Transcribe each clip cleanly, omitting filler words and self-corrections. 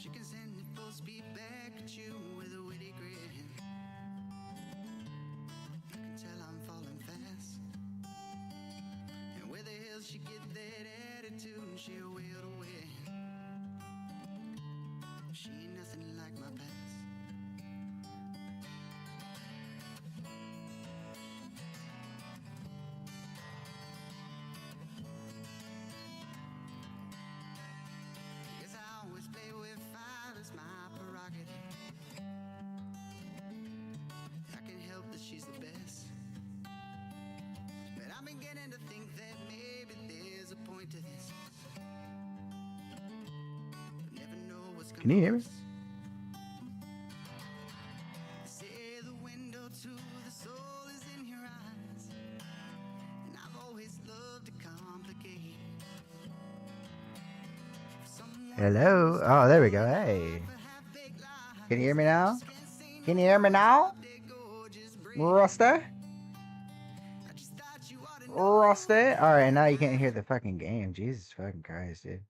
She can send it full speed back at you with a witty grin. I can tell I'm falling fast. And where the hell she get that attitude? She'll will to win. She ain't nothing like my past. Guess I always play with fire, it's my prerogative. I can help that she's the best. But I'm beginning to think that maybe there's a point to this. Never know what's Can you hear me? Say the window to the soul is in your eyes. And I've always loved to complicate. Hello. Oh, there we go. Hey. Can you hear me now? Can you hear me now? Rusty? Rusty? Alright, now you can't hear the fucking game. Jesus fucking Christ, dude.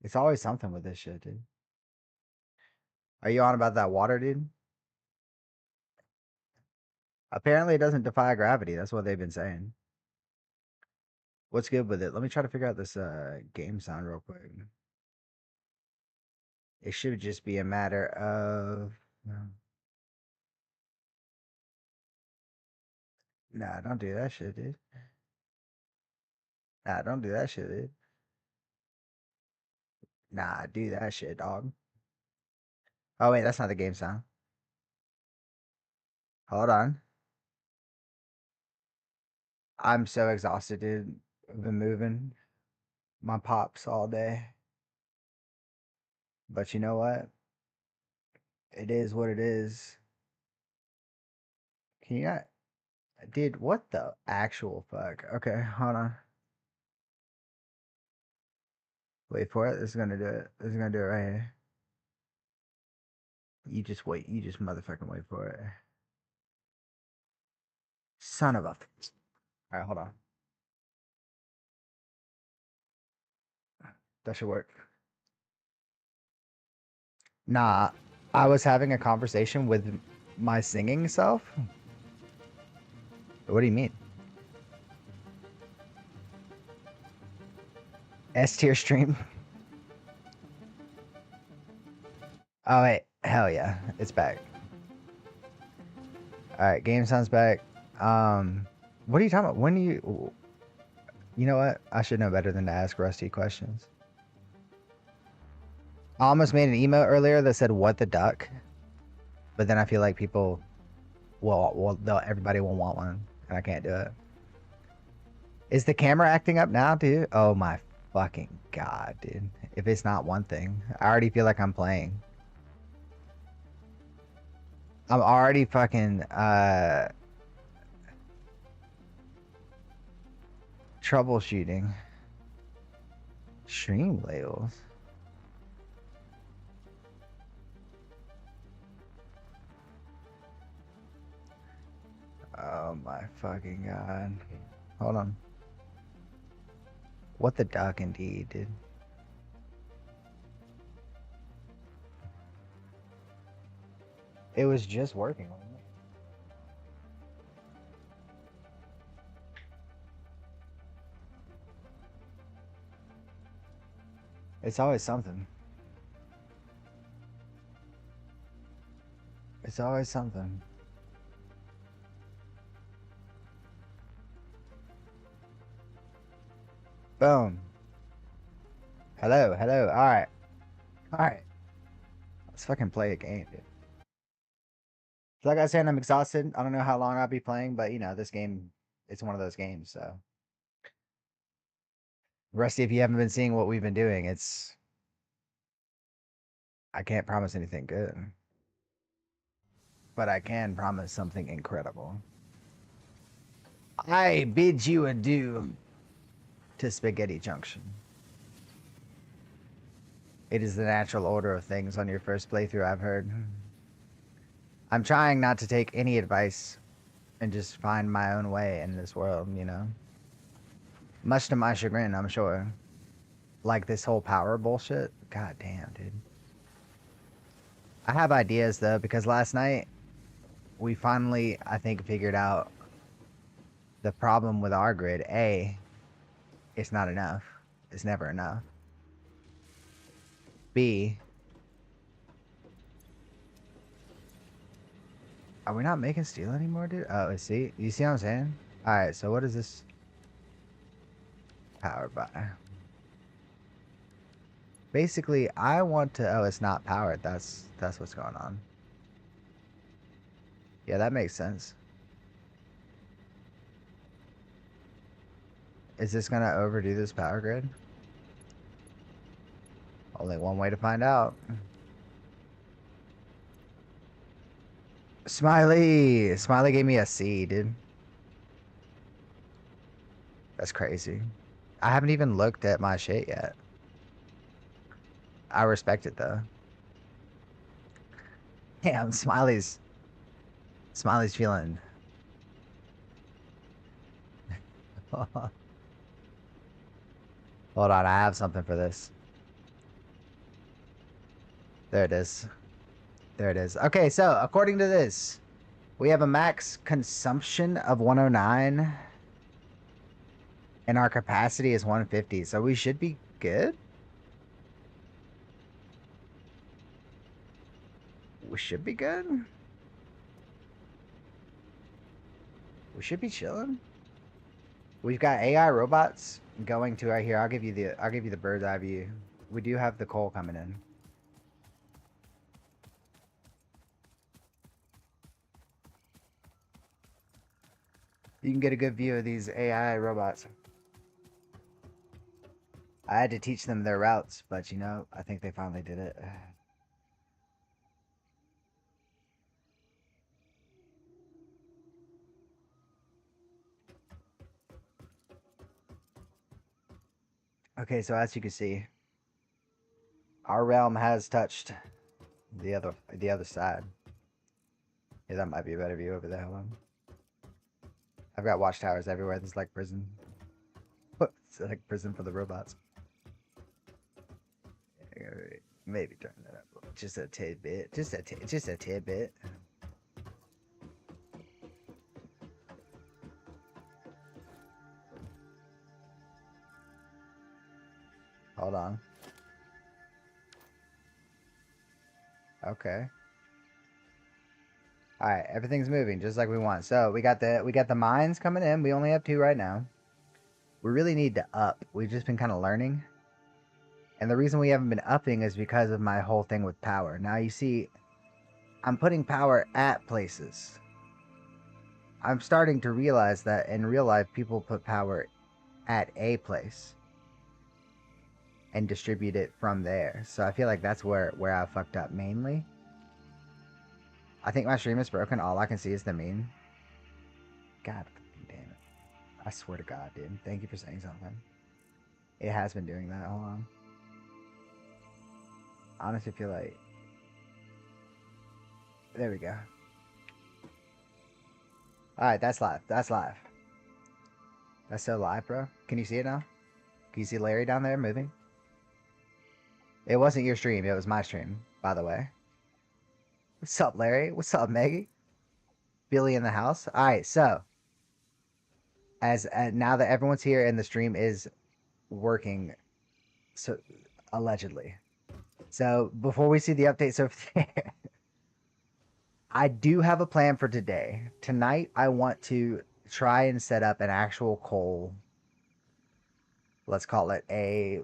It's always something with this shit, dude. Are you on about that water, dude? Apparently it doesn't defy gravity. That's what they've been saying. What's good with it? Let me try to figure out this game sound real quick. It should just be a matter of... Nah, don't do that shit, dude. Nah, don't do that shit, dude. Nah, do that shit, dog. Oh, wait, that's not the game sound. Hold on. I'm so exhausted, dude. I've been moving my pops all day. But you know what? It is what it is. Can you not? Dude, what the actual fuck? Okay, hold on. Wait for it. This is gonna do it. This is gonna do it right here. You just wait. You just motherfucking wait for it. Son of a... Alright, hold on. That should work. Nah, I was having a conversation with my singing self. What do you mean? S tier stream? Oh, wait. Hell yeah. It's back. Alright, game sounds back. What are you talking about? When do you... You know what? I should know better than to ask Rusty questions. I almost made an email earlier that said, what the duck? But then I feel like people... Well, everybody will want one. And I can't do it. Is the camera acting up now, dude? Oh my fucking god, dude. If it's not one thing. I already feel like I'm playing. I'm already fucking, troubleshooting. Stream labels. Oh my fucking god. Hold on. What the duck indeed, dude. It was just working. It's always something. It's always something. Boom. Hello, hello. Alright. Alright. Let's fucking play a game, dude. So like I said, I'm exhausted. I don't know how long I'll be playing, but you know, this game, it's one of those games, so. Rusty, if you haven't been seeing what we've been doing, it's... I can't promise anything good. But I can promise something incredible. I bid you adieu to Spaghetti Junction. It is the natural order of things on your first playthrough, I've heard. I'm trying not to take any advice and just find my own way in this world, you know? Much to my chagrin, I'm sure. like this whole power bullshit. God damn, dude. I have ideas though, because last night we finally, I think, figured out the problem with our grid. A, it's not enough. It's never enough. B, are we not making steel anymore, dude? Oh, see? You see what I'm saying? Alright, so what is this powered by? Basically, I want to... Oh, it's not powered. That's what's going on. Yeah, that makes sense. Is this going to overdo this power grid? Only one way to find out. Smiley! Smiley gave me a C, dude. That's crazy. I haven't even looked at my shit yet. I respect it, though. Damn, Smiley's feeling... Hold on, I have something for this. There it is. There it is. Okay, so according to this, we have a max consumption of 109 and our capacity is 150, so we should be good. We should be good. We should be chilling. We've got AI robots going to right here. I'll give you the bird's eye view. We do have the coal coming in. You can get a good view of these AI robots. I had to teach them their routes, but you know, I think they finally did it. Okay, so as you can see, our realm has touched the other side. Yeah, that might be a better view over there. Hold on. I've got watchtowers everywhere. This is like prison. It's like prison for the robots. Maybe turn that up just a tidbit. Just a tidbit. Hold on. Okay. All right, everything's moving just like we want. So we got the mines coming in. We only have 2 right now. We really need to up. We've just been kind of learning. And the reason we haven't been upping is because of my whole thing with power. Now you see, I'm putting power at places. I'm starting to realize that in real life, people put power at a place and distribute it from there. So I feel like that's where I fucked up mainly. I think my stream is broken. All I can see is the meme. God damn it. I swear to God, dude. Thank you for saying something. It has been doing that. Hold on. I honestly feel like... There we go. Alright, that's live. That's live. That's so live, bro. Can you see it now? Can you see Larry down there moving? It wasn't your stream. It was my stream, by the way. What's up, Larry? What's up, Maggie? Billy in the house. All right, so as now that everyone's here and the stream is working, so allegedly. So before we see the updates over there, I do have a plan for today. Tonight, I want to try and set up an actual coal. Let's call it a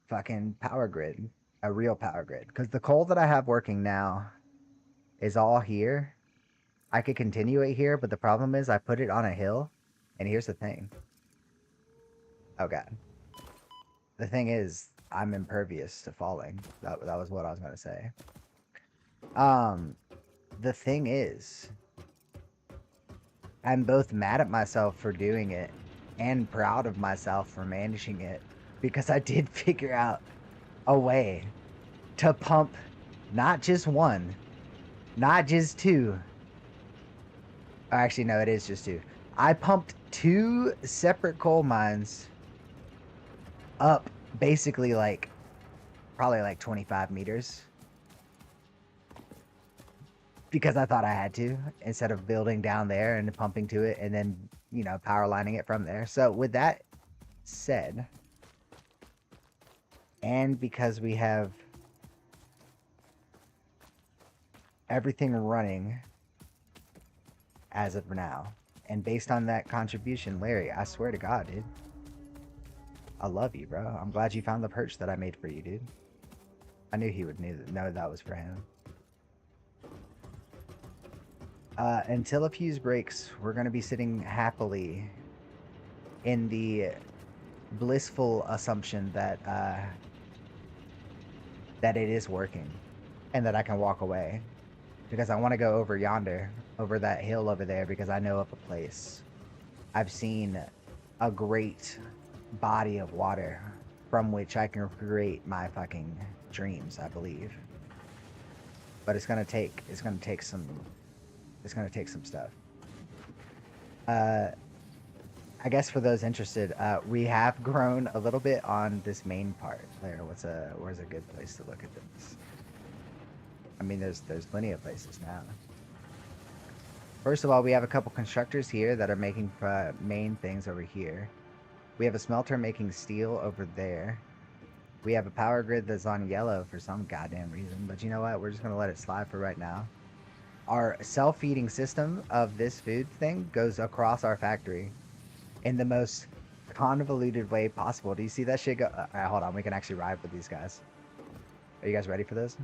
fucking power grid, a real power grid, because the coal that I have working now is all here. I could continue it here, but the problem is I put it on a hill, and here's the thing. Oh god. The thing is, I'm impervious to falling. That was what I was gonna say. The thing is, I'm both mad at myself for doing it and proud of myself for managing it, because I did figure out a way to pump not just 1, not just 2. Actually, no, it is just 2. I pumped 2 separate coal mines up basically like probably like 25 meters because I thought I had to instead of building down there and pumping to it and then, you know, power lining it from there. So with that said, and because we have everything running as of now, and based on that contribution, Larry, I swear to God, dude, I love you, bro. I'm glad you found the perch that I made for you, dude. I knew he would know that was for him. Until a fuse breaks, we're going to be sitting happily in the blissful assumption that that it is working and that I can walk away, because I want to go over yonder, over that hill over there, because I know of a place. I've seen a great body of water from which I can create my fucking dreams, I believe. But it's gonna take some stuff. I guess for those interested, we have grown a little bit on this main part. There, where's a good place to look at this? I mean, there's plenty of places now. First of all, we have a couple constructors here that are making main things over here. We have a smelter making steel over there. We have a power grid that's on yellow for some goddamn reason, but you know what? We're just gonna let it slide for right now. Our self-feeding system of this food thing goes across our factory in the most convoluted way possible. Do you see that shit go? All right, hold on. We can actually ride with these guys. Are you guys ready for this?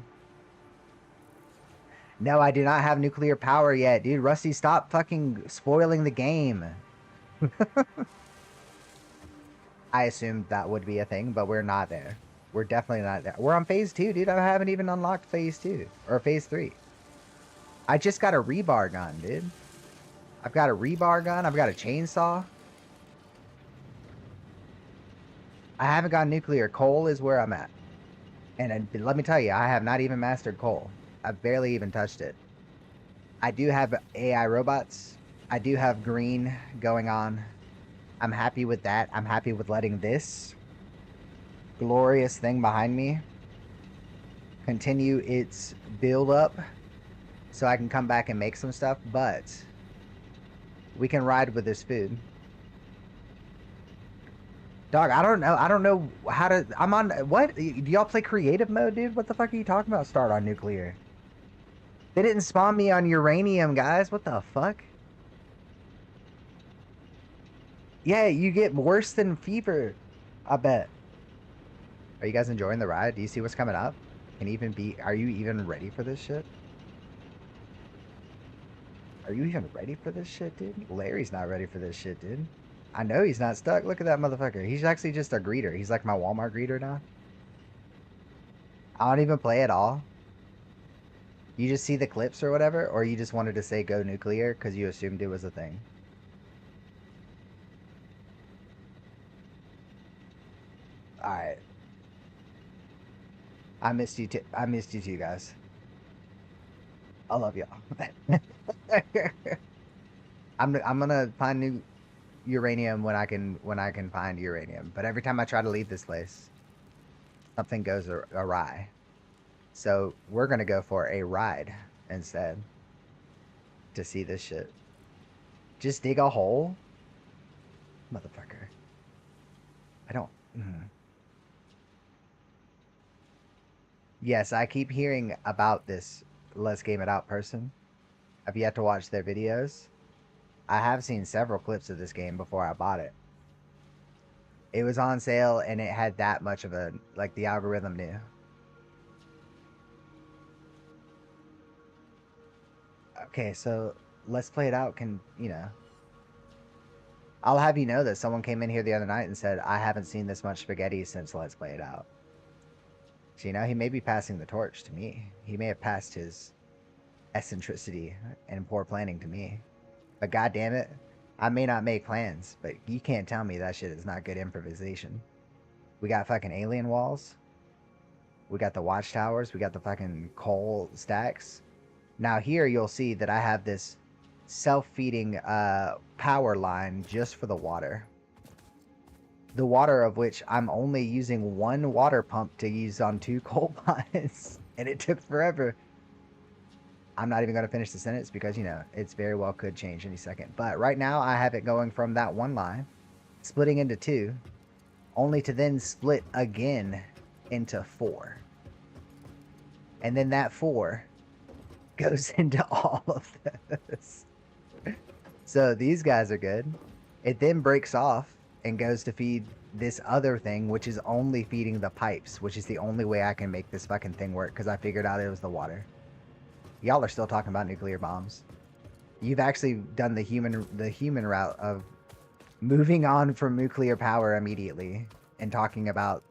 No, I do not have nuclear power yet, dude. Rusty, stop fucking spoiling the game. I assumed that would be a thing, but we're not there. We're definitely not there. We're on phase 2, dude. I haven't even unlocked phase 2 or phase 3. I just got a rebar gun, dude. I've got a rebar gun. I've got a chainsaw. I haven't got nuclear. Coal is where I'm at. And let me tell you, I have not even mastered coal. I've barely even touched it. I do have AI robots. I do have green going on. I'm happy with that. I'm happy with letting this glorious thing behind me continue its build up so I can come back and make some stuff, but we can ride with this food. Dog, I don't know how to. I'm on what? Do y'all play creative mode, dude? What the fuck are you talking about? Start on nuclear. They didn't spawn me on uranium, guys. What the fuck? Yeah, you get worse than fever, I bet. Are you guys enjoying the ride? Do you see what's coming up? Are you even ready for this shit? Are you even ready for this shit, dude? Larry's not ready for this shit, dude. I know he's not stuck. Look at that motherfucker. He's actually just a greeter. He's like my Walmart greeter now. I don't even play at all. You just see the clips or whatever, or you just wanted to say go nuclear because you assumed it was a thing? Alright. I missed you too. I missed you too, guys. I love y'all. I'm gonna find new uranium when I can find uranium. But every time I try to leave this place, something goes awry. So we're gonna go for a ride instead to see this shit. Just dig a hole, motherfucker. I don't. Yes, I keep hearing about this Let's Game It Out person. I've yet to watch their videos. I have seen several clips of this game before I bought it. It was on sale and it had that much of a, like, the algorithm knew. Okay, so Let's Play It Out can, you know. I'll have you know that someone came in here the other night and said, I haven't seen this much spaghetti since Let's Play It Out. So, you know, he may be passing the torch to me. He may have passed his eccentricity and poor planning to me. But god damn it, I may not make plans, but you can't tell me that shit is not good improvisation. We got fucking alien walls. We got the watchtowers. We got the fucking coal stacks. Now here you'll see that I have this self-feeding power line just for the water. The water of which I'm only using one water pump to use on 2 coal mines. And it took forever. I'm not even going to finish the sentence because, you know, it's very well could change any second. But right now I have it going from that one line, splitting into 2, only to then split again into 4. And then that 4 goes into all of this. So these guys are good. It then breaks off and goes to feed this other thing, which is only feeding the pipes, which is the only way I can make this fucking thing work, because I figured out it was the water. Y'all are still talking about nuclear bombs. You've actually done the human route of moving on from nuclear power immediately and talking about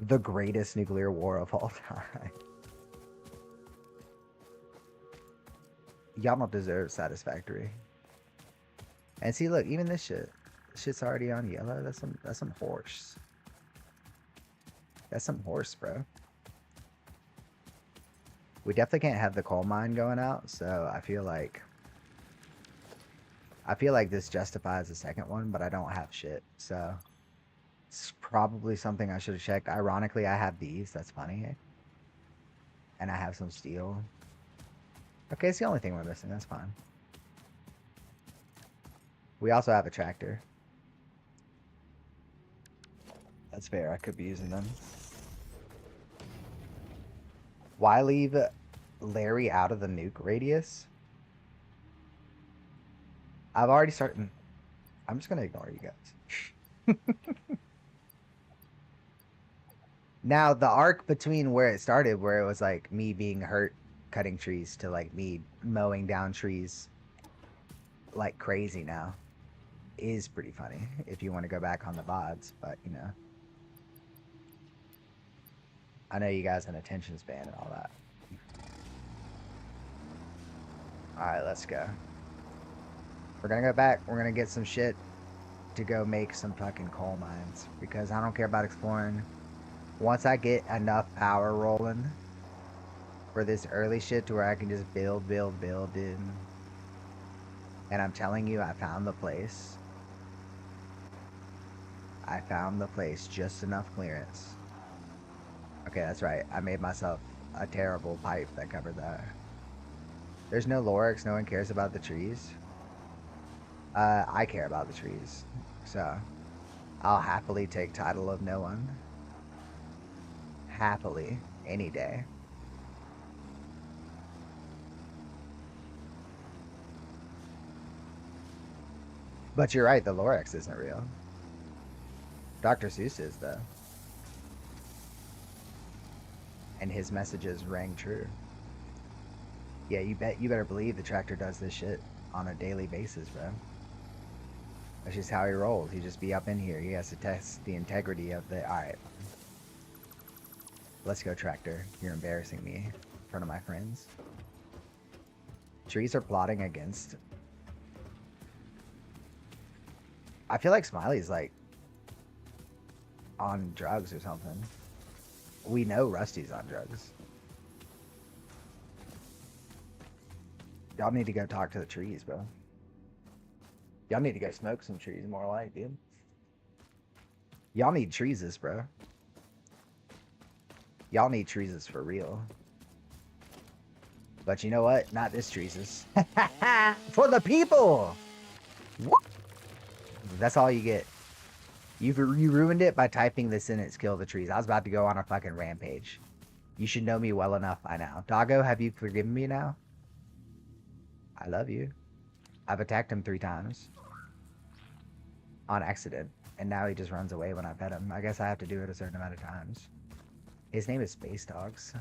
the greatest nuclear war of all time. Y'all don't deserve satisfactory. And see, look, even this shit's already on yellow. That's some horse. That's some horse, bro. We definitely can't have the coal mine going out, so I feel like this justifies the second one, but I don't have shit, so it's probably something I should have checked. Ironically, I have these. That's funny. And I have some steel. Okay, it's the only thing we're missing. That's fine. We also have a tractor. That's fair. I could be using them. Why leave Larry out of the nuke radius? I've already started. I'm just going to ignore you guys. Now, the arc between where it started, where it was like me being hurt cutting trees, to like me mowing down trees like crazy now, is pretty funny if you want to go back on the VODs, but you know. I know you guys have an attention span and all that. Alright, let's go. We're gonna go back. We're gonna get some shit to go make some fucking coal mines, because I don't care about exploring. Once I get enough power rolling for this early shit to where I can just build, dude. And I'm telling you, I found the place. I found the place, just enough clearance. Okay, that's right. I made myself a terrible pipe that covered that. There's no Lorex. No one cares about the trees. I care about the trees. So, I'll happily take title of no one. Happily. Any day. But you're right, the Lorex isn't real. Dr. Seuss is, though. And his messages rang true. Yeah, you better believe the tractor does this shit on a daily basis, bro. That's just how he rolls. He just be up in here. He has to test the integrity of the... Alright. Let's go, tractor. You're embarrassing me in front of my friends. Trees are plotting against... I feel like Smiley's like on drugs or something. We know Rusty's on drugs. Y'all need to go talk to the trees, bro. Y'all need to go smoke some trees, more like, dude. Y'all need treeses, bro. Y'all need treeses for real. But you know what? Not this treeses. For the people! What? That's all you get. You ruined it by typing the sentence, kill the trees. I was about to go on a fucking rampage. You should know me well enough by now. Doggo, have you forgiven me now? I love you. I've attacked him 3 times. On accident. And now he just runs away when I pet him. I guess I have to do it a certain amount of times. His name is Space Dogs.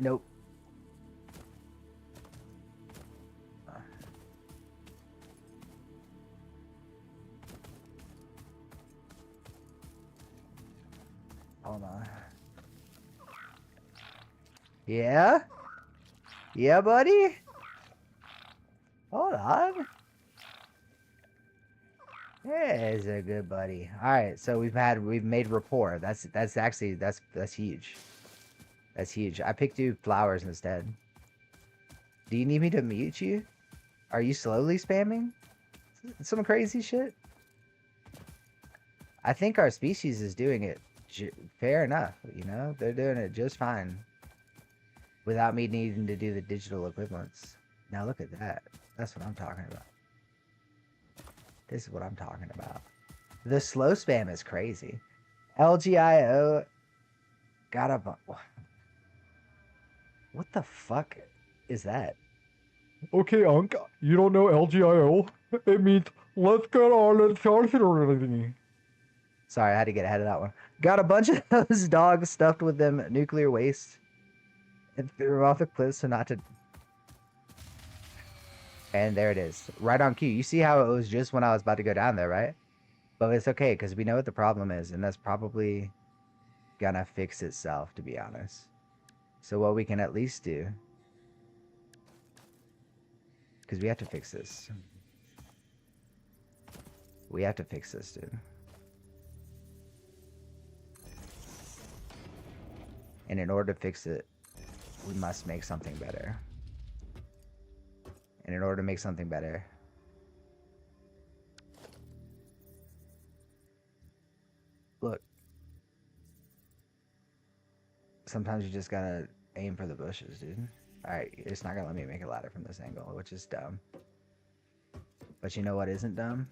Nope. Hold on. Yeah? Yeah, buddy? Hold on. Yeah, he's a good buddy. Alright, so we've made rapport. That's huge. That's huge. I picked you flowers instead. Do you need me to mute you? Are you slowly spamming some crazy shit? I think our species is doing it fair enough, you know? They're doing it just fine without me needing to do the digital equivalents. Now look at that. That's what I'm talking about. This is what I'm talking about. The slow spam is crazy. LGIO got a... What the fuck is that? Okay, Unc, you don't know LGIO? It means let's get on and start it. Sorry, I had to get ahead of that one. Got a bunch of those dogs stuffed with them nuclear waste and threw them off the cliff so not to... And there it is. Right on cue. You see how it was just when I was about to go down there, right? But it's okay, because we know what the problem is, and that's probably gonna fix itself, to be honest. So what we can at least do... Because we have to fix this. We have to fix this, dude. And in order to fix it, we must make something better. And in order to make something better, look, sometimes you just gotta aim for the bushes, dude. Alright, it's not gonna let me make a ladder from this angle, which is dumb. But you know what isn't dumb?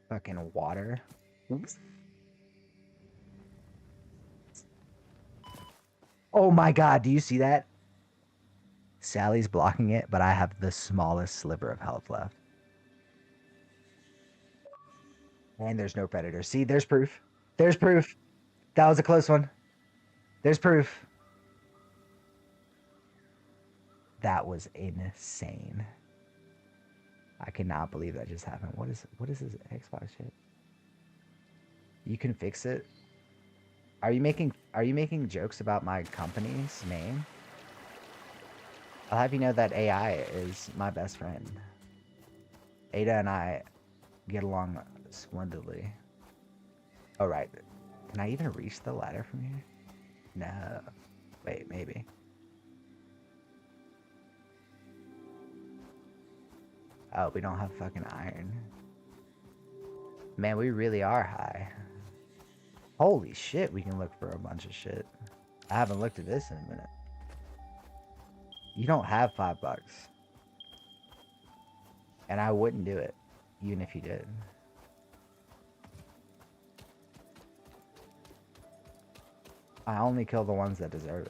Fucking water. Oops. Oh my god, do you see that? Sally's blocking it, but I have the smallest sliver of health left. And there's no predator. See, there's proof. There's proof. That was a close one. There's proof. That was insane. I cannot believe that just happened. What is this Xbox shit? You can fix it? Are you making jokes about my company's name? I'll have you know that AI is my best friend. Ada and I get along splendidly. Oh, right. Can I even reach the ladder from here? No. Wait, maybe. Oh, we don't have fucking iron. Man, we really are high. Holy shit, we can look for a bunch of shit. I haven't looked at this in a minute. You don't have $5. And I wouldn't do it, even if you did. I only kill the ones that deserve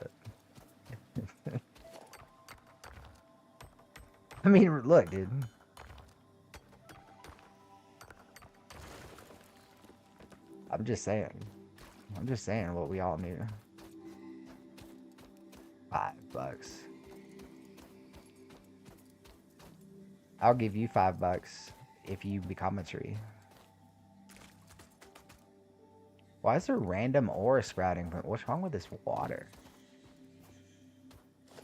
it. I mean, look, dude. I'm just saying. I'm just saying what we all knew. $5. I'll give you $5 if you become a tree. Why is there random ore sprouting? What's wrong with this water?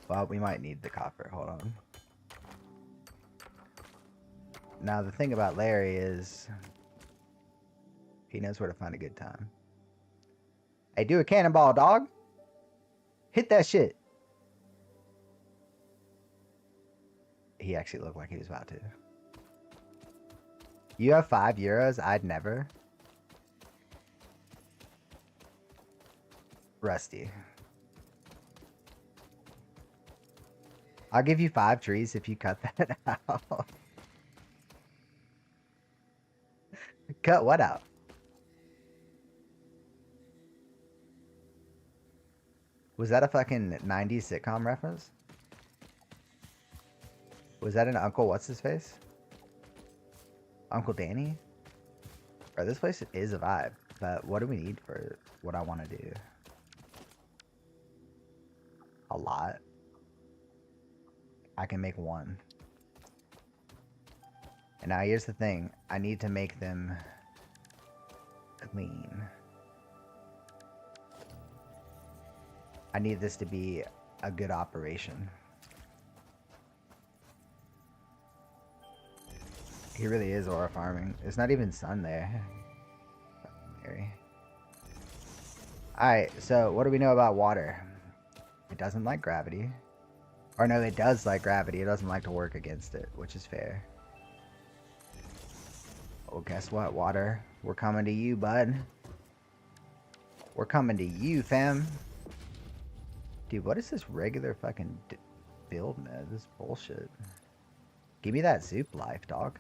Well, we might need the copper. Hold on. Now, the thing about Larry is he knows where to find a good time. Hey, do a cannonball, dog. Hit that shit. He actually looked like he was about to. You have €5? I'd never. Rusty. I'll give you 5 trees if you cut that out. Cut what out? Was that a fucking 90s sitcom reference? Was that an Uncle What's-His-Face? Uncle Danny? Bro, this place is a vibe, but what do we need for what I want to do? A lot. I can make 1. And now here's the thing. I need to make them clean. I need this to be a good operation. He really is aura farming. It's not even sun there. Mary. Alright, so what do we know about water? It doesn't like gravity. Or no, it does like gravity. It doesn't like to work against it, which is fair. Well, guess what, water? We're coming to you, bud. We're coming to you, fam. Dude, what is this regular fucking build, man? This is bullshit. Give me that Zoop life, dog.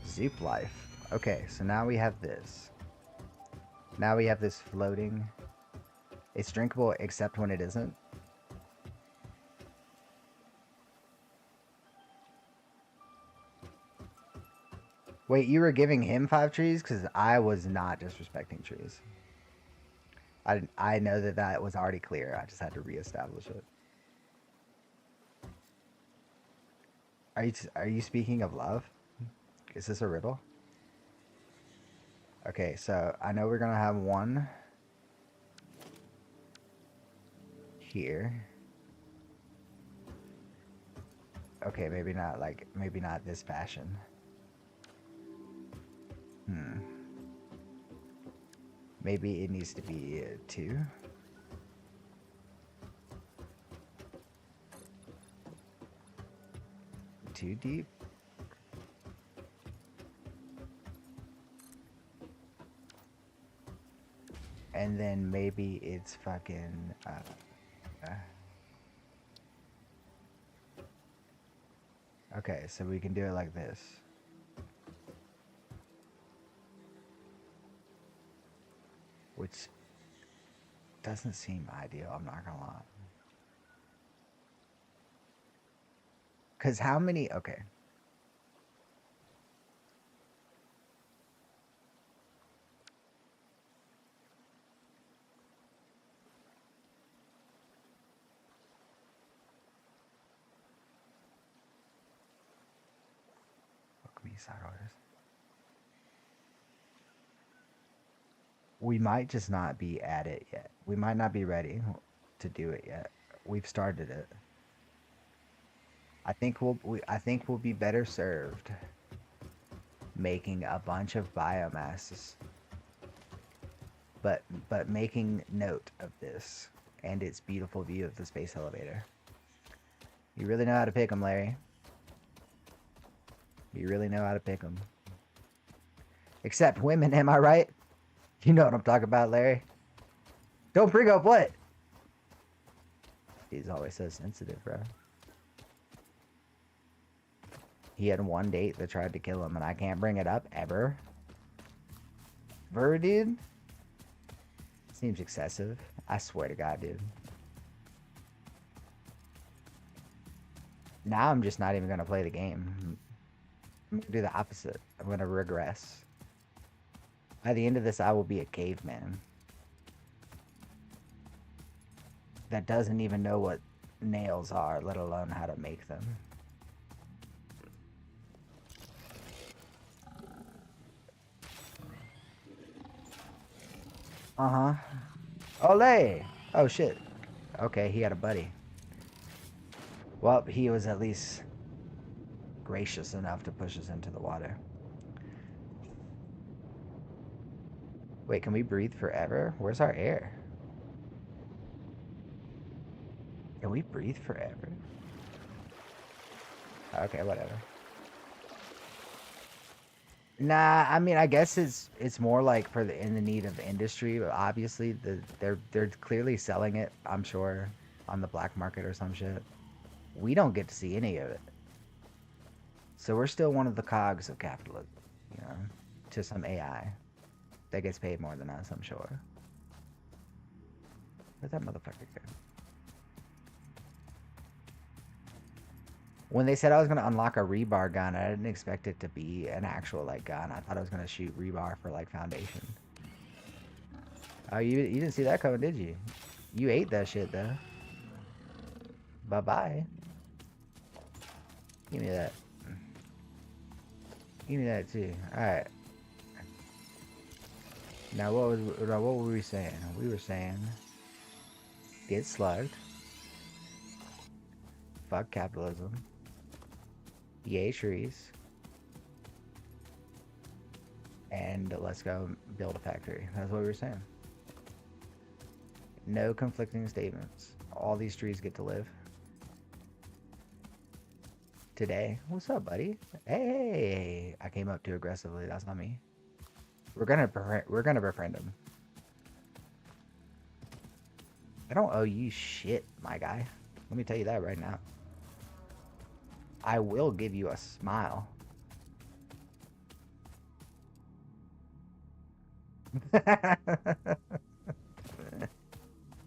Zoop life. Okay, so now we have this. Now we have this floating. It's drinkable except when it isn't. Wait, you were giving him 5 trees? Because I was not disrespecting trees. I know that that was already clear. I just had to reestablish it. Are you speaking of love? Is this a riddle? Okay, so I know we're gonna have one here. Okay, maybe not maybe not this fashion. Maybe it needs to be 2. Too deep. And then maybe it's fucking okay, so we can do it like this. Which doesn't seem ideal, I'm not gonna lie. Because how many... Okay. Look me side orders. We might just not be at it yet. We might not be ready to do it yet. We've started it. I think we'll be better served making a bunch of biomasses. But making note of this and its beautiful view of the space elevator. You really know how to pick them, Larry. You really know how to pick them. Except women, am I right? You know what I'm talking about, Larry. Don't bring up what? He's always so sensitive, bro. He had one date that tried to kill him, and I can't bring it up ever. Ver, dude? Seems excessive. I swear to God, dude. Now I'm just not even going to play the game. I'm going to do the opposite. I'm going to regress. By the end of this, I will be a caveman. That doesn't even know what nails are, let alone how to make them. Uh-huh. Ole! Oh, shit. Okay, he had a buddy. Well, he was at least gracious enough to push us into the water. Wait, can we breathe forever? Where's our air? Can we breathe forever? Okay, whatever. Nah, I mean, I guess it's more like for the in the need of industry. But obviously, they're clearly selling it. I'm sure on the black market or some shit. We don't get to see any of it. So we're still one of the cogs of capitalism, you know, to some AI that gets paid more than us, I'm sure. Where'd that motherfucker go? When they said I was going to unlock a rebar gun, I didn't expect it to be an actual, like, gun. I thought I was going to shoot rebar for, like, foundation. Oh, you didn't see that coming, did you? You ate that shit, though. Bye-bye. Give me that. Give me that, too. Alright. Now, what were we saying? We were saying... Get slugged. Fuck capitalism. Yay trees. And let's go build a factory. That's what we were saying. No conflicting statements. All these trees get to live. Today. What's up, buddy? Hey, I came up too aggressively. That's not me. We're gonna befriend him. I don't owe you shit, my guy. Let me tell you that right now. I will give you a smile.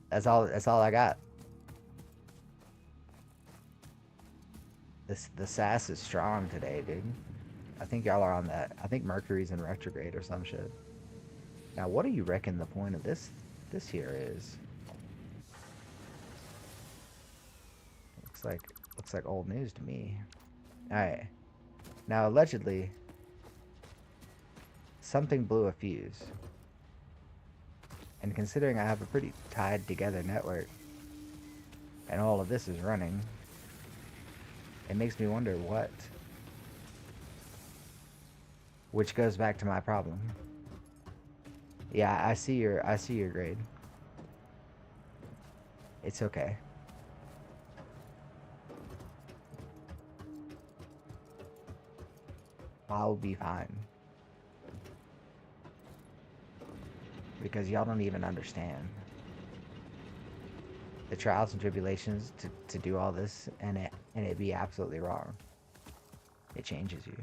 That's all I got. The sass is strong today, dude. I think y'all are on that. I think Mercury's in retrograde or some shit. Now, what do you reckon the point of this here is? Looks like old news to me. Alright. Now, allegedly, something blew a fuse. And considering I have a pretty tied together network, and all of this is running, it makes me wonder what. Which goes back to my problem. Yeah, I see your grade. It's okay. I'll be fine. Because y'all don't even understand the trials and tribulations to do all this, and it be absolutely wrong. It changes you.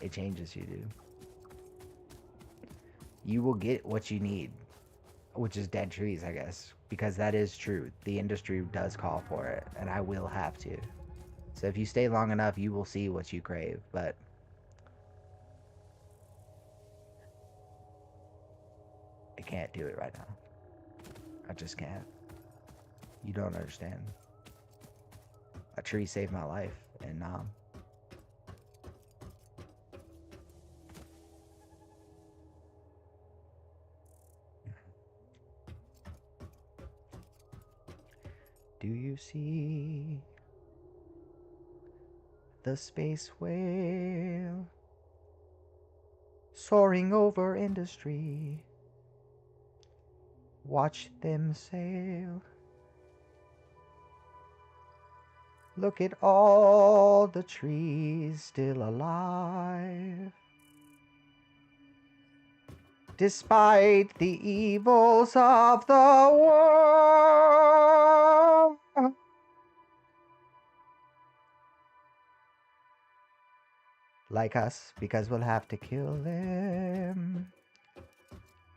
It changes you, dude. You will get what you need, which is dead trees, I guess, because that is true. The industry does call for it, and I will have to. So if you stay long enough, you will see what you crave, but I can't do it right now. I just can't. You don't understand. A tree saved my life, and do you see the space whale soaring over industry? Watch them sail. Look at all the trees still alive. Despite the evils of the world. Like us, because we'll have to kill them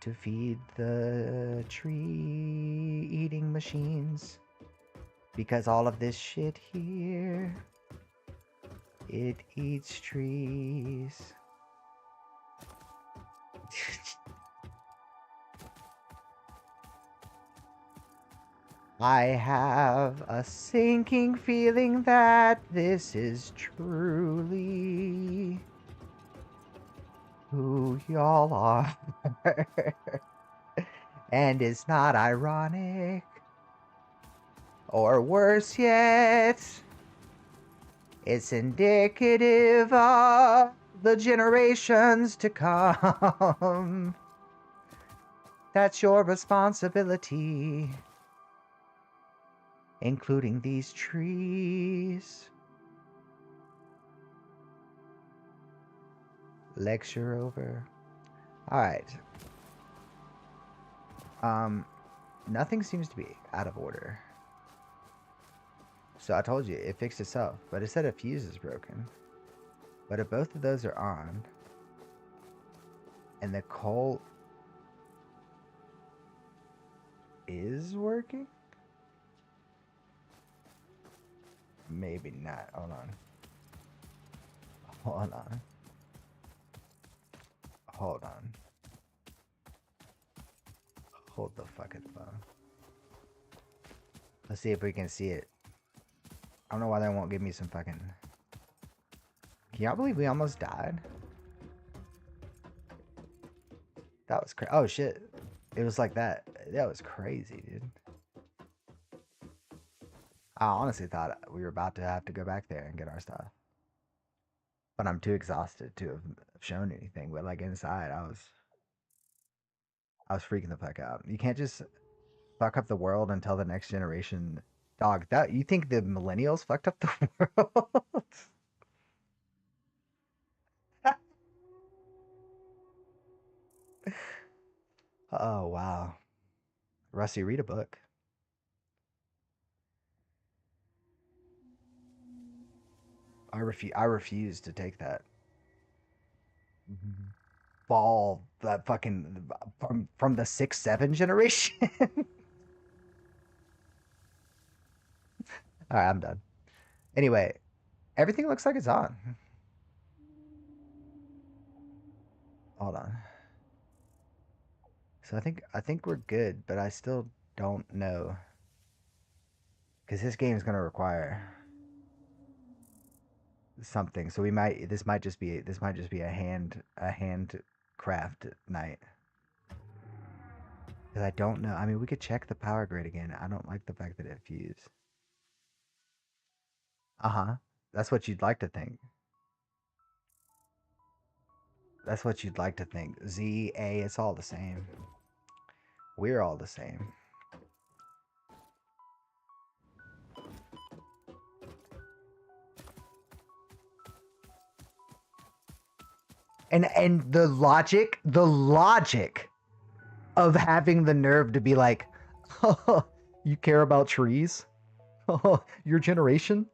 to feed the tree-eating machines. Because all of this shit here, it eats trees. I have a sinking feeling that this is truly who y'all are. And it's not ironic, or worse yet, it's indicative of the generations to come. That's your responsibility, including these trees. Lecture over. Alright. Nothing seems to be out of order. So I told you, it fixed itself, but it said a fuse is broken. But if both of those are on, and the coal is working? Maybe not. Hold on. Hold on. Hold on. Hold the fucking phone. Let's see if we can see it. I don't know why they won't give me some fucking... Can y'all believe we almost died? That was crazy. Oh shit. It was like that. That was crazy, dude. I honestly thought we were about to have to go back there and get our stuff. But I'm too exhausted to have shown anything. But like inside, I was... I was freaking the fuck out. You can't just fuck up the world until the next generation. Dog, that you think the millennials fucked up the world? Oh wow. Rusty, read a book. I refuse to take that. Ball that fucking from the 6-7 generation. All right, I'm done. Anyway, everything looks like it's on. Hold on. So I think we're good, but I still don't know because this game is gonna require something. So we might this might just be a handcraft night. Because I don't know. I mean, we could check the power grid again. I don't like the fact that it fused. Uh-huh. That's what you'd like to think. That's what you'd like to think. Z, A, it's all the same. We're all the same. And the logic of having the nerve to be like, oh, you care about trees? Oh, your generation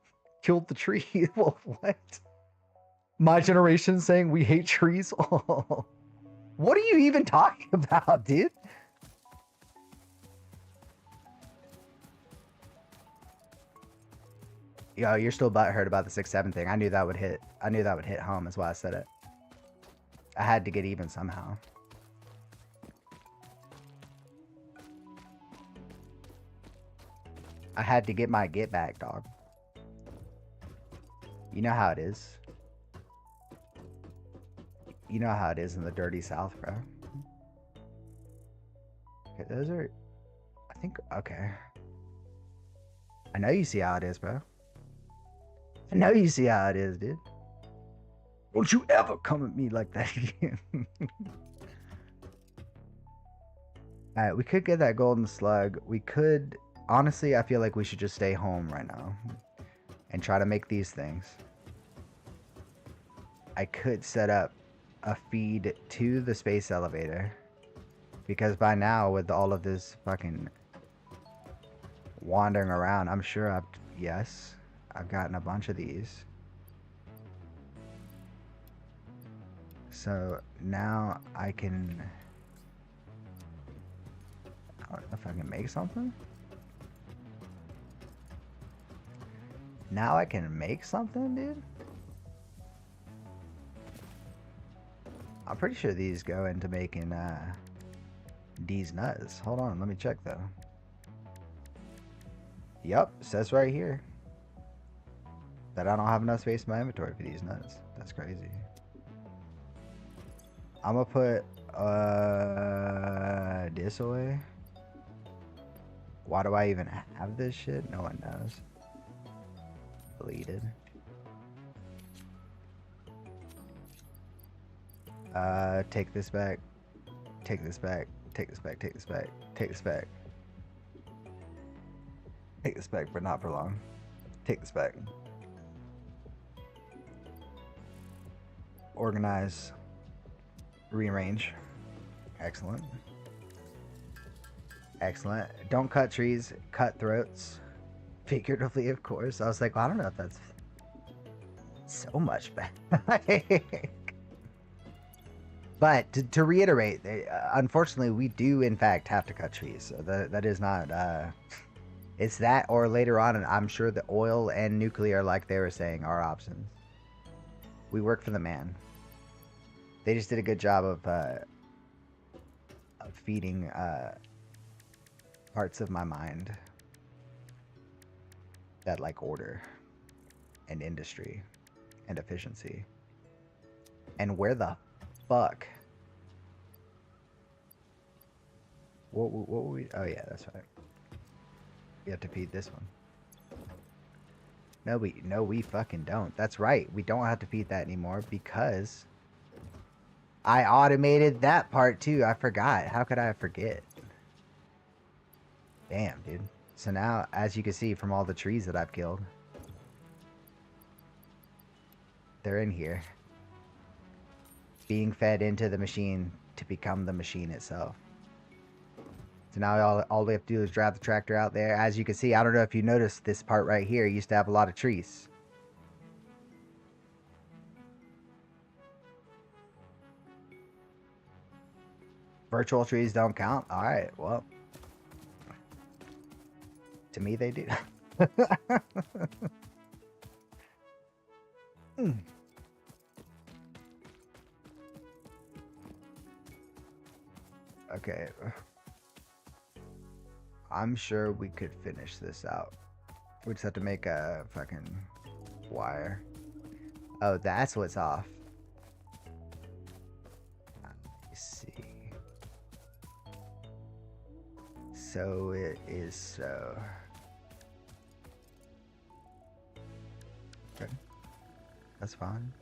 killed the tree. Well, what? My generation saying we hate trees? Oh, what are you even talking about, dude? Yo, you're still butthurt about the 6-7 thing. I knew that would hit home, is why I said it. I had to get even somehow. I had to get my get back, dog. You know how it is. You know how it is in the dirty South, bro. Okay, those are... I think... Okay. I know you see how it is, bro. I know you see how it is, dude. Don't you ever come at me like that again. Alright, we could get that golden slug. We could... Honestly, I feel like we should just stay home right now. And try to make these things. I could set up a feed to the space elevator. Because by now, with all of this fucking wandering around, I'm sure I've gotten a bunch of these. So now I can... I don't know if I can make something. Now I can make something, dude? I'm pretty sure these go into making these nuts. Hold on, let me check though. Yep, says right here that I don't have enough space in my inventory for these nuts. That's crazy. I'm gonna put this away. Why do I even have this shit? No one knows. Deleted. Take this back. Take this back. Take this back. Take this back. Take this back. Take this back, but not for long. Take this back. Organize. Rearrange. Excellent. Excellent. Don't cut trees, cut throats. Figuratively, of course. I was like, well, I don't know if that's so much better. But to reiterate, unfortunately, we do in fact have to cut trees. So that is not. It's that, or later on, and I'm sure the oil and nuclear, like they were saying, are options. We work for the man. They just did a good job of feeding parts of my mind that like order and industry and efficiency. And where the fuck? What were we? Oh yeah, that's right. We have to feed this one. No, we fucking don't. That's right. We don't have to feed that anymore because I automated that part too. I forgot. How could I forget? Damn, dude. So now, as you can see from all the trees that I've killed, they're in here, being fed into the machine to become the machine itself. So now all we have to do is drive the tractor out there. As you can see, I don't know if you noticed this part right here, it used to have a lot of trees. Virtual trees don't count? Alright, well. To me, they do. Okay. I'm sure we could finish this out. We just have to make a fucking wire. Oh, that's what's off. Let's see. So it is so. Okay. That's fine.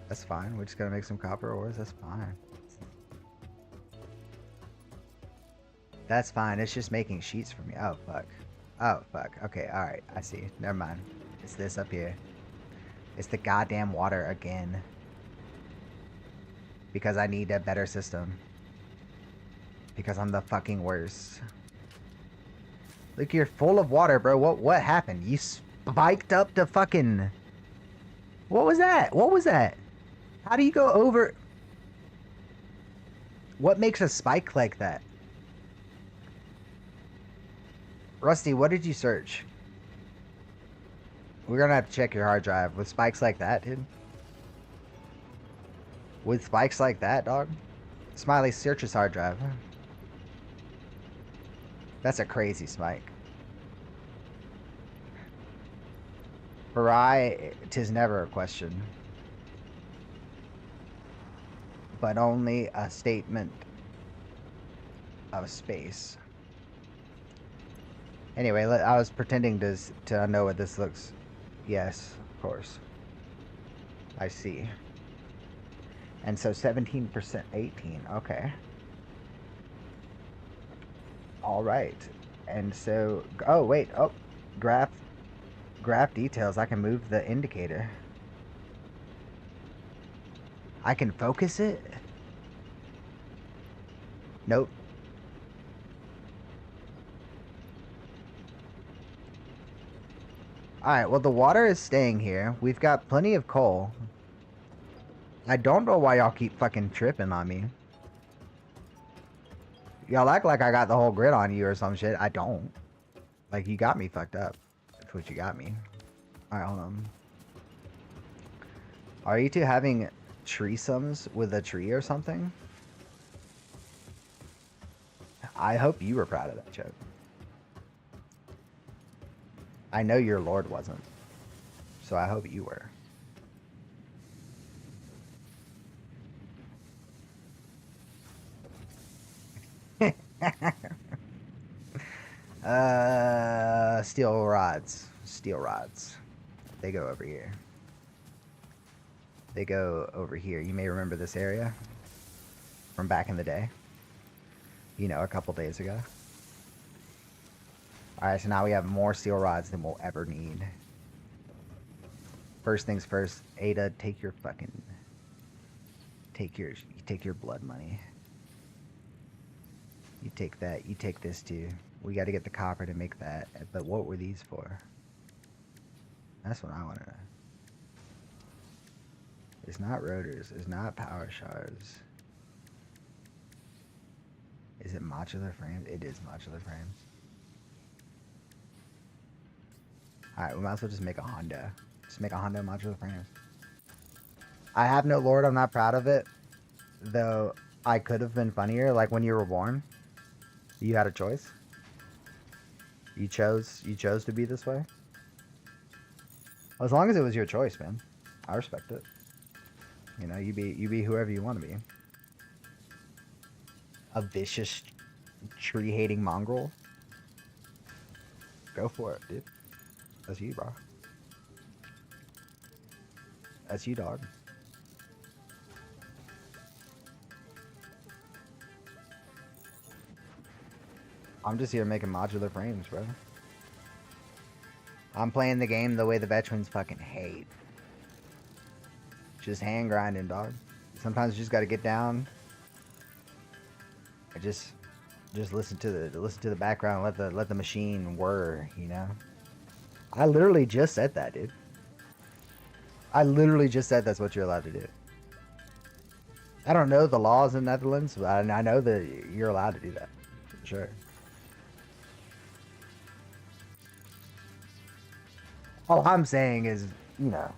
That's fine. We're just gonna make some copper ores. That's fine. That's fine. It's just making sheets for me. Oh, fuck. Oh, fuck. Okay, alright. I see. Never mind. It's this up here. It's the goddamn water again. Because I need a better system. Because I'm the fucking worst. Look, you're full of water, bro. What happened? You spiked up to fucking... What was that? What was that? How do you go over... What makes a spike like that? Rusty, what did you search? We're gonna have to check your hard drive. With spikes like that, dude? With spikes like that, dog? Smiley, search his hard drive. That's a crazy spike. For I, 'tis never a question, but only a statement of space. Anyway, I was pretending to know what this looks. Yes, of course. I see. And so 17%, 18. Okay. All right. And so, oh wait, oh, graph details. I can move the indicator. I can focus it? Nope. Alright, well the water is staying here. We've got plenty of coal. I don't know why y'all keep fucking tripping on me. Y'all act like I got the whole grid on you or some shit. I don't. Like, you got me fucked up. That's what you got me. Alright, hold on. Are you two having threesomes with a tree or something? I hope you were proud of that joke. I know your lord wasn't. So I hope you were. Steel rods. Steel rods. They go over here. They go over here. You may remember this area from back in the day. You know, a couple days ago. Alright, so now we have more steel rods than we'll ever need. First things first, Ada, take your fucking... Take your blood money. You take that. You take this too. We got to get the copper to make that. But what were these for? That's what I want to know. It's not rotors. It's not power shards. Is it modular frames? It is modular frames. Alright, we might as well just make a Honda. Just make a Honda modular frames. I have no lord. I'm not proud of it. Though I could have been funnier. Like when you were born. You had a choice. You chose to be this way. As long as it was your choice, man. I respect it. You know, you be whoever you want to be. A vicious tree-hating mongrel. Go for it, dude. That's you, bro. That's you, dog. I'm just here making modular frames, bro. I'm playing the game the way the veterans fucking hate. Just hand grinding, dog. Sometimes you just gotta get down and just listen to the background, let the machine whir, you know? I literally just said that, dude. I literally just said that's what you're allowed to do. I don't know the laws in the Netherlands, but I know that you're allowed to do that. For sure. All I'm saying is, you know,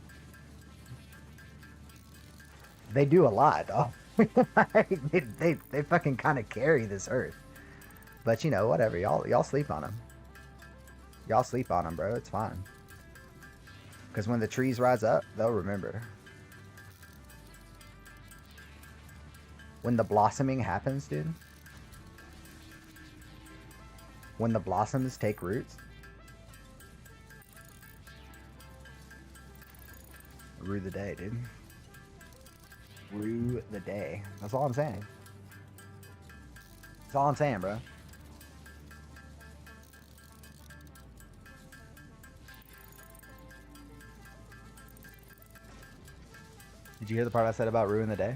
they do a lot, dog. they fucking kind of carry this earth. But you know, whatever. Y'all sleep on them. Y'all sleep on them, bro. It's fine. Because when the trees rise up, they'll remember. When the blossoming happens, dude. When the blossoms take roots. Rue the day, dude. Rue the day. That's all I'm saying. That's all I'm saying, bro. Did you hear the part I said about ruin the day?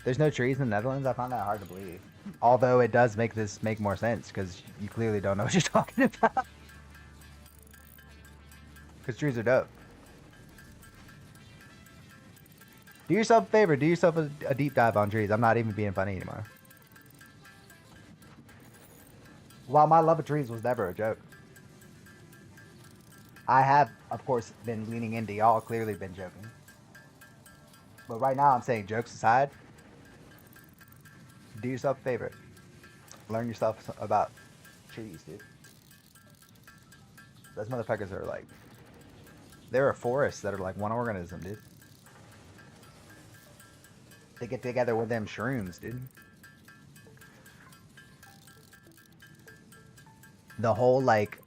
There's no trees in the Netherlands. I found that hard to believe. Although it does make this make more sense because you clearly don't know what you're talking about. Because trees are dope. Do yourself a favor. Do yourself a deep dive on trees. I'm not even being funny anymore. While my love of trees was never a joke. I have, of course, been leaning into y'all clearly been joking. But right now I'm saying jokes aside. Do yourself a favor. Learn yourself about trees, dude. Those motherfuckers are like... There are forests that are like one organism, dude. They get together with them shrooms, dude. The whole, like,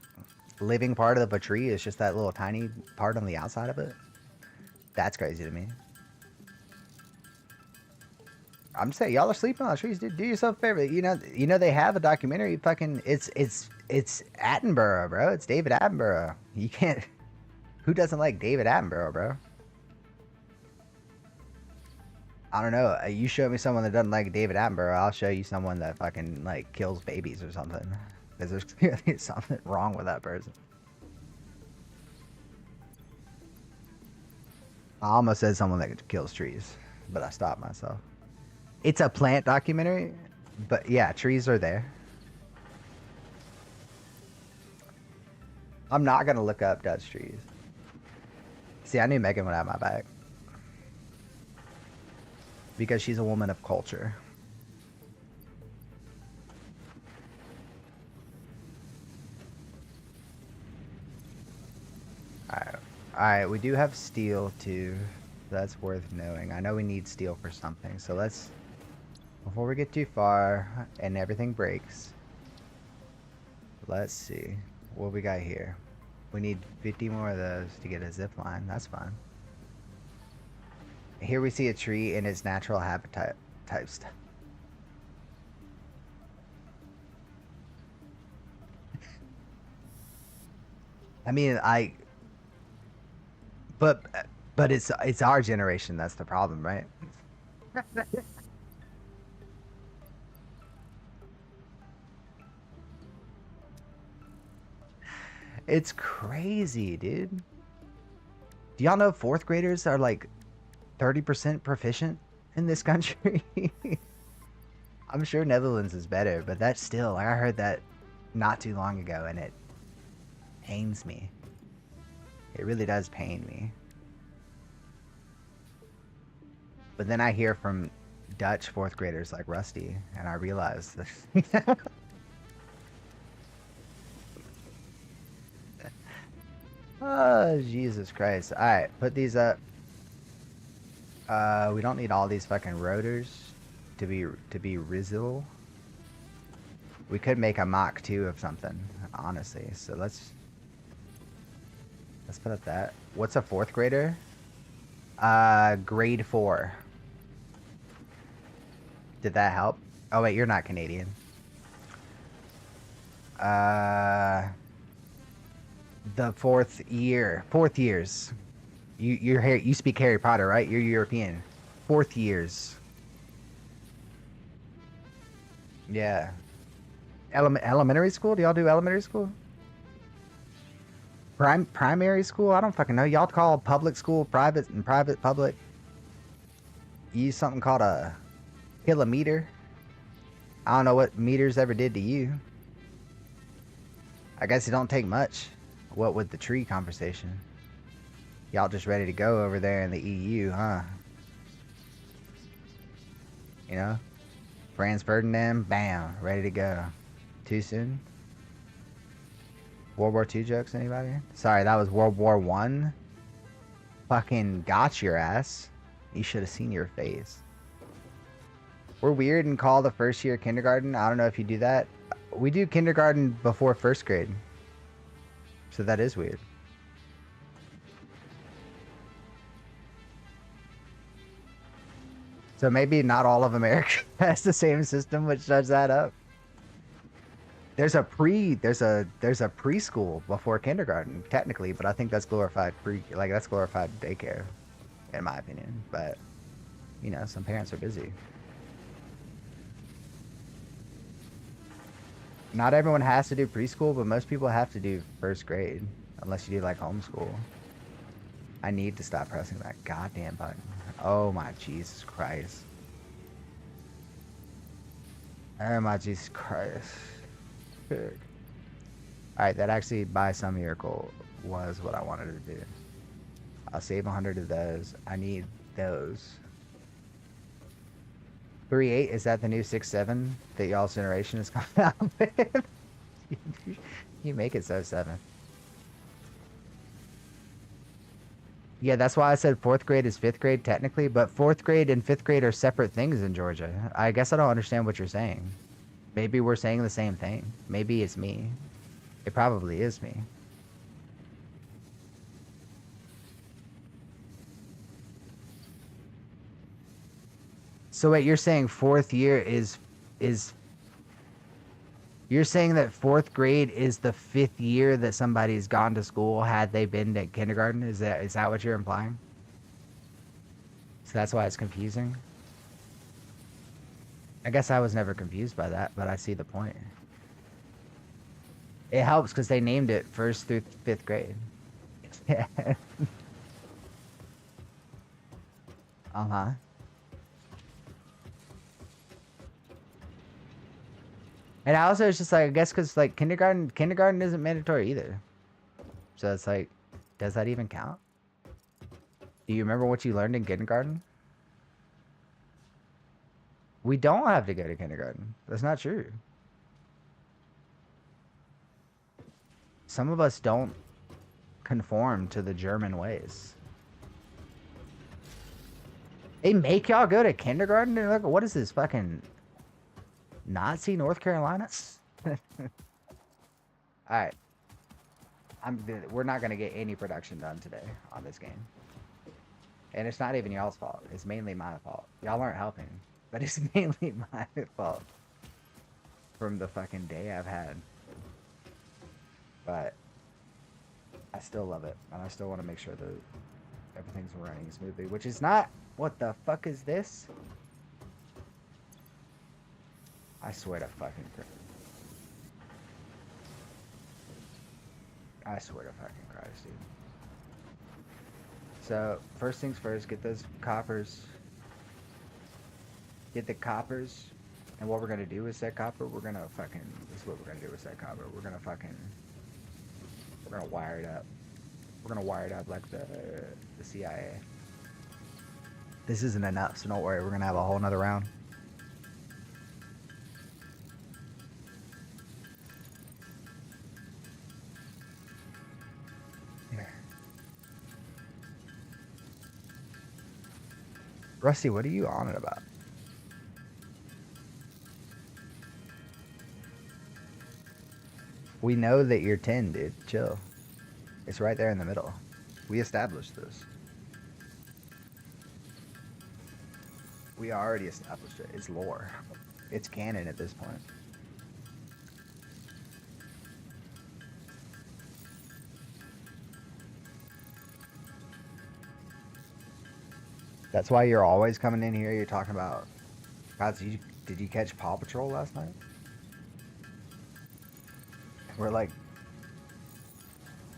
living part of a tree is just that little tiny part on the outside of it. That's crazy to me. I'm just saying, y'all are sleeping on trees, dude. Do yourself a favor. You know they have a documentary. Fucking, it's Attenborough, bro. It's David Attenborough. You can't. Who doesn't like David Attenborough, bro? I don't know. You show me someone that doesn't like David Attenborough, I'll show you someone that fucking like kills babies or something. Because there's clearly something wrong with that person. I almost said someone that kills trees, but I stopped myself. It's a plant documentary, but yeah, trees are there. I'm not gonna look up Dutch trees. See, I knew Megan would have my back. Because she's a woman of culture. Alright, we do have steel too. That's worth knowing. I know we need steel for something, so let's... Before we get too far and everything breaks, let's see what we got here. We need 50 more of those to get a zip line. That's fine. Here we see a tree in its natural habitat type stuff. I mean, but it's our generation that's the problem, right? It's crazy, dude. Do y'all know 4th graders are like 30% proficient in this country? I'm sure Netherlands is better, but that's still, like, I heard that not too long ago and it pains me. It really does pain me. But then I hear from Dutch 4th graders like Rusty and I realize that oh, Jesus Christ. Alright, put these up. We don't need all these fucking rotors to be Rizal. We could make a Mach 2 of something, honestly. So let's put up that. What's a 4th grader? Grade 4. Did that help? Oh wait, you're not Canadian. The fourth years. You speak Harry Potter, right? You're European. Fourth years. Yeah. Elementary school? Do y'all do elementary school? Primary school? I don't fucking know. Y'all call public school private and private public. You use something called a kilometer. I don't know what meters ever did to you. I guess it don't take much. What with the tree conversation? Y'all just ready to go over there in the EU, huh? You know? Franz Ferdinand, bam, ready to go. Too soon? World War II jokes, anybody? Sorry, that was World War I. Fucking got your ass. You should have seen your face. We're weird and call the first year kindergarten. I don't know if you do that. We do kindergarten before first grade. So that is weird. So maybe not all of America has the same system, which does that up. There's a preschool before kindergarten, technically, but I think that's glorified that's glorified daycare, in my opinion. But you know, some parents are busy. Not everyone has to do preschool, but most people have to do first grade, unless you do like homeschool. I need to stop pressing that goddamn button. Oh my Jesus Christ. Oh my Jesus Christ. Alright, that actually, by some miracle, was what I wanted to do. I'll save 100 of those. I need those. 3.8, is that the new 6.7 that y'all's generation is coming out with? You make it so 7. Yeah, that's why I said 4th grade is 5th grade technically, but 4th grade and 5th grade are separate things in Georgia. I guess I don't understand what you're saying. Maybe we're saying the same thing. Maybe it's me. It probably is me. So wait, you're saying 4th year is you're saying that 4th grade is the 5th year that somebody's gone to school had they been to kindergarten? Is that what you're implying? So that's why it's confusing? I guess I was never confused by that, but I see the point. It helps because they named it 1st through 5th grade. Yeah. Uh-huh. And also, it's just like, I guess because like kindergarten isn't mandatory either. So it's like, does that even count? Do you remember what you learned in kindergarten? We don't have to go to kindergarten. That's not true. Some of us don't conform to the German ways. They make y'all go to kindergarten? They're like, what is this, fucking Nazi North Carolina? Alright. We're not going to get any production done today on this game. And it's not even y'all's fault. It's mainly my fault. Y'all aren't helping. But it's mainly my fault. From the fucking day I've had. But I still love it. And I still want to make sure that everything's running smoothly. Which is not... What the fuck is this? I swear to fucking Christ. I swear to fucking Christ, dude. So, first things first, get those coppers. Get the coppers. And what we're gonna do with that copper, we're gonna fucking... This is what we're gonna do with that copper. We're gonna fucking... We're gonna wire it up. We're gonna wire it up like the CIA. This isn't enough, so don't worry. We're gonna have a whole nother round. Rusty, what are you on it about? We know that you're 10, dude. Chill. It's right there in the middle. We established this. We already established it. It's lore. It's canon at this point. That's why you're always coming in here. You're talking about, God, did you catch Paw Patrol last night? And we're like,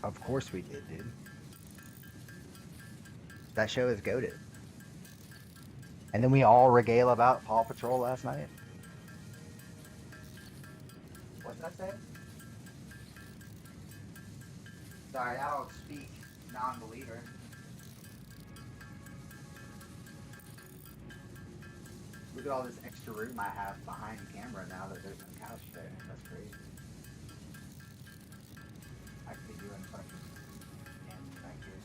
of course we did, dude. That show is goated. And then we all regale about Paw Patrol last night. What's that say? Sorry, I don't speak non-believer. Look at all this extra room I have behind the camera now that there's a couch there. That's crazy. I could be doing fucking and back here.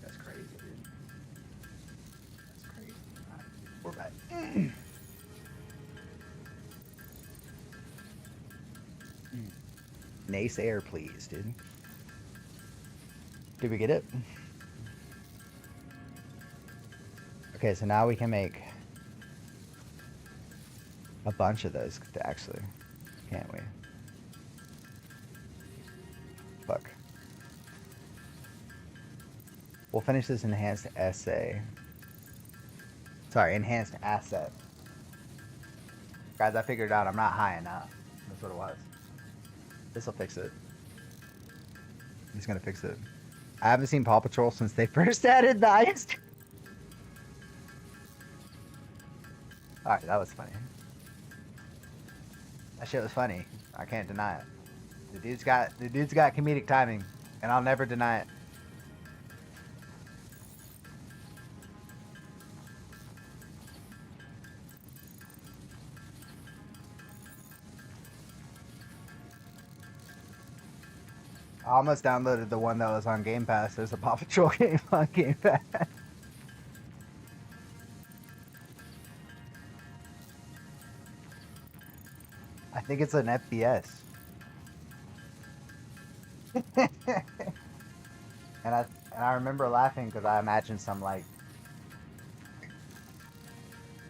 That's crazy, dude. That's crazy. All right, we're back. Naysayer, please, dude. Did we get it? Okay, so now we can make a bunch of those, actually. Can't we? Fuck. We'll finish this enhanced essay. Sorry, enhanced asset. Guys, I figured out I'm not high enough. That's what it was. This'll fix it. He's gonna fix it. I haven't seen Paw Patrol since they first added the ice. Alright, that was funny. That shit was funny. I can't deny it. The dude's got comedic timing, and I'll never deny it. I almost downloaded the one that was on Game Pass. There's a Paw Patrol game on Game Pass. I think it's an FPS. and I remember laughing because I imagined some like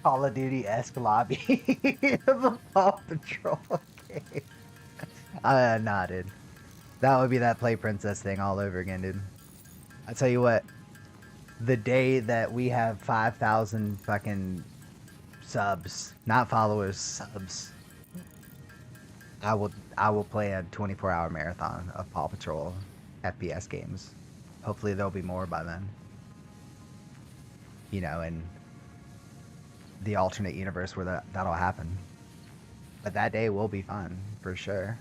Call of Duty-esque lobby of a Paw Patrol game. Nah, dude. That would be that Play Princess thing all over again, dude. I tell you what, the day that we have 5,000 fucking subs, not followers, subs, I will play a 24-hour marathon of Paw Patrol FPS games. Hopefully there'll be more by then. You know, in the alternate universe where that'll happen. But that day will be fun, for sure.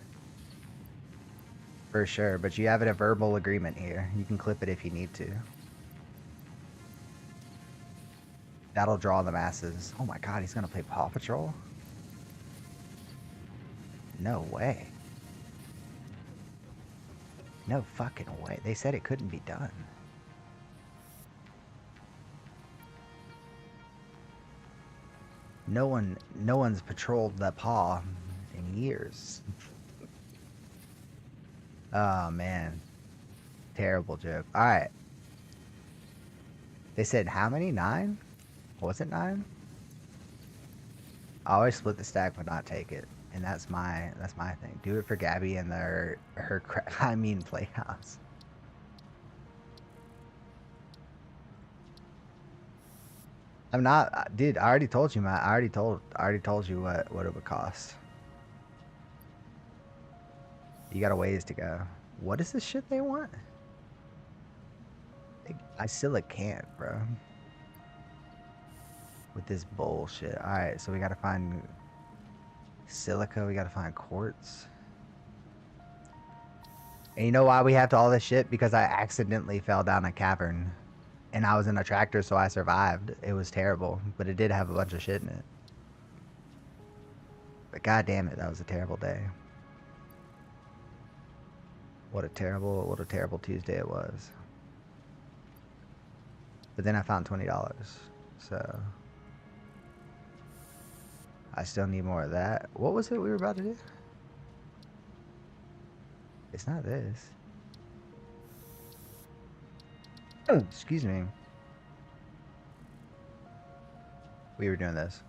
For sure, but you have a verbal agreement here. You can clip it if you need to. That'll draw the masses. Oh my god, he's gonna play Paw Patrol? No way. No fucking way. They said it couldn't be done. No one's patrolled that paw in years. Oh man. Terrible joke. Alright. They said how many? 9? Was it 9? I always split the stack but not take it. And that's my thing. Do it for Gabby and her Playhouse. I'm not, dude. I already told you, Matt. I already told you what it would cost. You got a ways to go. What is this shit they want? I still can't, bro. With this bullshit. All right, so we gotta find silica. We gotta find quartz. And you know why we have to all this shit? Because I accidentally fell down a cavern. And I was in a tractor, so I survived. It was terrible, but it did have a bunch of shit in it. But god damn it, that was a terrible day. What a terrible Tuesday it was. But then I found $20, so I still need more of that. What was it we were about to do? It's not this. Oh, excuse me. We were doing this.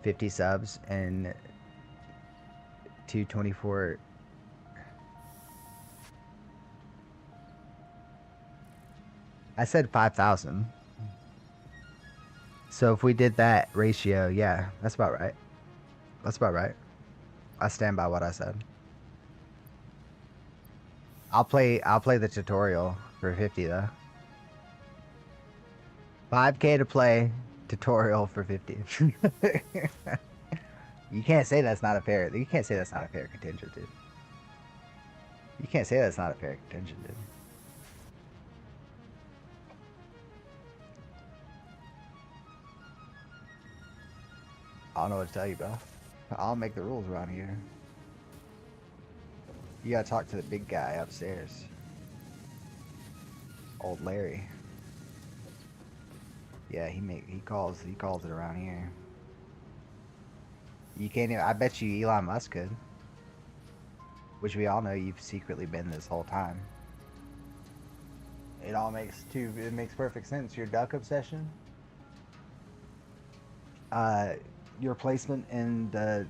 50 subs and 224. I said 5,000. So if we did that ratio, yeah, that's about right. That's about right. I stand by what I said. I'll play the tutorial for 50 though. 5K to play, tutorial for 50. You can't say that's not a fair. You can't say that's not a fair contingent, dude. You can't say that's not a fair contingent, dude. I don't know what to tell you, bro. I'll make the rules around here. You gotta talk to the big guy upstairs. Old Larry. Yeah, he calls it around here. You can't even, I bet you Elon Musk could. Which we all know you've secretly been this whole time. It makes perfect sense. Your duck obsession. Your placement in the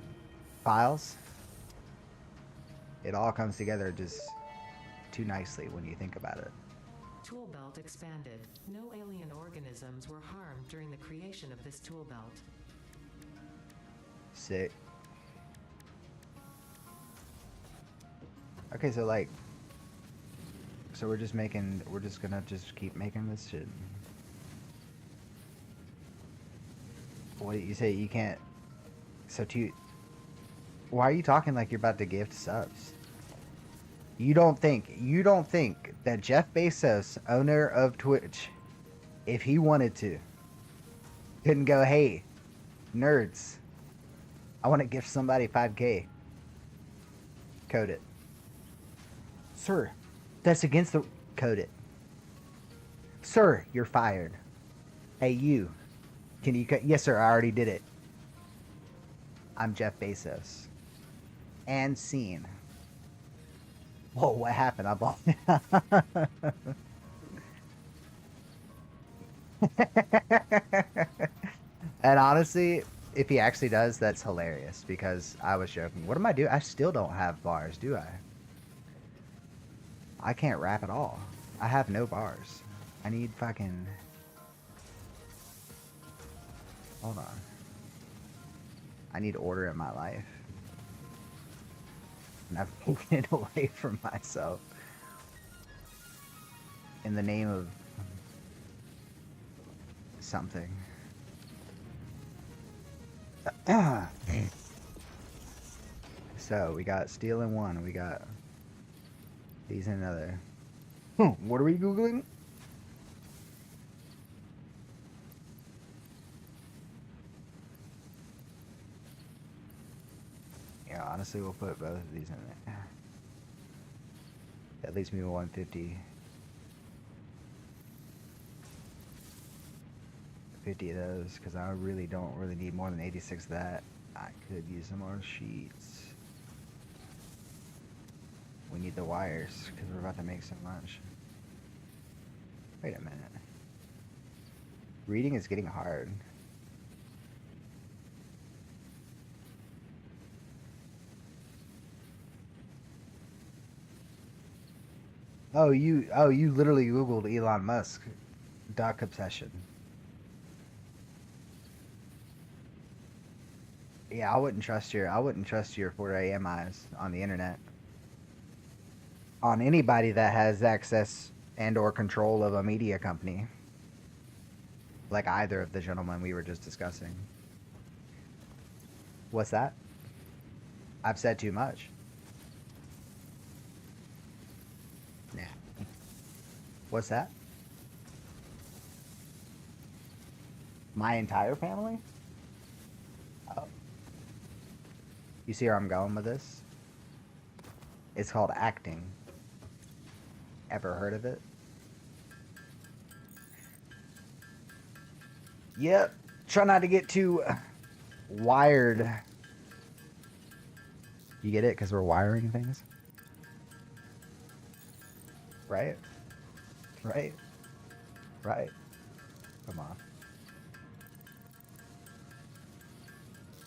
files. It all comes together just too nicely when you think about it. Tool belt expanded. No alien organisms were harmed during the creation of this tool belt. Sick. Okay, so like, so we're just gonna keep making this shit. What you say you can't? So why are you talking like you're about to gift subs? You don't think that Jeff Bezos, owner of Twitch, if he wanted to, couldn't go, hey, nerds, I want to gift somebody 5K. Code it. Sir, that's against the... Code it. Sir, you're fired. Hey, you. Can you... Yes, sir, I already did it. I'm Jeff Bezos. And scene. Whoa, what happened? I bought... And honestly, if he actually does, that's hilarious because I was joking. What am I doing? I still don't have bars, do I? I can't rap at all. I have no bars. I need fucking... Hold on. I need order in my life. And I've taken it away from myself. In the name of... something. So, we got steel in one. We got these in another. What are we Googling? Yeah, honestly, we'll put both of these in there. That leaves me with 150. 50 of those, because I really don't need more than 86 of that. I could use some more sheets. We need the wires, because we're about to make so much. Wait a minute. Reading is getting hard. Oh, you literally Googled Elon Musk duck obsession. Yeah, I wouldn't trust your 4 a.m. eyes on the internet. On anybody that has access and or control of a media company. Like either of the gentlemen we were just discussing. What's that? I've said too much. Nah. What's that? My entire family? Oh. You see where I'm going with this? It's called acting. Ever heard of it? Yep. Try not to get too wired. You get it? Because we're wiring things? Right? Right? Right? Come on.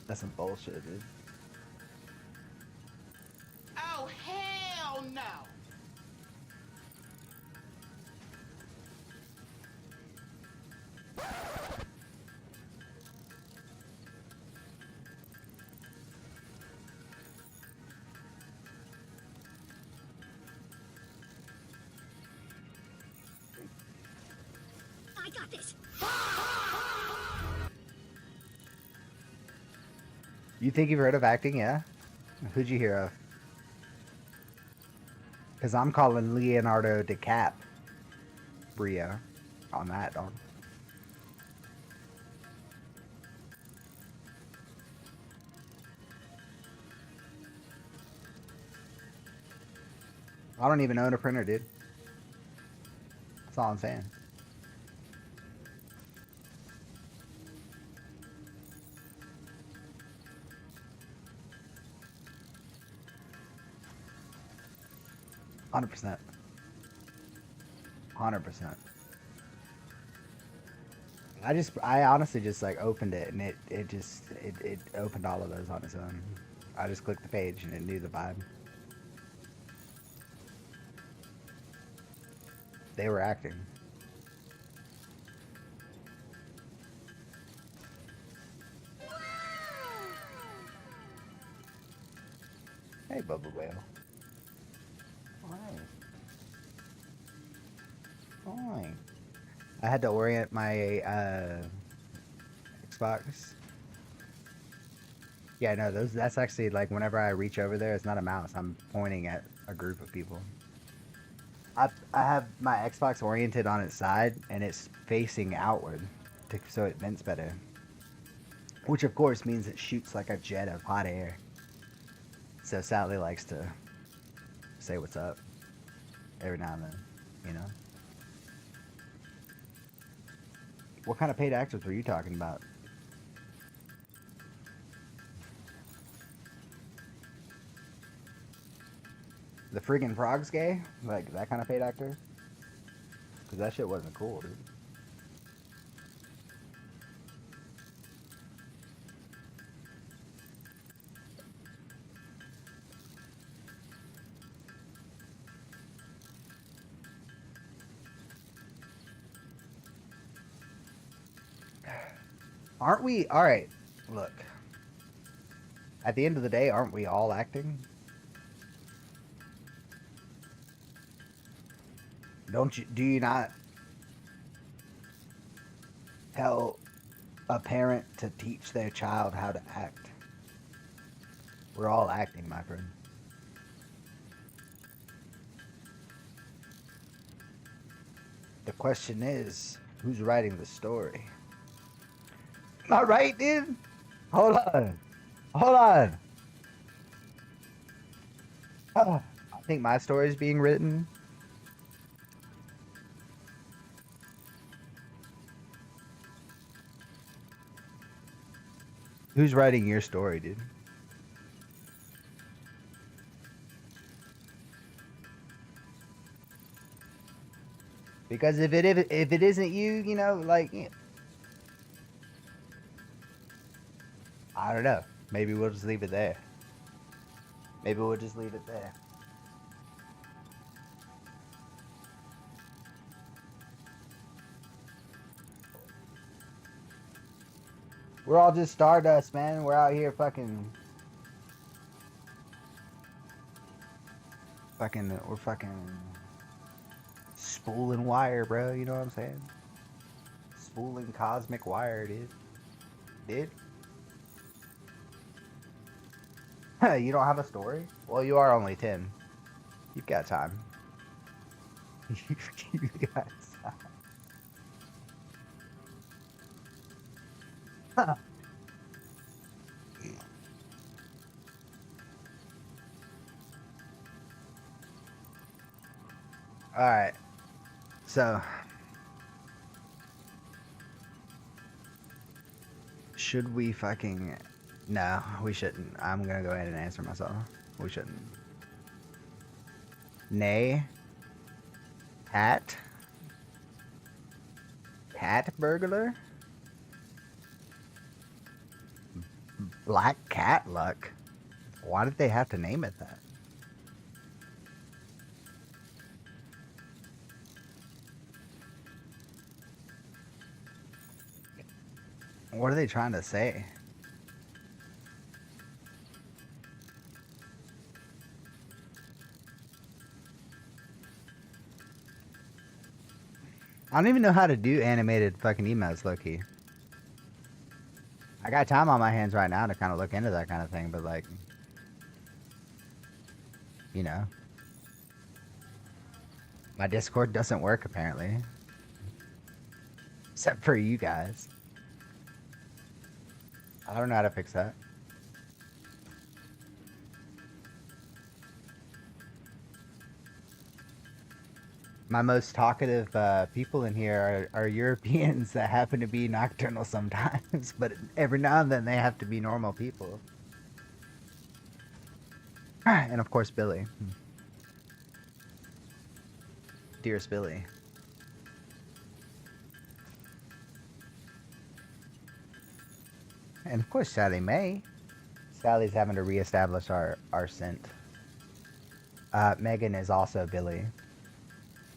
That's some bullshit, dude. Oh, hell no! You think you've heard of acting? Yeah. Who'd you hear of? Because I'm calling Leonardo DiCaprio on that, dog. I don't even own a printer, dude. That's all I'm saying. %. 100%. I honestly just like opened it and it opened all of those on its own. I just clicked the page and it knew the vibe. They were acting. Hey, Bubba Whale. Hi. Hi. I had to orient my Xbox. Yeah, no, that's actually like whenever I reach over there, it's not a mouse. I'm pointing at a group of people. I have my Xbox oriented on its side and it's facing outward so it vents better. Which of course means it shoots like a jet of hot air. So Sally likes to say what's up every now and then, you know? What kind of paid actors were you talking about? The friggin' frog's gay? Like that kind of paid actor? Because that shit wasn't cool, dude. Aren't we? Alright, look. At the end of the day, aren't we all acting? Do you not tell a parent to teach their child how to act? We're all acting, my friend. The question is, who's writing the story? Not right, dude? Hold on. Hold on. I think my story is being written. Who's writing your story, dude? Because if it isn't you, you know, like, I don't know. Maybe we'll just leave it there. Maybe we'll just leave it there. We're all just stardust, man. We're out here we're fucking spooling wire, bro. You know what I'm saying? Spooling cosmic wire, dude. You don't have a story? Well, you are only 10. You've got time. You got time. Alright. So. Should we fucking... No, we shouldn't. I'm gonna go ahead and answer myself. We shouldn't. Nay. Hat. Cat burglar. Black cat luck. Why did they have to name it that? What are they trying to say? I don't even know how to do animated fucking emails, low-key. I got time on my hands right now to kind of look into that kind of thing, but like, you know, my Discord doesn't work apparently, except for you guys. I don't know how to fix that. My most talkative people in here are Europeans that happen to be nocturnal sometimes, but every now and then they have to be normal people. And of course, Billy. Dearest Billy. And of course, Sally Mae. Sally's having to reestablish our scent. Megan is also Billy.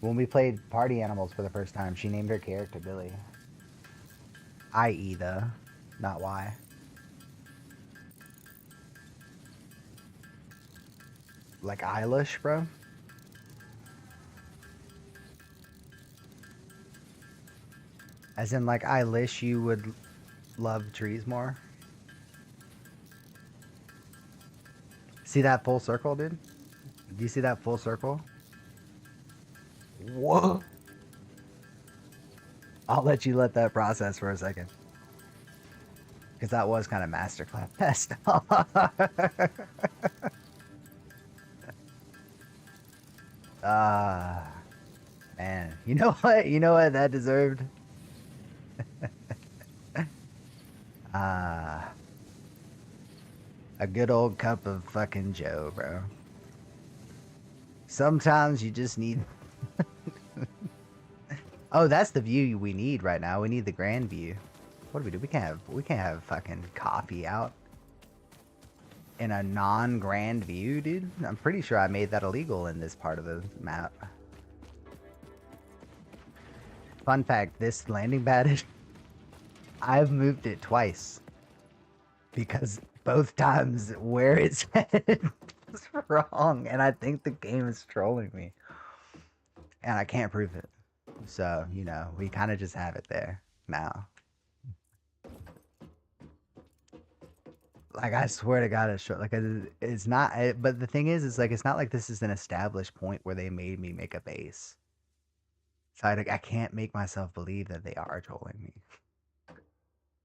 When we played Party Animals for the first time, she named her character Billy. I.E. though, not Y. Like Eilish, bro? As in, like, Eilish, you would love trees more? See that full circle, dude? Do you see that full circle? Whoa. I'll let you let that process for a second. Because that was kind of masterclass. Man. You know what? You know what that deserved? A good old cup of fucking Joe, bro. Sometimes you just need... Oh, that's the view we need right now. We need the grand view. What do we do? We can't have fucking coffee out in a non-grand view, dude. I'm pretty sure I made that illegal in this part of the map. Fun fact, this landing pad, I've moved it twice. Because both times where it's headed is wrong. And I think the game is trolling me. And I can't prove it. So, you know, we kind of just have it there now. Like, I swear to God, it's short. Like, it's not. But the thing is, like, it's not like this is an established point where they made me make a base. So I can't make myself believe that they are trolling me.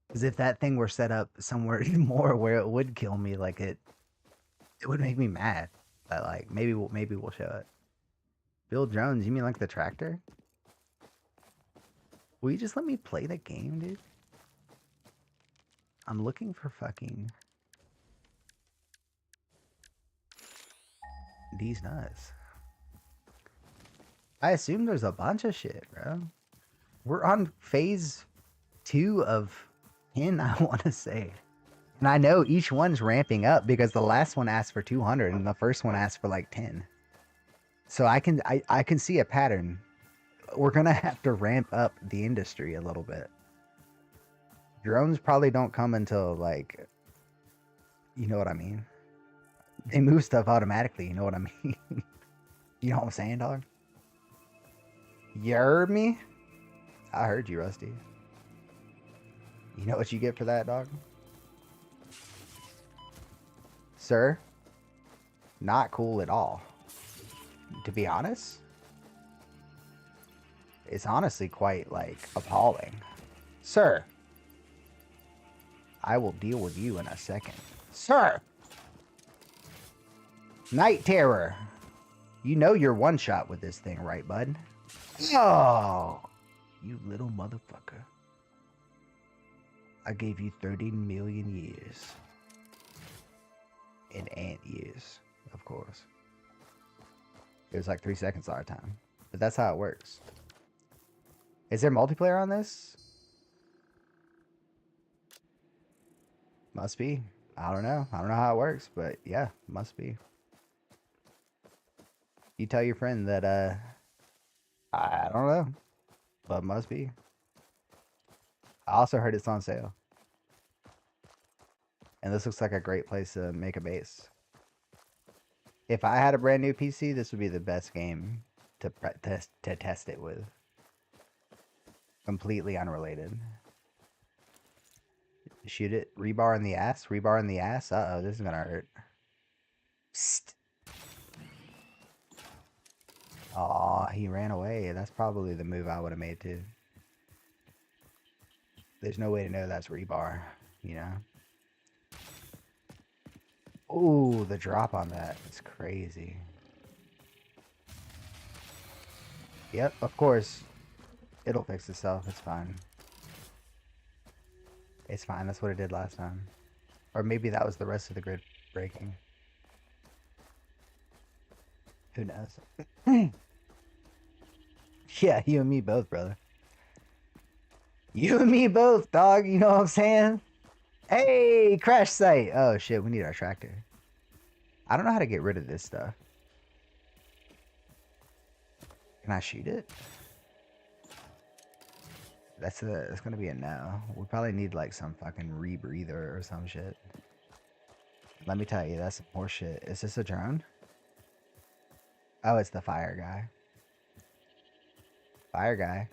Because if that thing were set up somewhere more where it would kill me, like it would make me mad. But like, maybe we'll show it. Bill Jones, you mean like the tractor? Will you just let me play the game, dude? I'm looking for fucking... these nuts. I assume there's a bunch of shit, bro. We're on phase 2 of 10, I want to say. And I know each one's ramping up because the last one asked for 200 and the first one asked for like 10. So I can see a pattern. We're going to have to ramp up the industry a little bit. Drones probably don't come until like, you know what I mean? They move stuff automatically, you know what I mean? You know what I'm saying, dog? You heard me? I heard you, Rusty. You know what you get for that, dog? Sir? Not cool at all. To be honest, it's honestly quite, like, appalling. Sir! I will deal with you in a second. Sir! Night Terror! You know you're one shot with this thing, right, bud? Oh! You little motherfucker. I gave you 30 million years. In ant years, of course. It was like 3 seconds our time. But that's how it works. Is there multiplayer on this? Must be. I don't know. I don't know how it works, but yeah, must be. You tell your friend that, I don't know, but must be. I also heard it's on sale. And this looks like a great place to make a base. If I had a brand new PC, this would be the best game to test it with. Completely unrelated. Shoot it. Rebar in the ass. Rebar in the ass. Uh-oh, this is gonna hurt. Psst. Aw, he ran away. That's probably the move I would have made too. There's no way to know that's rebar, you know? Oh, the drop on that is crazy. Yep, of course. It'll fix itself. It's fine. It's fine. That's what it did last time. Or maybe that was the rest of the grid breaking. Who knows? Yeah, you and me both, brother. You and me both, dog. You know what I'm saying? Hey, crash site. Oh, shit. We need our tractor. I don't know how to get rid of this stuff. Can I shoot it? That's gonna be a no. We probably need like some fucking rebreather or some shit. Let me tell you, that's some horse shit. Is this a drone? Oh, it's the fire guy. Fire guy.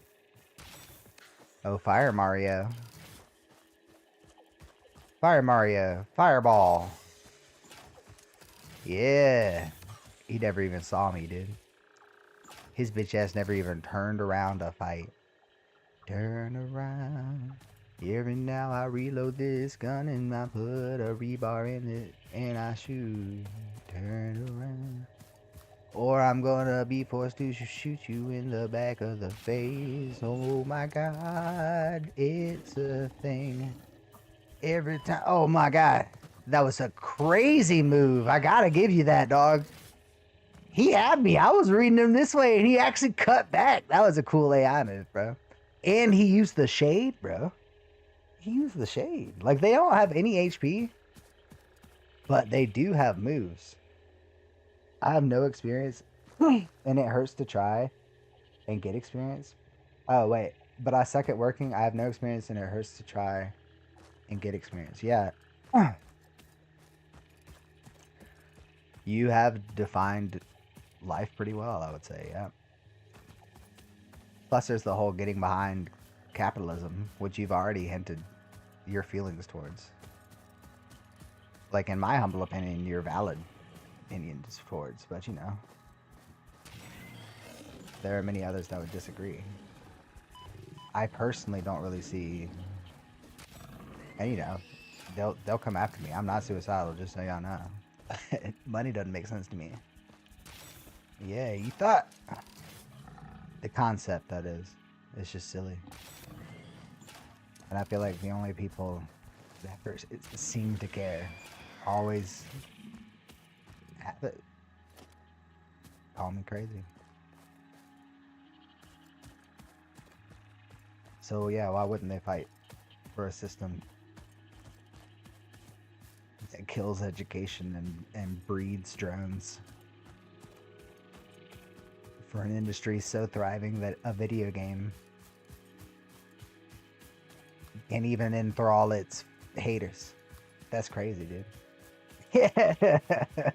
Oh, Fire Mario. Fire Mario. Fireball. Yeah. He never even saw me, dude. His bitch ass never even turned around to fight. Turn around. Every now I reload this gun and I put a rebar in it and I shoot. Turn around. Or I'm gonna be forced to shoot you in the back of the face. Oh my god, it's a thing. Every time. Oh my god. That was a crazy move. I gotta give you that, dog. He had me. I was reading him this way and he actually cut back. That was a cool AI move, bro. And he used the shade, bro. He used the shade. Like, they don't have any HP, but they do have moves. I have no experience, and it hurts to try and get experience. Oh, wait. But I suck at working. I have no experience, and it hurts to try and get experience. Yeah. You have defined life pretty well, I would say, yeah. Plus, there's the whole getting behind capitalism, which you've already hinted your feelings towards. Like, in my humble opinion, your valid opinions towards, but you know, there are many others that would disagree. I personally don't really see, and you know, they'll come after me. I'm not suicidal, just so y'all know. Money doesn't make sense to me. Yeah, you thought. The concept, that is. It's just silly. And I feel like the only people that seem to care always have it. Call me crazy. So yeah, why wouldn't they fight for a system that kills education and breeds drones? For an industry so thriving that a video game can even enthrall its haters. That's crazy, dude. Yeah,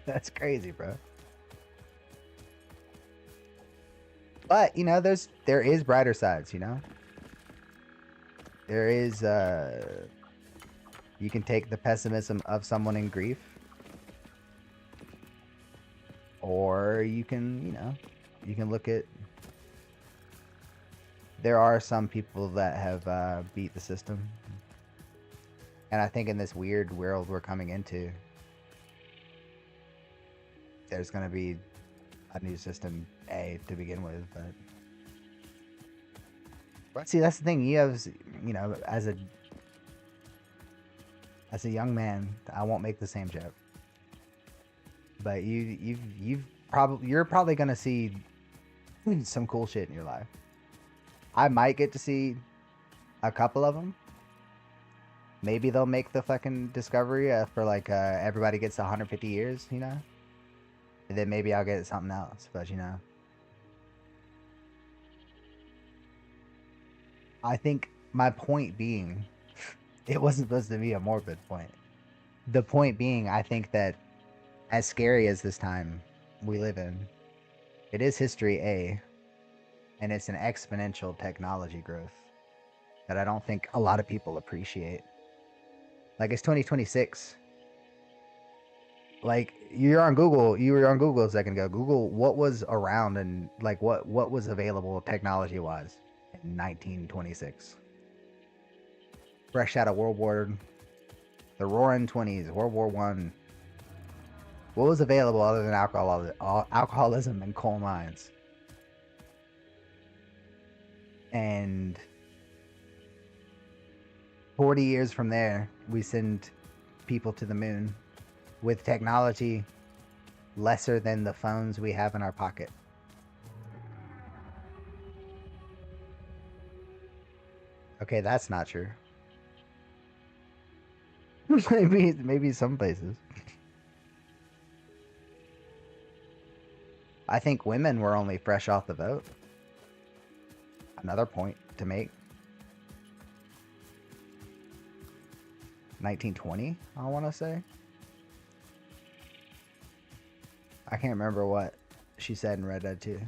that's crazy, bro. But, you know, there is brighter sides, you know? There is, you can take the pessimism of someone in grief. Or you can, you know, you can look at, there are some people that have beat the system. And I think in this weird world we're coming into, there's going to be a new system to begin with. But see, that's the thing. You have, you know, as a young man, I won't make the same joke. But you're probably going to see some cool shit in your life. I might get to see a couple of them. Maybe they'll make the fucking discovery for like everybody gets 150 years, you know? And then maybe I'll get something else, but you know. I think my point being, it wasn't supposed to be a morbid point. The point being, I think that as scary as this time we live in, it is history A, and it's an exponential technology growth. that I don't think a lot of people appreciate. Like, it's 2026. Like, you were on Google a second ago. Google what was around and like what was available technology wise in 1926. Fresh out of the Roaring 20s, World War One. What was available other than alcoholism and coal mines? And 40 years from there, we send people to the moon with technology lesser than the phones we have in our pocket. Okay, that's not true. maybe some places. I think women were only fresh off the vote. Another point to make. 1920, I want to say. I can't remember what she said in Red Dead 2.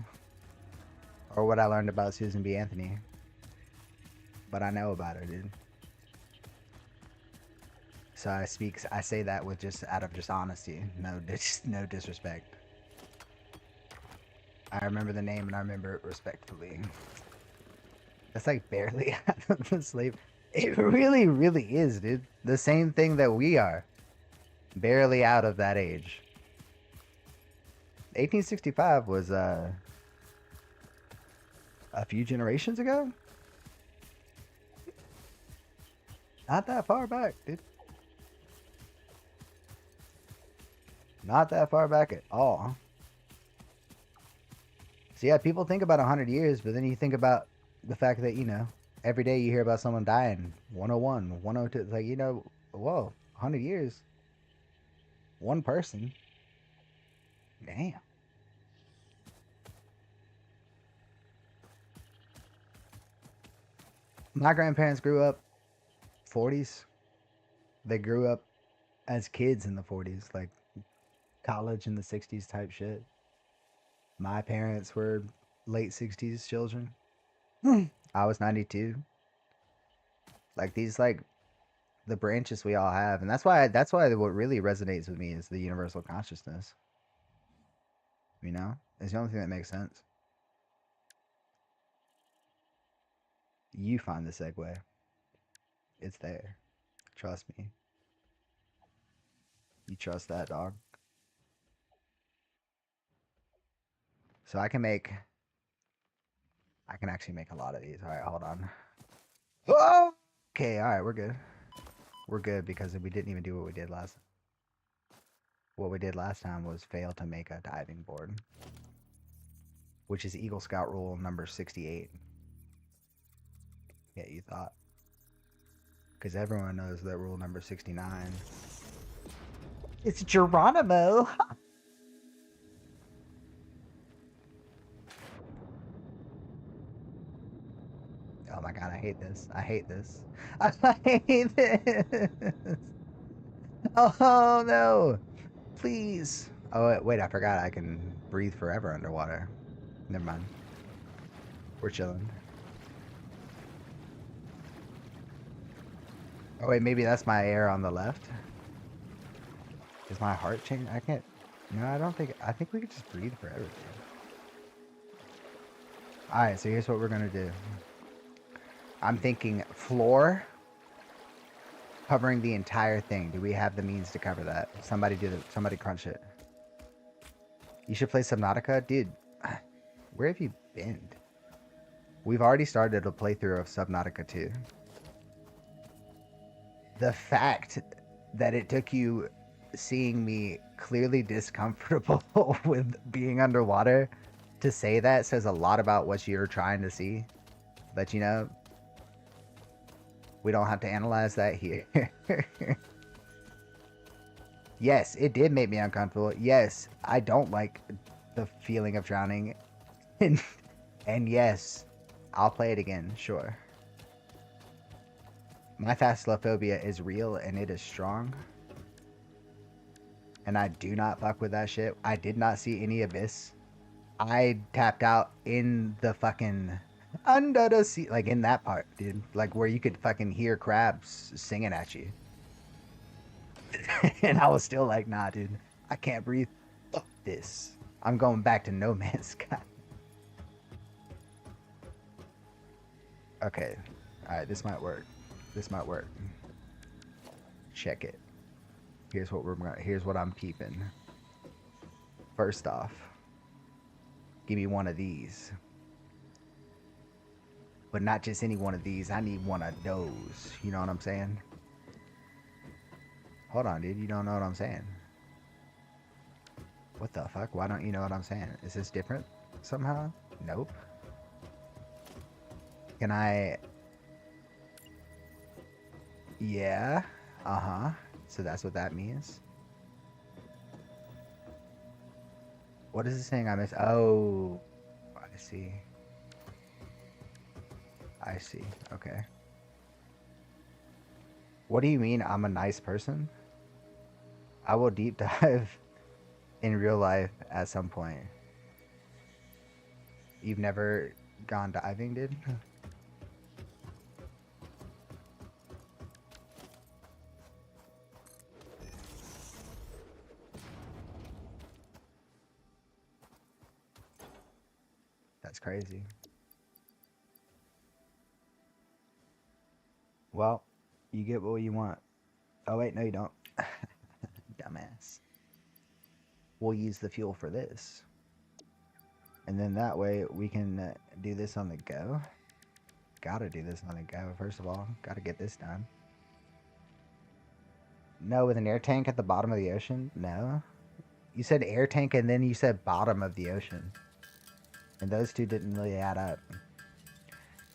Or what I learned about Susan B. Anthony. But I know about her, dude. So I say that with out of honesty. No disrespect. I remember the name and I remember it respectfully. That's like barely out of the slave. It really, really is, dude. The same thing that we are. Barely out of that age. 1865 was a few generations ago. Not that far back, dude. Not that far back at all. So yeah, people think about 100 years, but then you think about the fact that, you know, every day you hear about someone dying. 101, 102. It's like, you know, whoa, 100 years. One person. Damn. My grandparents grew up 40s. They grew up as kids in the 40s, like college in the 60s type shit. My parents were late 60s children. I was 92. Like these, like the branches we all have, and that's why what really resonates with me is the universal consciousness. You know, it's the only thing that makes sense. You find the segue. It's there. Trust me. You trust that, dog. So I can actually make a lot of these. All right, hold on. Oh! Okay, all right, we're good. We're good because we didn't even do what we did last. What we did last time was fail to make a diving board, which is Eagle Scout rule number 68. Yeah, you thought. Because everyone knows that rule number 69. It's Geronimo. Oh my god, I hate this. I hate this. I hate this. Oh no. Please. Oh wait, I forgot I can breathe forever underwater. Never mind. We're chilling. Oh wait, maybe that's my air on the left. Is my heart changing? I can't. No, I think we could just breathe forever. Alright, so here's what we're gonna do. I'm thinking floor covering the entire thing. Do we have the means to cover that? Somebody crunch it. You should play Subnautica? Dude, where have you been? We've already started a playthrough of Subnautica 2. The fact that it took you seeing me clearly discomfortable with being underwater to say that says a lot about what you're trying to see. But you know, we don't have to analyze that here. Yes, it did make me uncomfortable. Yes, I don't like the feeling of drowning. And yes, I'll play it again, sure. My thalassophobia is real and it is strong. And I do not fuck with that shit. I did not see any abyss. I tapped out in the fucking Under the sea, like in that part, dude. Like where you could fucking hear crabs singing at you. And I was still like, nah, dude, I can't breathe. Fuck this. I'm going back to No Man's Sky. Okay. Alright, this might work. This might work. Check it. Here's what I'm peeping. First off, give me one of these. But not just any one of these. I need one of those. You know what I'm saying? Hold on, dude. You don't know what I'm saying. What the fuck? Why don't you know what I'm saying? Is this different somehow? Nope. Can I... Yeah. Uh-huh. So that's what that means. What is this thing I missed? Oh, I see. I see. Okay. What do you mean I'm a nice person? I will deep dive in real life at some point. You've never gone diving, dude? That's crazy. Well, you get what you want. Oh wait, no you don't. Dumbass. We'll use the fuel for this. And then that way we can do this on the go. Gotta do this on the go, first of all. Gotta get this done. No, with an air tank at the bottom of the ocean? No. You said air tank and then you said bottom of the ocean. And those two didn't really add up.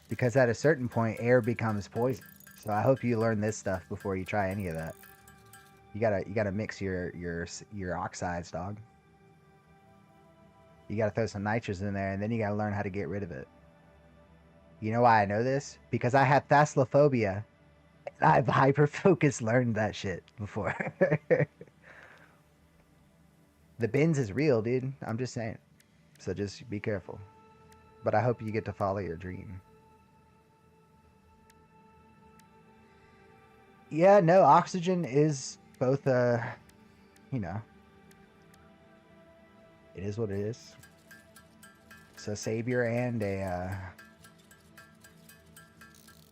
Because at a certain point, air becomes poison. So I hope you learn this stuff before you try any of that. You gotta mix your oxides, dog. You gotta throw some nitrous in there, and then you gotta learn how to get rid of it. You know why I know this? Because I had thalassophobia. And I've hyper-focus learned that shit before. The bins is real, dude. I'm just saying. So just be careful. But I hope you get to follow your dream. Yeah, no, oxygen is both you know, it is what it is. It's a savior and a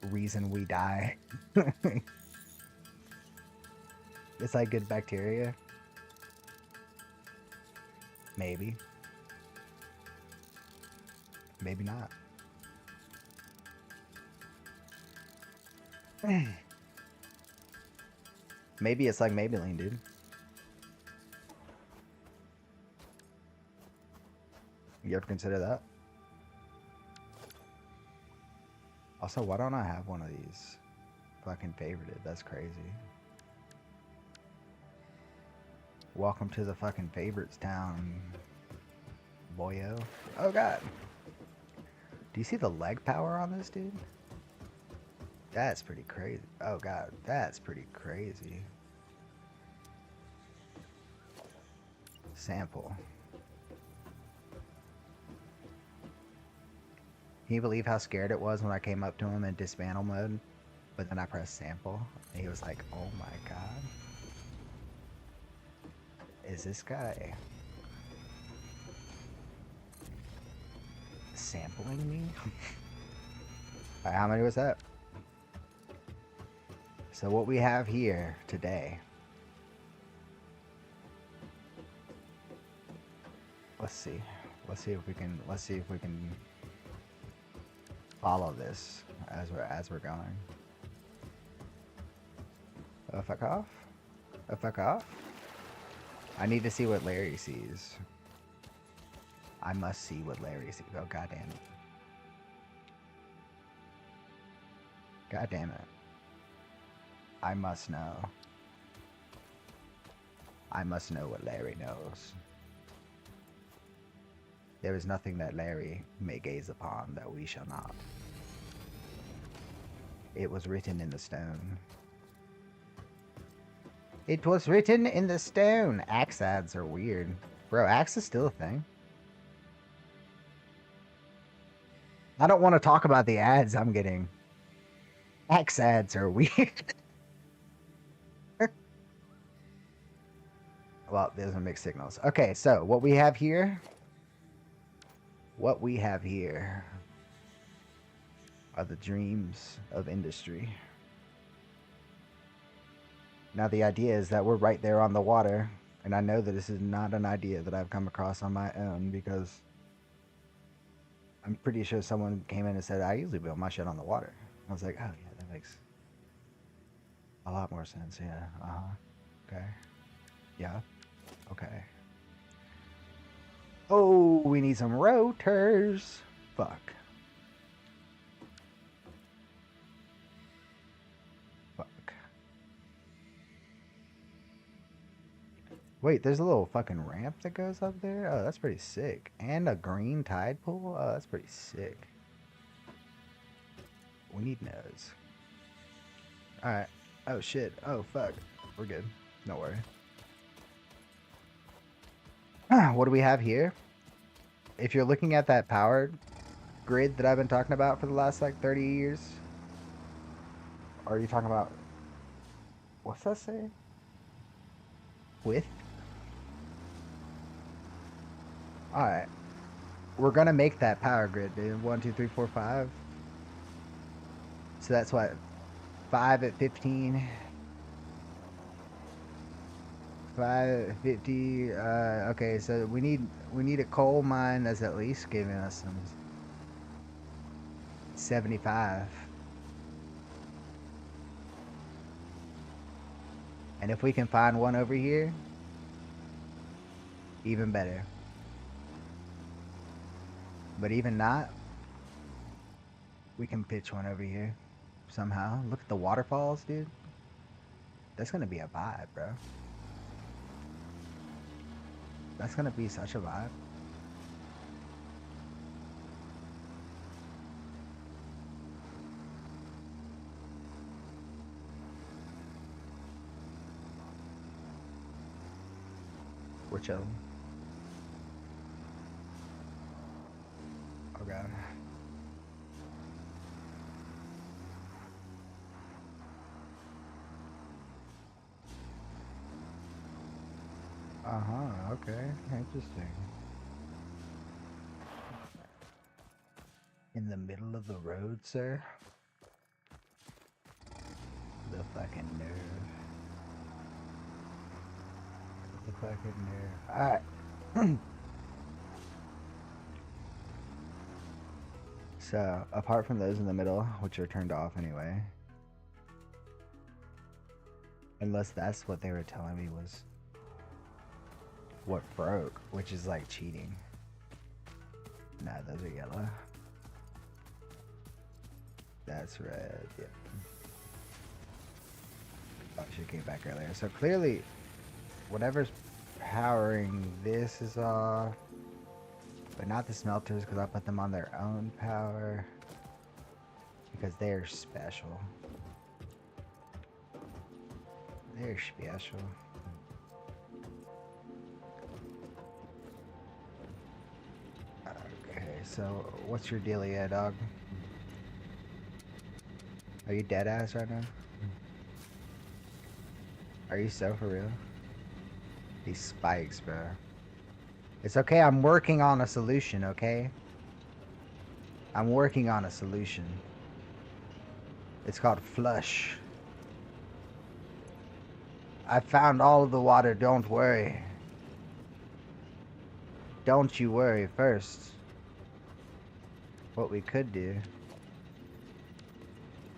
reason we die. It's like good bacteria. Maybe. Maybe not. Maybe it's like Maybelline, dude. You ever consider that? Also, why don't I have one of these? Fucking favorited. That's crazy. Welcome to the fucking favorites town, boyo. Oh god. Do you see the leg power on this, dude? That's pretty crazy. Oh god, that's pretty crazy. Sample. Can you believe how scared it was when I came up to him in dismantle mode? But then I pressed sample, and he was like, oh my god. Is this guy sampling me? Alright, how many was that? So what we have here today. Let's see. Let's see if we can follow this as we're going. Fuck off. Fuck off. I need to see what Larry sees. I must see what Larry sees. Oh god damn it. God damn it. I must know. I must know what Larry knows. There is nothing that Larry may gaze upon that we shall not. It was written in the stone. It was written in the stone. Axe ads are weird. Bro, axe is still a thing. I don't want to talk about the ads I'm getting. X ads are weird. Well, those are mixed signals. Okay, so what we have here. What we have here are the dreams of industry. Now the idea is that we're right there on the water, and I know that this is not an idea that I've come across on my own because I'm pretty sure someone came in and said, I usually build my shit on the water. I was like, oh yeah, that makes a lot more sense, yeah. Okay. Yeah. Okay. Oh, we need some rotors. Fuck. Fuck. Wait, there's a little fucking ramp that goes up there? Oh, that's pretty sick. And a green tide pool? Oh, that's pretty sick. We need nose. Alright. Oh, shit. Oh, fuck. We're good. Don't worry. What do we have here? If you're looking at that power grid that I've been talking about for the last like 30 years, or are you talking about, what's that say? With? Alright. We're gonna make that power grid, dude. 1, 2, 3, 4, 5. So that's what? 5 at 15. 5 at 50. Okay, so we need a coal mine that's at least giving us some 75. And if we can find one over here, even better. But even not, we can pitch one over here somehow. Look at the waterfalls, dude. That's gonna be a vibe, bro. That's gonna be such a vibe. We're chilling. Oh god. Okay. Interesting. In the middle of the road, sir? The fucking nerve. The fucking nerve. Alright. So, apart from those in the middle, which are turned off anyway. Unless that's what they were telling me was what broke, which is like cheating. Nah, those are yellow. That's red, yeah. Oh, she came back earlier. So clearly, whatever's powering this is off. But not the smelters, because I put them on their own power. Because they're special. They're special. Okay, so what's your dealio, dog? Are you dead ass right now? Are you so for real? These spikes, bro. It's okay, I'm working on a solution, okay? I'm working on a solution. It's called flush. I found all of the water, don't worry. Don't you worry first. What we could do,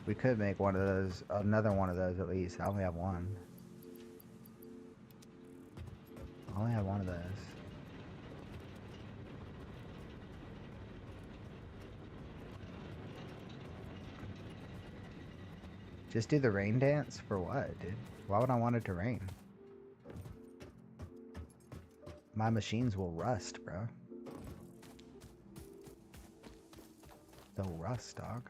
we could make one of those, another one of those at least. I only have one. I only have one of those. Just do the rain dance? For what, dude? Why would I want it to rain? My machines will rust, bro. They'll rust, dog.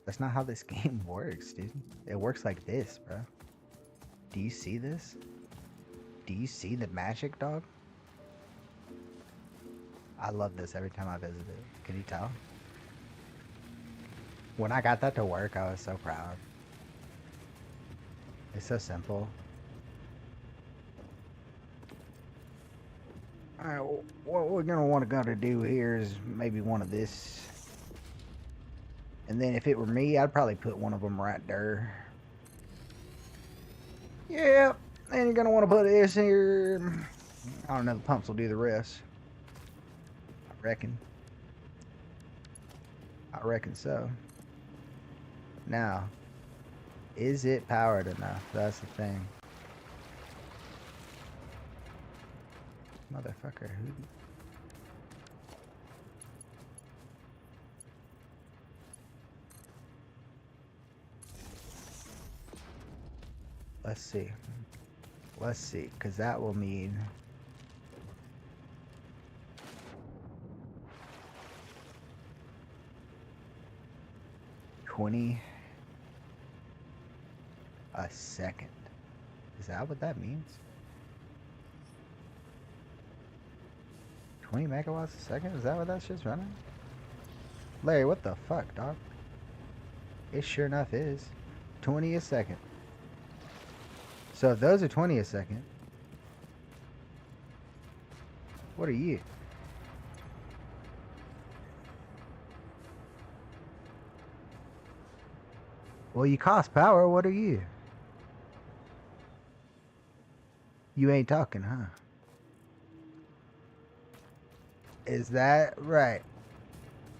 That's not how this game works, dude. It works like this, bro. Do you see this? Do you see the magic, dog? I love this every time I visit it. Can you tell? When I got that to work, I was so proud. It's so simple. Alright, what we're gonna want to do here is maybe one of this. And then if it were me, I'd probably put one of them right there. Yeah, and you're gonna want to put this here. I don't know, the pumps will do the rest. I reckon. I reckon so. Now, is it powered enough? That's the thing. Motherfucker, who? Let's see. Let's see, because that will mean... $20 a second. Is that what that means? 20 megawatts a second? Is that what that shit's running? Larry, what the fuck, dog? It sure enough is. 20 a second. So if those are 20 a second, what are you? Well, you cost power. What are you? You ain't talking, huh? Is that right?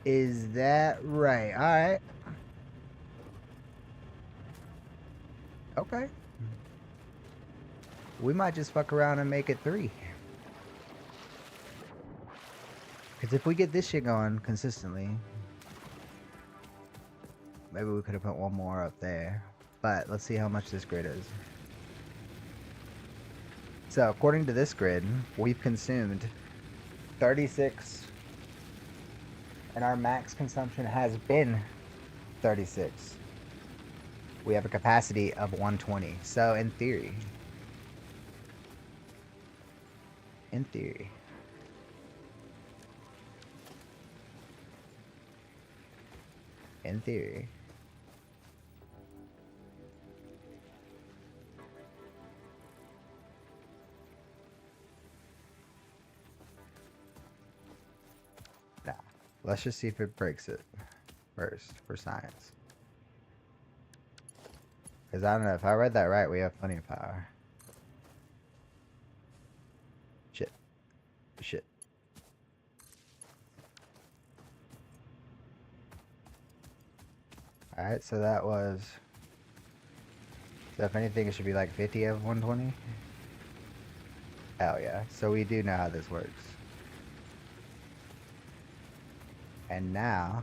Is that right? Alright. Okay. We might just fuck around and make it 3. Because if we get this shit going consistently, maybe we could have put one more up there. But let's see how much this grid is. So according to this grid, we've consumed 36. And our max consumption has been 36. We have a capacity of 120. So in theory, in theory, now, let's just see if it breaks it first for science. Because I don't know, if I read that right, we have plenty of power. Shit. Alright, so that was... So if anything, it should be like 50 of 120? Hell yeah. So we do know how this works. And now...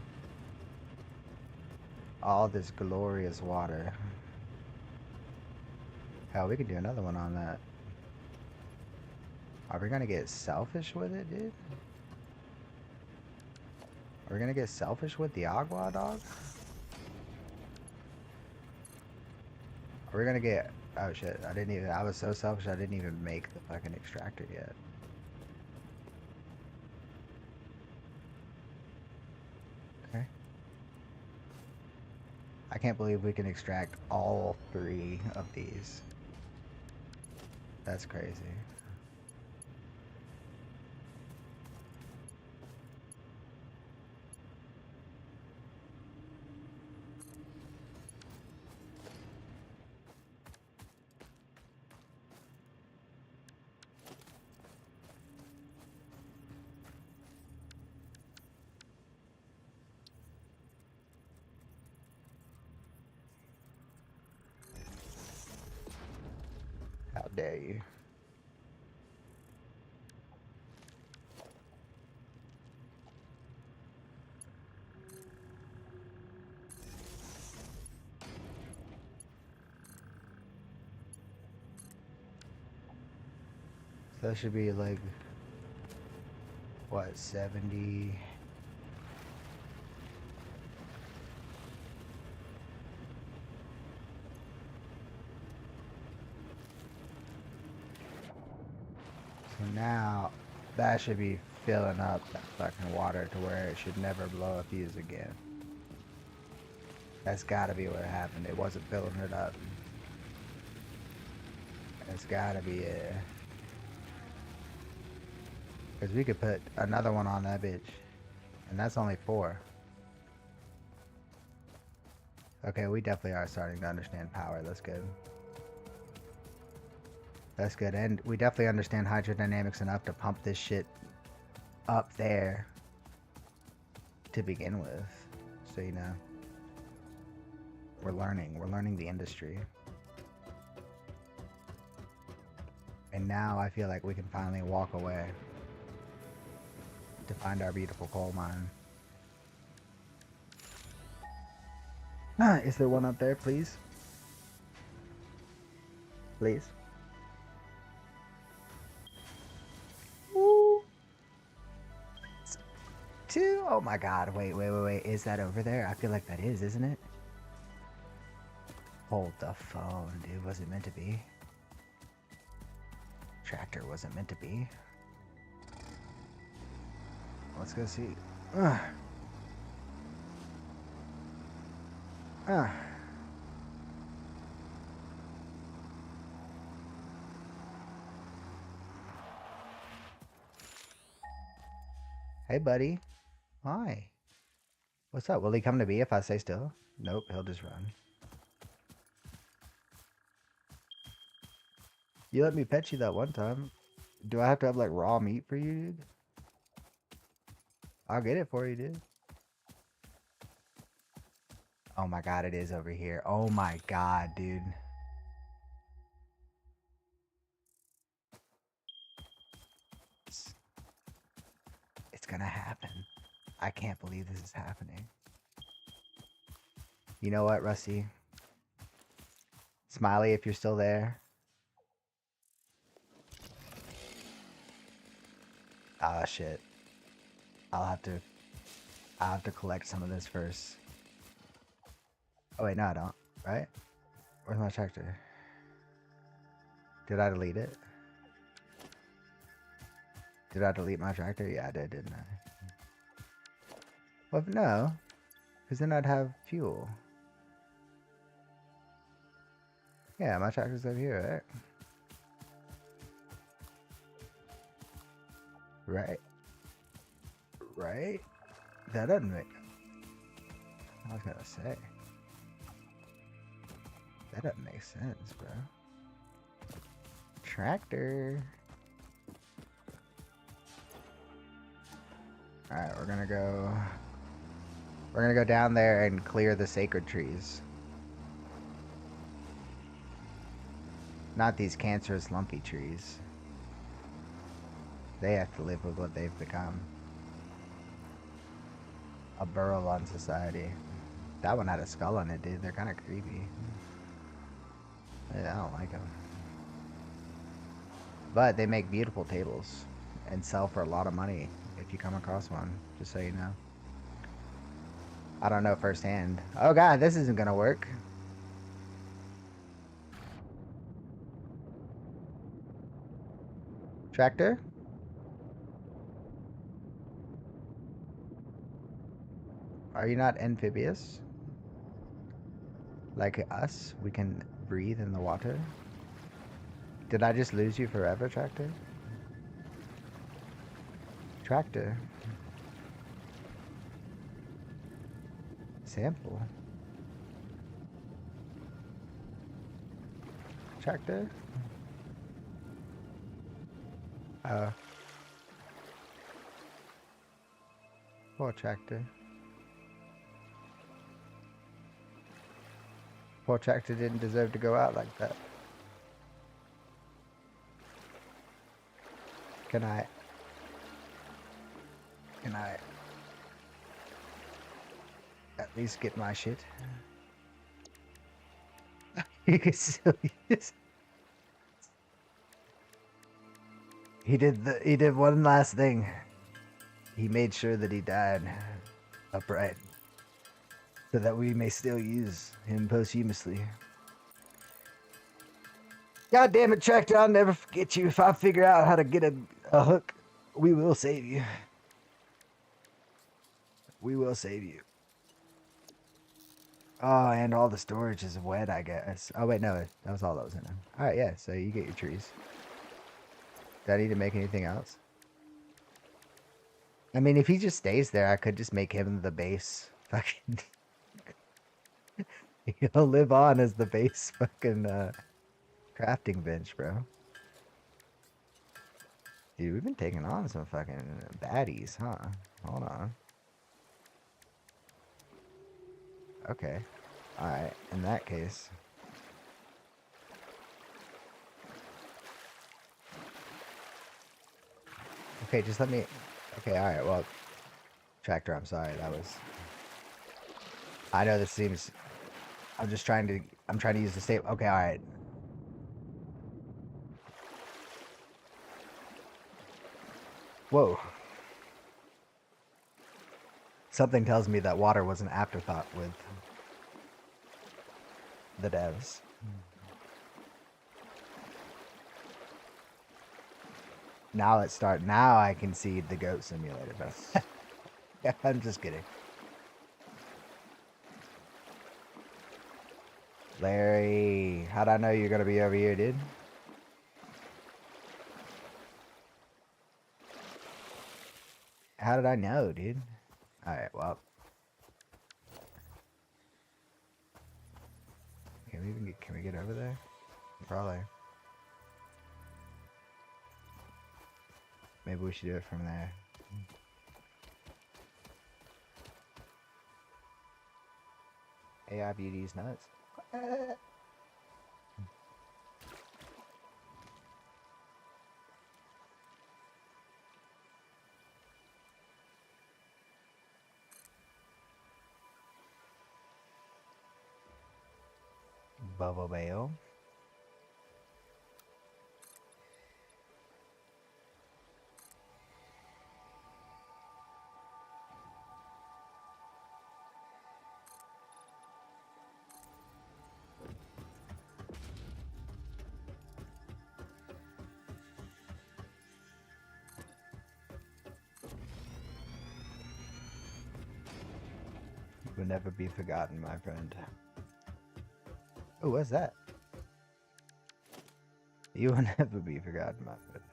all this glorious water. Hell, we could do another one on that. Are we gonna get selfish with it, dude? Are we gonna get selfish with the agua, dog? Are we gonna get... Oh shit, I was so selfish I didn't even make the fucking extractor yet. Okay. I can't believe we can extract all 3 of these. That's crazy. How dare you? So that should be like, what, 70? So now that should be filling up that fucking water to where it should never blow a fuse again. That's gotta be what happened. It wasn't filling it up. That's gotta be it. Because we could put another one on that bitch. And that's only 4. Okay, we definitely are starting to understand power. That's good. That's good. And we definitely understand hydrodynamics enough to pump this shit up there to begin with. So, you know, we're learning. We're learning the industry. And now I feel like we can finally walk away to find our beautiful coal mine. Is there one up there, please? Please. Woo. 2. Oh my god. Wait. Is that over there? I feel like that is, isn't it? Hold the phone, dude. Was it meant to be? Tractor wasn't meant to be. Let's go see. Hey, buddy. Hi. What's up? Will he come to me if I stay still? Nope, he'll just run. You let me pet you that one time. Do I have to have like raw meat for you, dude? I'll get it for you, dude. Oh my god, it is over here. Oh my god, dude. It's gonna happen. I can't believe this is happening. You know what, Rusty? Smiley, if you're still there. Ah, shit. I'll have to collect some of this first. Oh wait, no I don't, right? Where's my tractor? Did I delete it? Did I delete my tractor? Yeah, I did, didn't I? Well, no. Because then I'd have fuel. Yeah, my tractor's over here, right? Right? That doesn't make... I was gonna say. That doesn't make sense, bro. Tractor. Alright, we're gonna go down there and clear the sacred trees. Not these cancerous lumpy trees. They have to live with what they've become. A burrow on society. That one had a skull on it, dude. They're kind of creepy. Yeah, I don't like them. But they make beautiful tables and sell for a lot of money if you come across one, just so you know. I don't know firsthand. Oh god, this isn't gonna work. Tractor? Are you not amphibious? Like us? We can breathe in the water? Did I just lose you forever, Tractor? Tractor? Sample? Tractor? Poor Tractor. Poor Tractor didn't deserve to go out like that. Can I at least get my shit? You can still use. He did one last thing. He made sure that he died upright, so that we may still use him posthumously. God damn it, Tractor, I'll never forget you if I figure out how to get a hook We will save you. We will save you. Oh, and all the storage is wet, I guess. Oh, wait, no. That was all that was in there. All right, yeah. So you get your trees. Do I need to make anything else? I mean, if he just stays there, I could just make him the base. Fucking. He'll live on as the base fucking crafting bench, bro. Dude, we've been taking on some fucking baddies, huh? Hold on. Okay. Alright, in that case. Okay, just let me... Okay, alright, well... Tractor, I'm sorry, that was... I know this seems... I'm trying to use the state... Okay, alright. Whoa. Something tells me that water was an afterthought with the devs. Now I can see the goat simulator, but yeah, I'm just kidding. Larry, how'd I know you're gonna be over here, dude? How did I know, dude? Alright, well. Can we get over there? Probably. Maybe we should do it from there. AI beauty's nuts. Bubble Bale. Will never be forgotten, my friend. Oh, what's that? You will never be forgotten, my friend.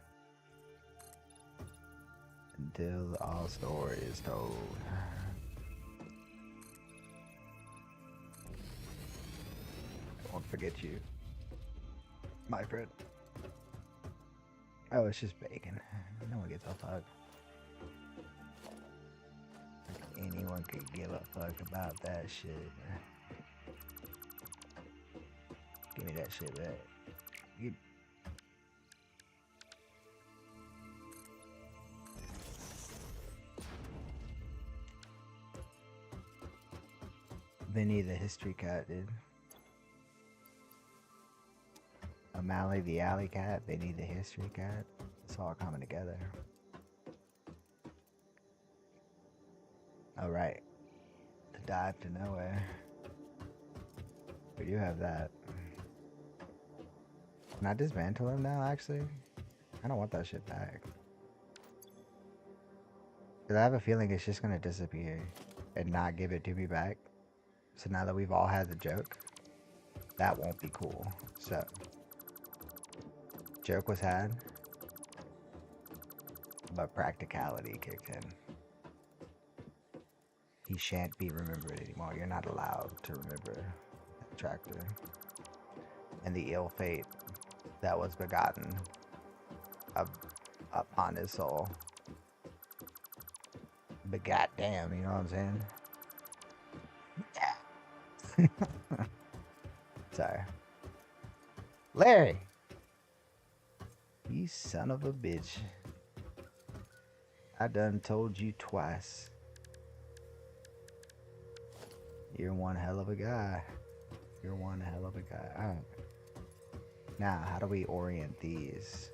Until our story is told. I won't forget you, my friend. Oh, it's just bacon. No one gets a fuck. Anyone could give a fuck about that shit. Give me that shit back. Vinny the history cat, dude. O'Malley the alley cat. Vinny the history cat. It's all coming together. Oh, right. The dive to nowhere. We do have that. Can I dismantle him now, actually? I don't want that shit back. Because I have a feeling it's just going to disappear and not give it to me back. So now that we've all had the joke, that won't be cool. So, joke was had, but practicality kicked in. He shan't be remembered anymore. You're not allowed to remember that tractor and the ill fate that was begotten upon his soul. But goddamn, you know what I'm saying? Sorry. Larry! You son of a bitch. I done told you twice. You're one hell of a guy. You're one hell of a guy. Alright. Now, how do we orient these?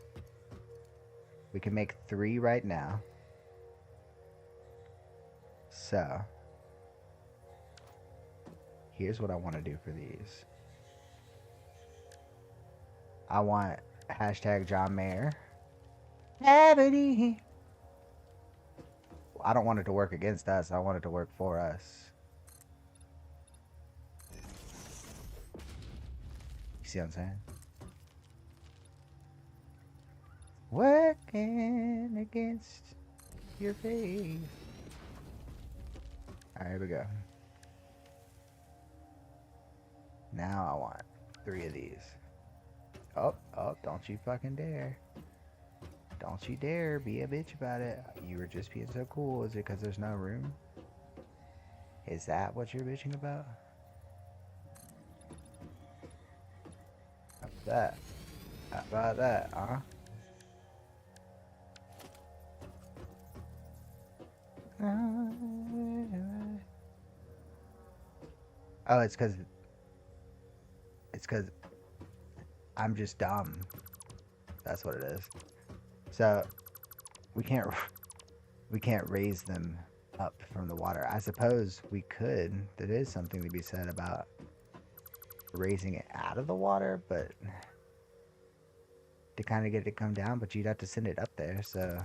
We can make 3 right now. So, here's what I want to do for these. I want hashtag John Mayer. Ebony. I don't want it to work against us. I want it to work for us. You see what I'm saying? Working against your faith. Alright, here we go. Now I want 3 of these. Oh, don't you fucking dare. Don't you dare be a bitch about it. You were just being so cool. Is it because there's no room? Is that what you're bitching about? How about that? How about that, huh? Oh, it's because I'm just dumb. That's what it is. So we can't raise them up from the water. I suppose we could. There is something to be said about raising it out of the water, but to kind of get it to come down, but you'd have to send it up there, so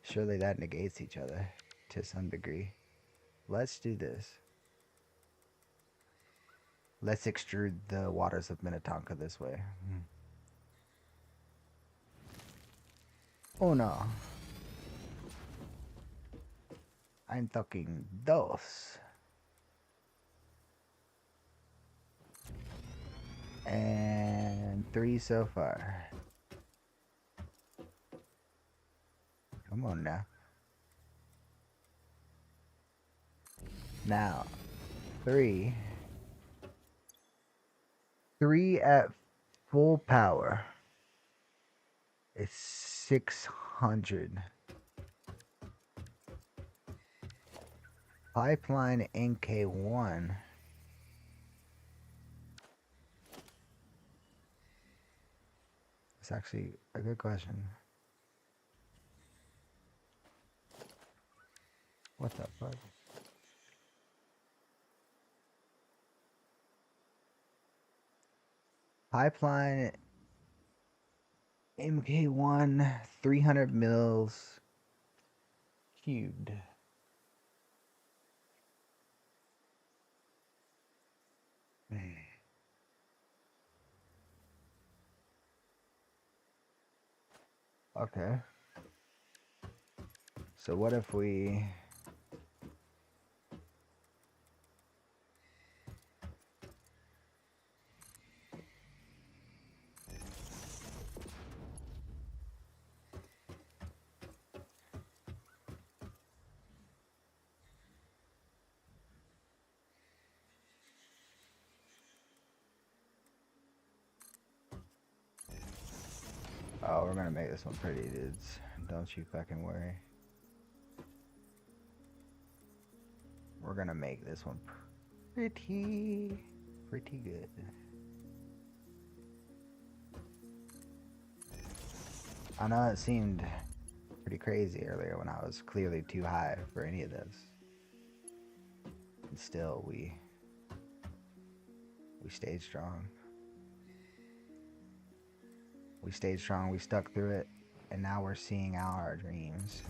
surely that negates each other to some degree. Let's do this. Let's extrude the waters of Minnetonka this way. Oh no. I'm talking dos. And 3 so far. Come on now. Now, 3. 3 at full power. It's 600. Pipeline NK1. It's actually a good question. What the fuck? Pipeline MK1 300 mils cubed. Okay. So what if we Oh, we're gonna make this one pretty, dudes. Don't you fucking worry. We're gonna make this one pretty good. I know it seemed pretty crazy earlier when I was clearly too high for any of this. And still, we stayed strong. We stayed strong, we stuck through it, and now we're seeing out our dreams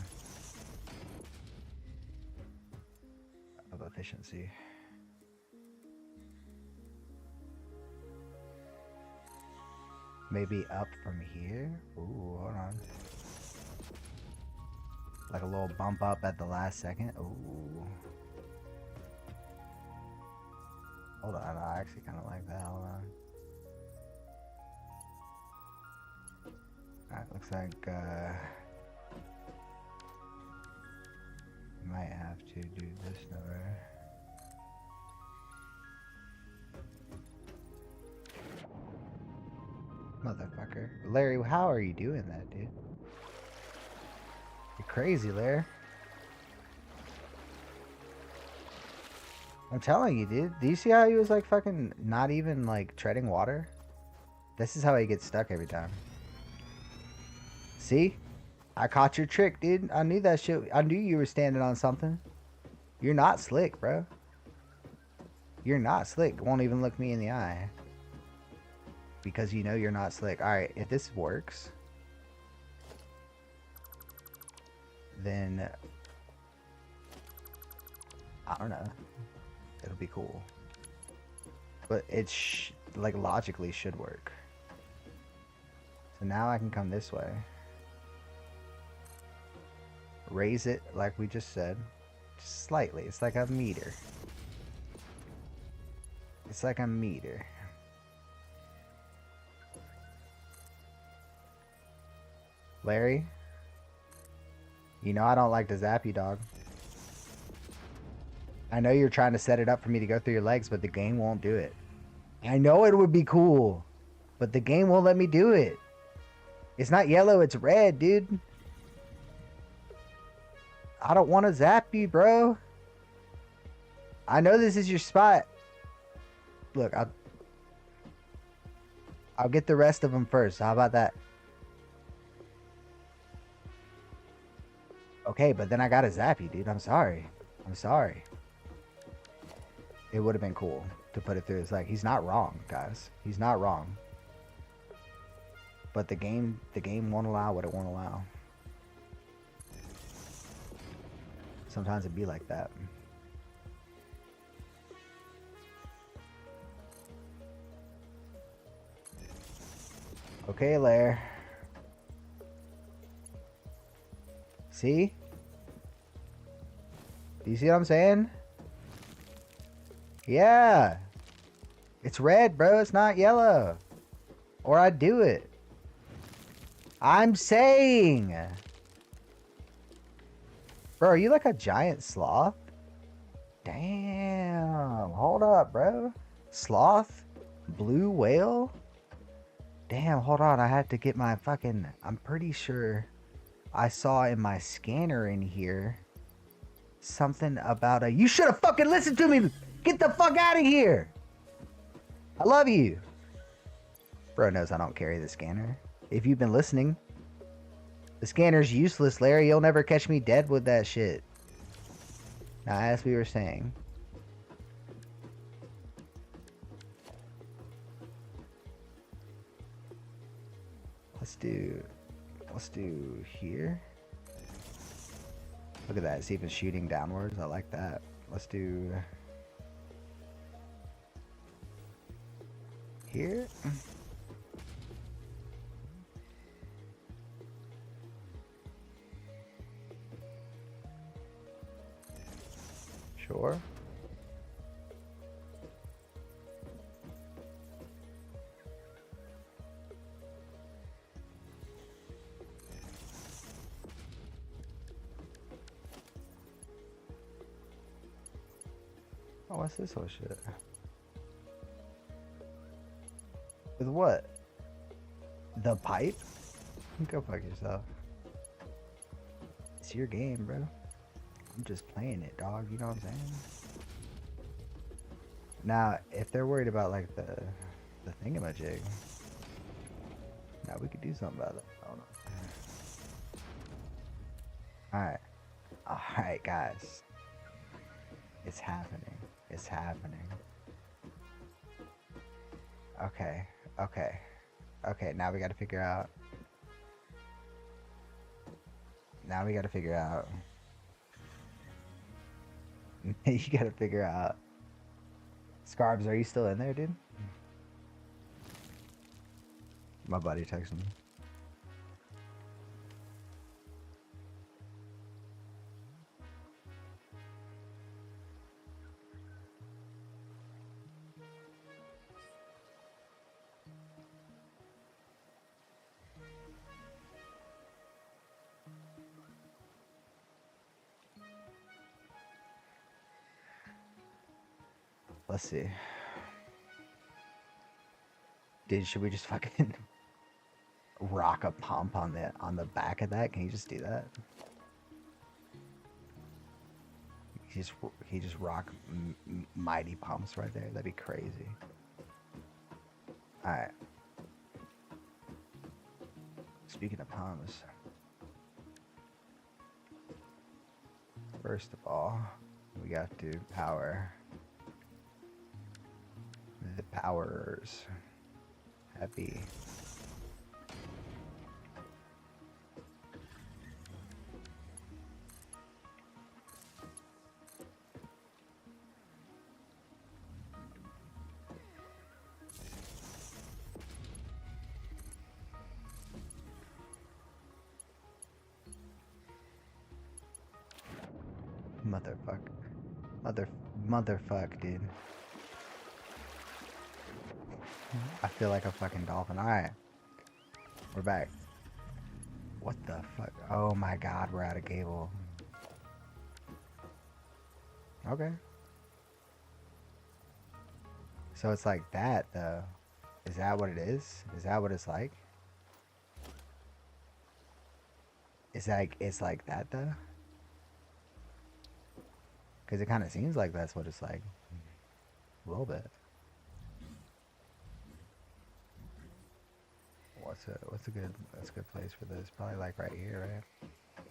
of efficiency. Maybe up from here? Ooh, hold on. Like a little bump up at the last second. Ooh. Hold on, I actually kind of like that. Hold on. Alright, looks like might have to do this number. Motherfucker. Larry, how are you doing that, dude? You're crazy, Larry. I'm telling you, dude. Do you see how he was like fucking not even like treading water? This is how he gets stuck every time. See? I caught your trick, dude. I knew that shit. I knew you were standing on something. You're not slick, bro. You're not slick. Won't even look me in the eye. Because you know you're not slick. Alright, if this works. then I don't know. It'll be cool. But it like logically should work. So now I can come this way. Raise it like we just said. Just slightly. It's like a meter. It's like a meter. Larry? You know I don't like to zap you, dog. I know you're trying to set it up for me to go through your legs, but the game won't do it. I know it would be cool, but the game won't let me do it. It's not yellow, it's red, dude. I don't want to zap you, bro. I know this is your spot. Look, I'll get the rest of them first. How about that? Okay, but then I gotta zap you, dude. I'm sorry. I'm sorry. It would have been cool to put it through. It's like, he's not wrong, guys. He's not wrong. But the game won't allow what it won't allow. Sometimes it'd be like that. Okay, Lair. See? Do you see what I'm saying? Yeah. It's red, bro. It's not yellow. Or I'd do it. I'm saying. Bro, are you like a giant sloth? Damn. Hold up, bro. Sloth? Blue whale? Damn, hold on. I had to get my fucking... I'm pretty sure I saw in my scanner in here something about a... You should have fucking listened to me! Get the fuck out of here! I love you. Bro knows I don't carry the scanner. If you've been listening, the scanner's useless, Larry. You'll never catch me dead with that shit. Now, as we were saying... Let's do here. Look at that, it's even shooting downwards. I like that. Let's do here. Sure. Oh, what's this whole shit? With what? The pipe? Go fuck yourself. It's your game, bro. I'm just playing it, dog. You know what I'm saying? Now, if they're worried about like the thingamajig, now we could do something about it. Hold on. Alright. Alright, guys. It's happening. It's happening. Okay. Okay. Okay, now we gotta figure out. Now we gotta figure out. You gotta figure out. Scarbs, are you still in there, dude? My buddy texted me. Let's see. Dude, should we just fucking rock a pump on the back of that? Can you just do that? He just rock mighty pumps right there. That'd be crazy. All right. Speaking of pumps, first of all, we got to power the powers. Happy. Motherfuck. Motherfuck, dude. I feel like a fucking dolphin. Alright. We're back. What the fuck? Oh my god, we're out of cable. Okay. So it's like that, though. Is that what it is? Is that what it's like? Is that it's like that, though? Because it kind of seems like that's what it's like. A little bit. What's a good place for this? Probably like right here, right?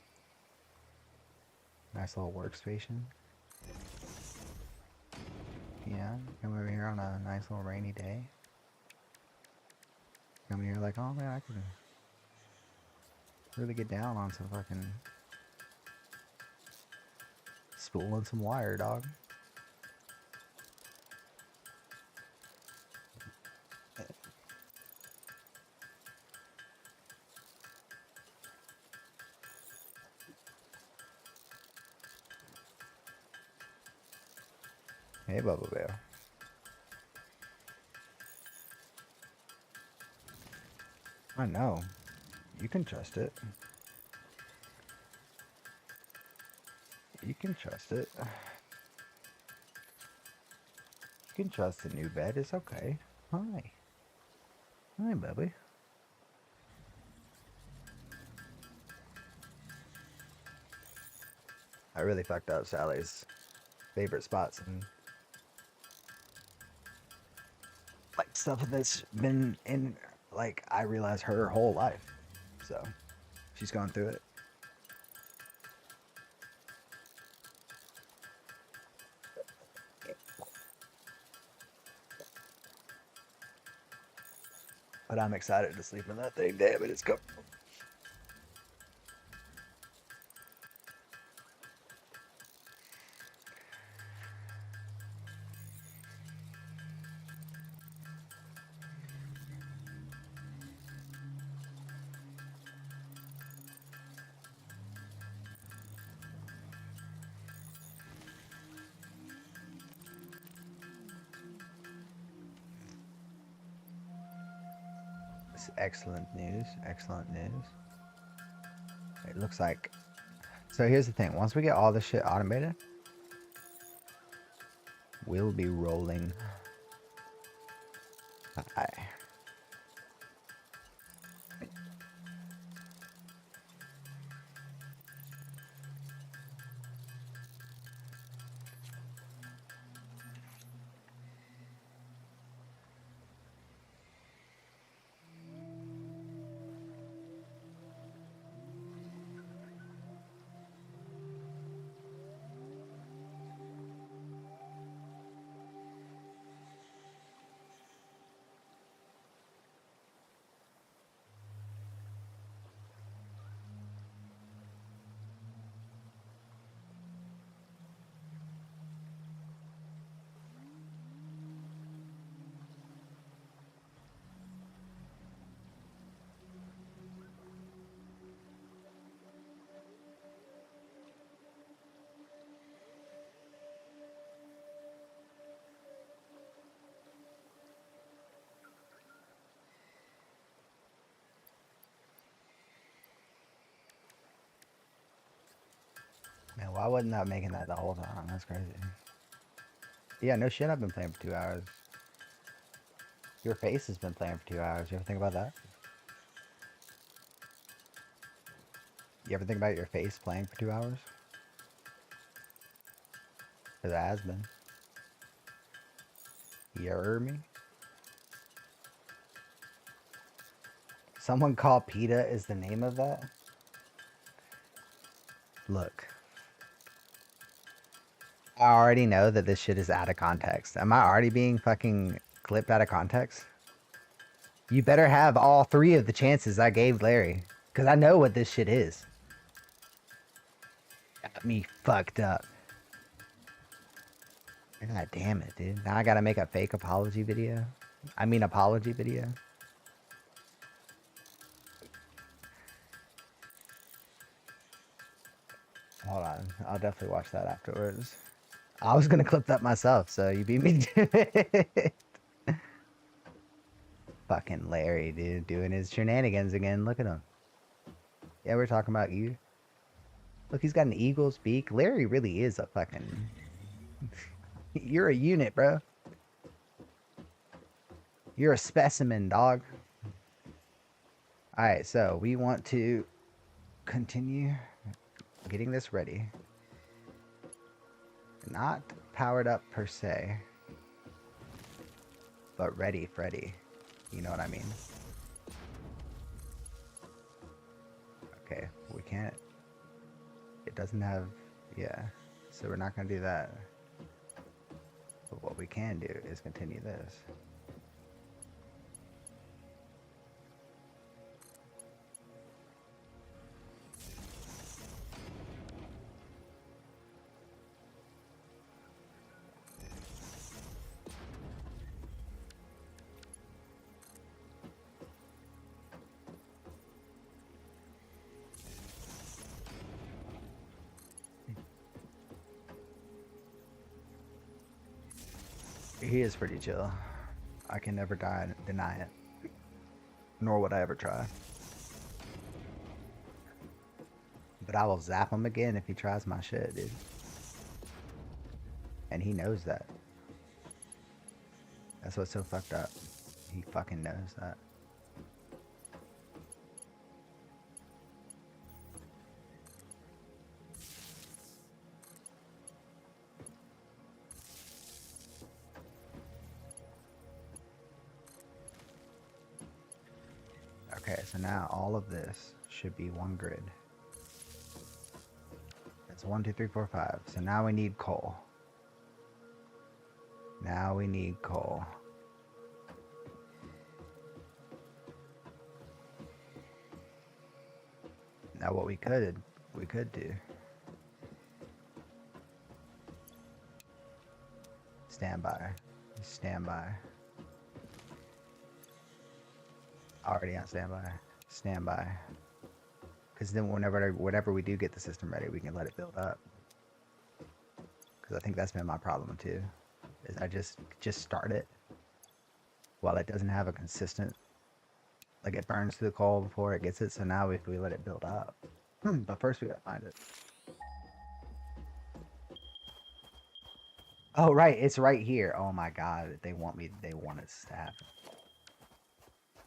Nice little workstation. Yeah, come over here on a nice little rainy day. Come here like, oh man, I could really get down on some fucking spool and some wire, dog. Hey, Bubba Bear. I know. You can trust it. You can trust it. You can trust the new bed. It's okay. Hi. Hi, Bubby. I really fucked up Sally's favorite spots and like stuff that's been in, like, I realized her whole life. So she's gone through it. But I'm excited to sleep in that thing. Damn it, it's comfortable. It's excellent news. Excellent news. It looks like. So here's the thing. Once we get all this shit automated, we'll be rolling. Hi. Man, why wasn't I making that the whole time? That's crazy. Yeah, no shit, I've been playing for 2 hours. Your face has been playing for 2 hours. You ever think about that? You ever think about your face playing for 2 hours? Because it has been. You heard me? Someone called PETA is the name of that? Look. I already know that this shit is out of context. Am I already being fucking clipped out of context? You better have all 3 of the chances I gave Larry. Because I know what this shit is. Got me fucked up. God damn it, dude. Now I gotta make a fake apology video. I mean apology video. Hold on. I'll definitely watch that afterwards. I was gonna clip that myself, so you beat me to it. Fucking Larry, dude, doing his shenanigans again. Look at him. Yeah, we're talking about you. Look, he's got an eagle's beak. Larry really is a fucking... You're a unit, bro. You're a specimen, dog. Alright, so we want to continue getting this ready. Not powered up per se, but ready, Freddy. You know what I mean? Okay, we can't. It doesn't have. Yeah, so we're not gonna do that. But what we can do is continue this. He is pretty chill. I can never deny it. Nor would I ever try. But I will zap him again if he tries my shit, dude. And he knows that. That's what's so fucked up. He fucking knows that. Okay, so now all of this should be one grid. That's 1, 2, 3, 4, 5. So now we need coal. Now we need coal. Now what we could do. Stand by. Stand by. Already on standby. Standby. Because then whenever we do get the system ready, we can let it build up. Because I think that's been my problem too. Is I just start it while it doesn't have a consistent, like it burns through the coal before it gets it. So now if we let it build up, but first we gotta find it. Oh right, it's right here. Oh my god, they want us to happen.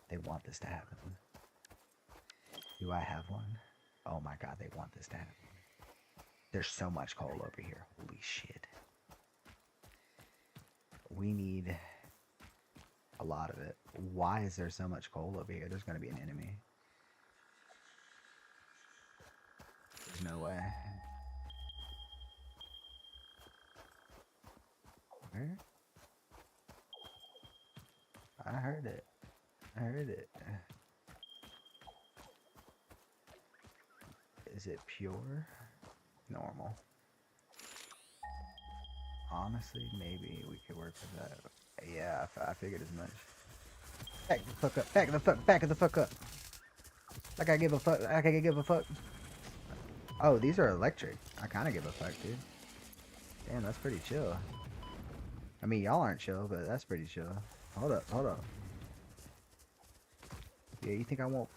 They want this to happen. Do I have one? Oh my god, they want this to happen. There's so much coal over here. Holy shit. We need a lot of it. Why is there so much coal over here? There's gonna be an enemy. There's no way. Where? I heard it. I heard it. Is it pure? Normal. Honestly, maybe we could work with that. Yeah, I figured as much. Back the fuck up. Back the fuck up. Like I give a fuck. Like I give a fuck. Oh, these are electric. I kind of give a fuck, dude. Damn, that's pretty chill. I mean, y'all aren't chill, but that's pretty chill. Hold up, hold up. Yeah, you think I won't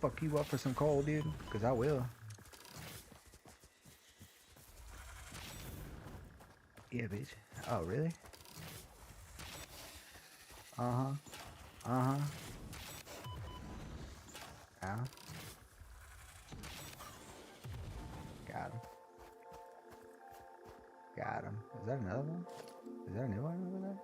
fuck you up for some coal, dude? Because I will. Yeah, bitch. Oh, really? Uh-huh. Uh-huh. Ow. Got him. Got him. Is that another one? Is there a new one over there?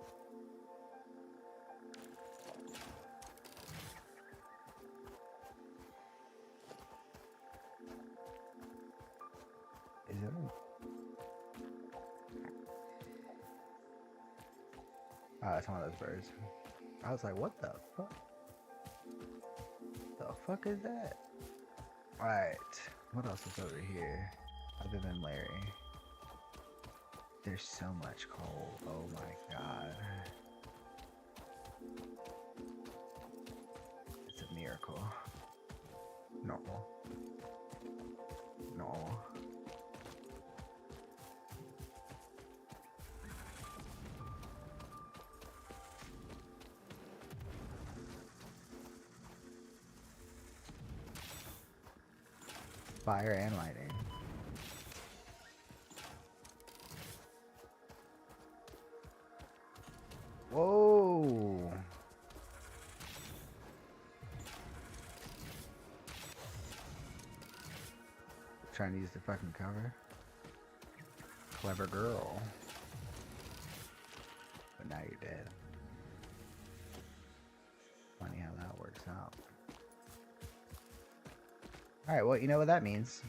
Is there one? Oh, that's one of those birds. I was like, what the fuck? The fuck is that? Alright. What else is over here? Other than Larry. There's so much coal. Oh my god. It's a miracle. Normal. Normal. Fire and lightning. Whoa. Trying to use the fucking cover. Clever girl. But now you're dead. Funny how that works out. Alright, well, you know what that means.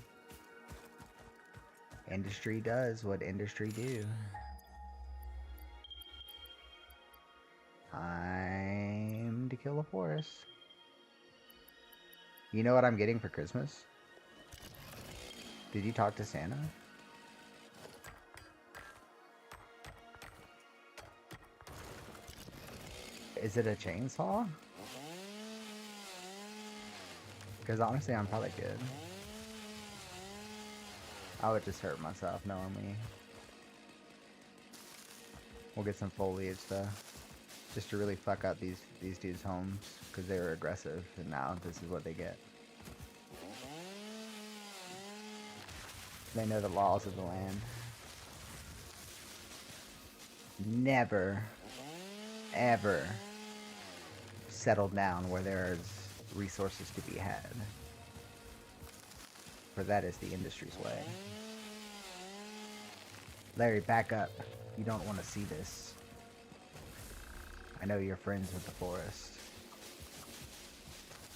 Industry does what industry do. Time to kill a forest. You know what I'm getting for Christmas? Did you talk to Santa? Is it a chainsaw? Because honestly, I'm probably good. I would just hurt myself knowing me. We'll get some foliage though. Just to really fuck up these dudes' homes. Because they were aggressive and now this is what they get. They know the laws of the land. Never, ever settle down where there's resources to be had. For that is the industry's way. Larry, back up. You don't want to see this. I know you're friends with the forest.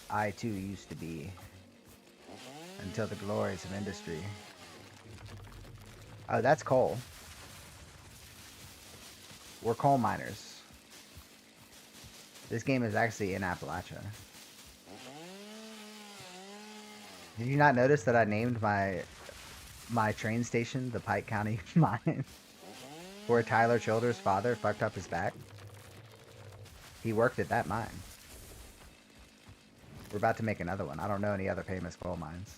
I too used to be. Until the glories of industry. Oh, that's coal. We're coal miners. This game is actually in Appalachia. Did you not notice that I named my train station the Pike County Mine? Where Tyler Childers' father fucked up his back? He worked at that mine. We're about to make another one. I don't know any other famous coal mines.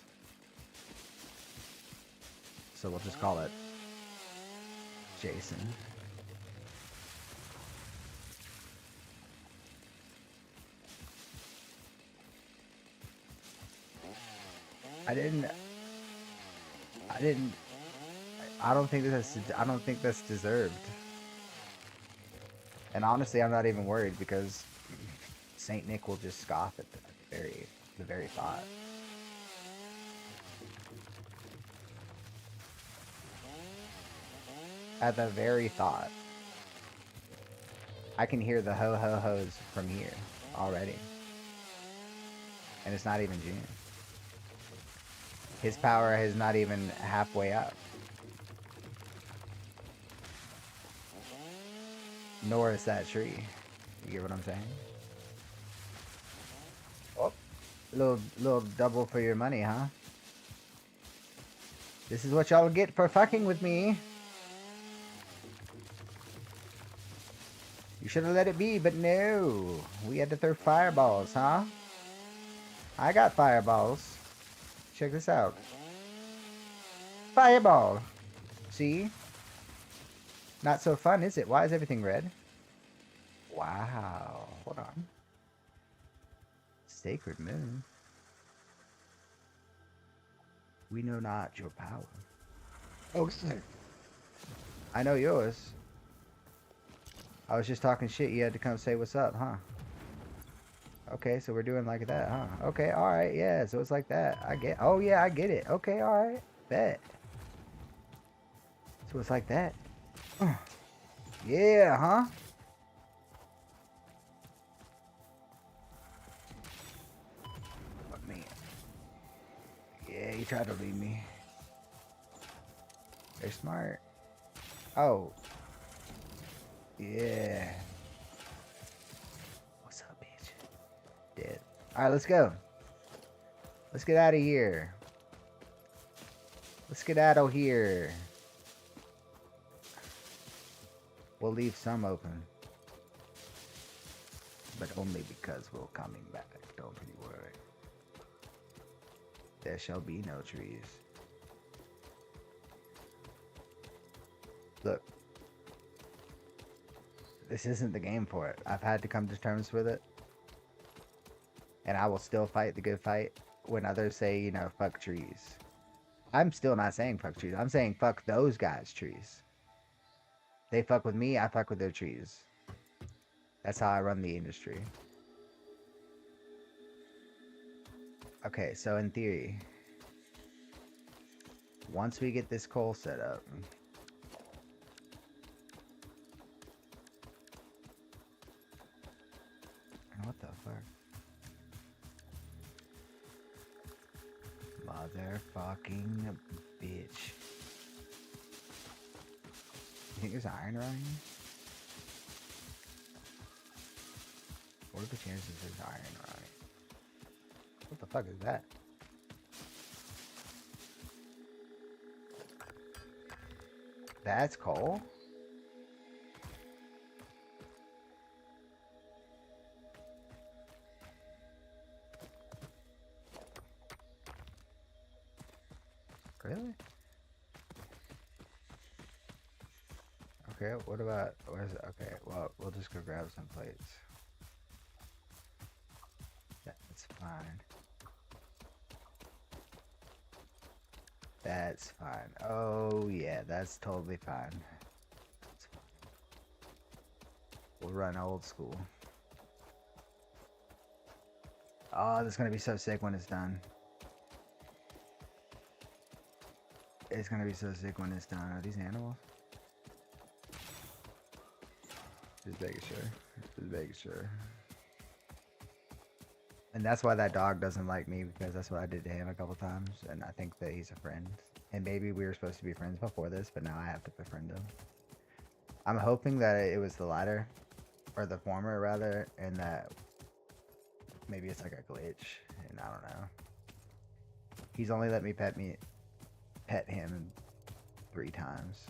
So we'll just call it Jason. I don't think that's deserved. And honestly, I'm not even worried because Saint Nick will just scoff at the very thought. At the very thought. I can hear the ho ho ho's from here already. And it's not even June. His power is not even halfway up. Nor is that tree. You get what I'm saying? Oh, little double for your money, huh? This is what y'all get for fucking with me. You should have let it be, but no. We had to throw fireballs, huh? I got fireballs. Check this out. Fireball. See? Not so fun, is it? Why is everything red? Wow. Hold on. Sacred moon. We know not your power. Oh, sorry. I know yours. I was just talking shit. You had to come say what's up, huh? Okay, so we're doing like that, huh? Okay, alright, yeah, so it's like that. Oh yeah, I get it. Okay, alright, bet. So it's like that. Yeah, huh? But man. Yeah, you tried to leave me. They're smart. Oh. Yeah. What's up, bitch? Dead. Alright, let's go. Let's get out of here. Let's get out of here. We'll leave some open. But only because we're coming back. Don't you worry. There shall be no trees. Look. This isn't the game for it. I've had to come to terms with it. And I will still fight the good fight when others say, you know, fuck trees. I'm still not saying fuck trees. I'm saying fuck those guys' trees. They fuck with me, I fuck with their trees. That's how I run the industry. Okay, so in theory, once we get this coal set up, what the fuck? Motherfucking bitch. You think there's iron around here? What are the chances there's iron around here? What the fuck is that? That's coal? Really? Okay, what about, where's it? Okay, well, we'll just go grab some plates. That's fine. That's fine. Oh, yeah, that's totally fine. That's fine. We'll run old school. Oh, this is gonna be so sick when it's done. It's gonna be so sick when it's done. Are these animals? Just making sure. Just making sure. And that's why that dog doesn't like me, because that's what I did to him a couple times, and I think that he's a friend. And maybe we were supposed to be friends before this, but now I have to befriend him. I'm hoping that it was the latter, or the former rather, and that maybe it's like a glitch, and I don't know. He's only let me pet him 3 times.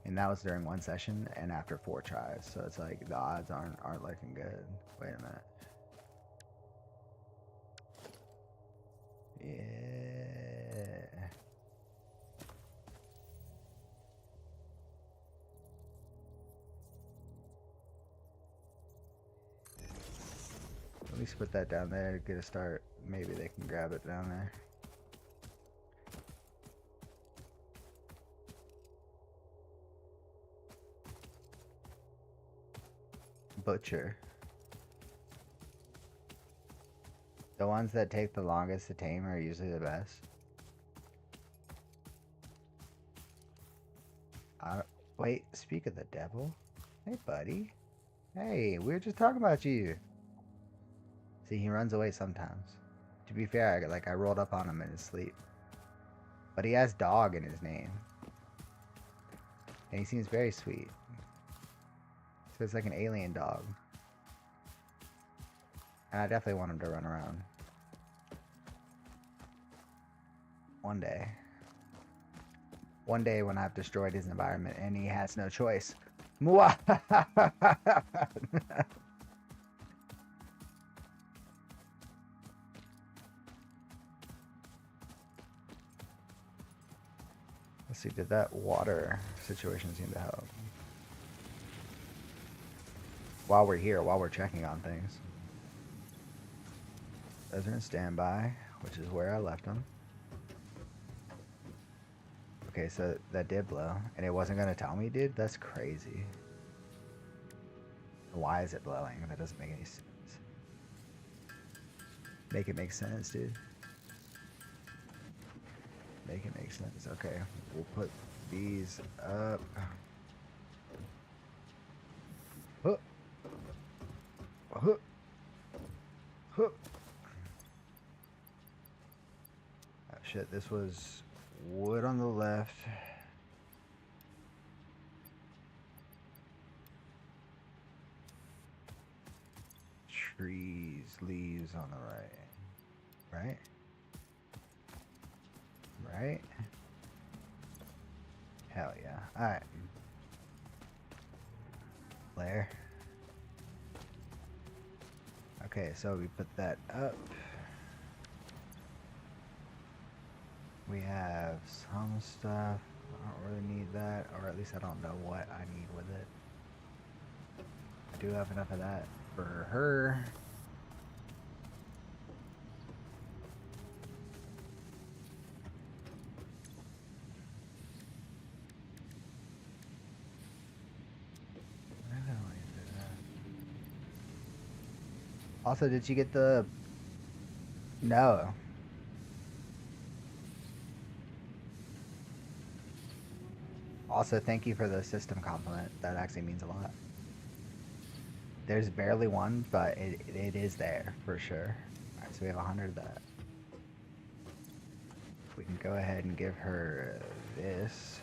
And that was during 1 session and after 4 tries. So it's like the odds aren't looking good. Wait a minute. Yeah. At least put that down there to get a start. Maybe they can grab it down there. Butcher. The ones that take the longest to tame are usually the best. Wait, speak of the devil. Hey, buddy. Hey, we were just talking about you. See, he runs away sometimes. To be fair, I rolled up on him in his sleep. But he has dog in his name. And he seems very sweet. So it's like an alien dog. And I definitely want him to run around. One day. One day when I've destroyed his environment and he has no choice. Mwah! Let's see, did that water situation seem to help? While we're here, while we're checking on things. Those are in standby, which is where I left them. Okay, so that did blow, and it wasn't gonna tell me, dude? That's crazy. Why is it blowing? That doesn't make any sense. Make it make sense, dude. Make it make sense. Okay, we'll put these up. Huh. Huh. Huh. Oh, shit, this was wood on the left. Trees, leaves on the right. Right? Right? Hell yeah. Alright. Layer. Okay, so we put that up. We have some stuff. I don't really need that, or at least I don't know what I need with it. I do have enough of that for her. Also, did you get the... No. Also, thank you for the system compliment. That actually means a lot. There's barely one, but it is there for sure. Alright, so we have 100 of that. We can go ahead and give her this.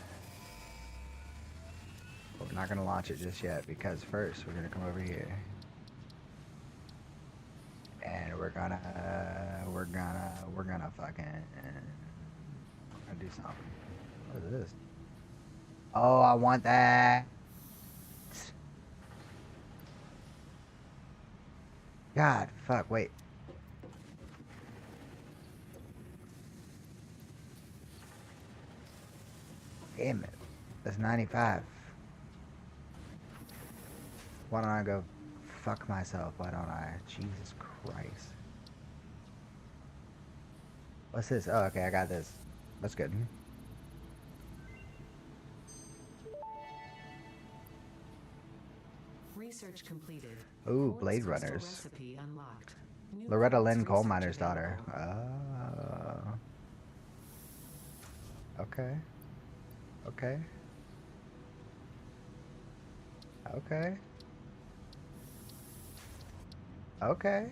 But we're not going to launch it just yet because first we're going to come over here. And we're gonna fucking do something. What is this? Oh, I want that. God, fuck, wait. Damn it. That's 95. Why don't I go fuck myself? Why don't I? Jesus Christ. What's this? Oh, okay, I got this. That's good. Research completed. Ooh, Quartz Blade crystal Runners. Recipe unlocked. New Loretta quartz Lynn, coal research miner's daughter. available. Oh. Okay. Okay. Okay. Okay.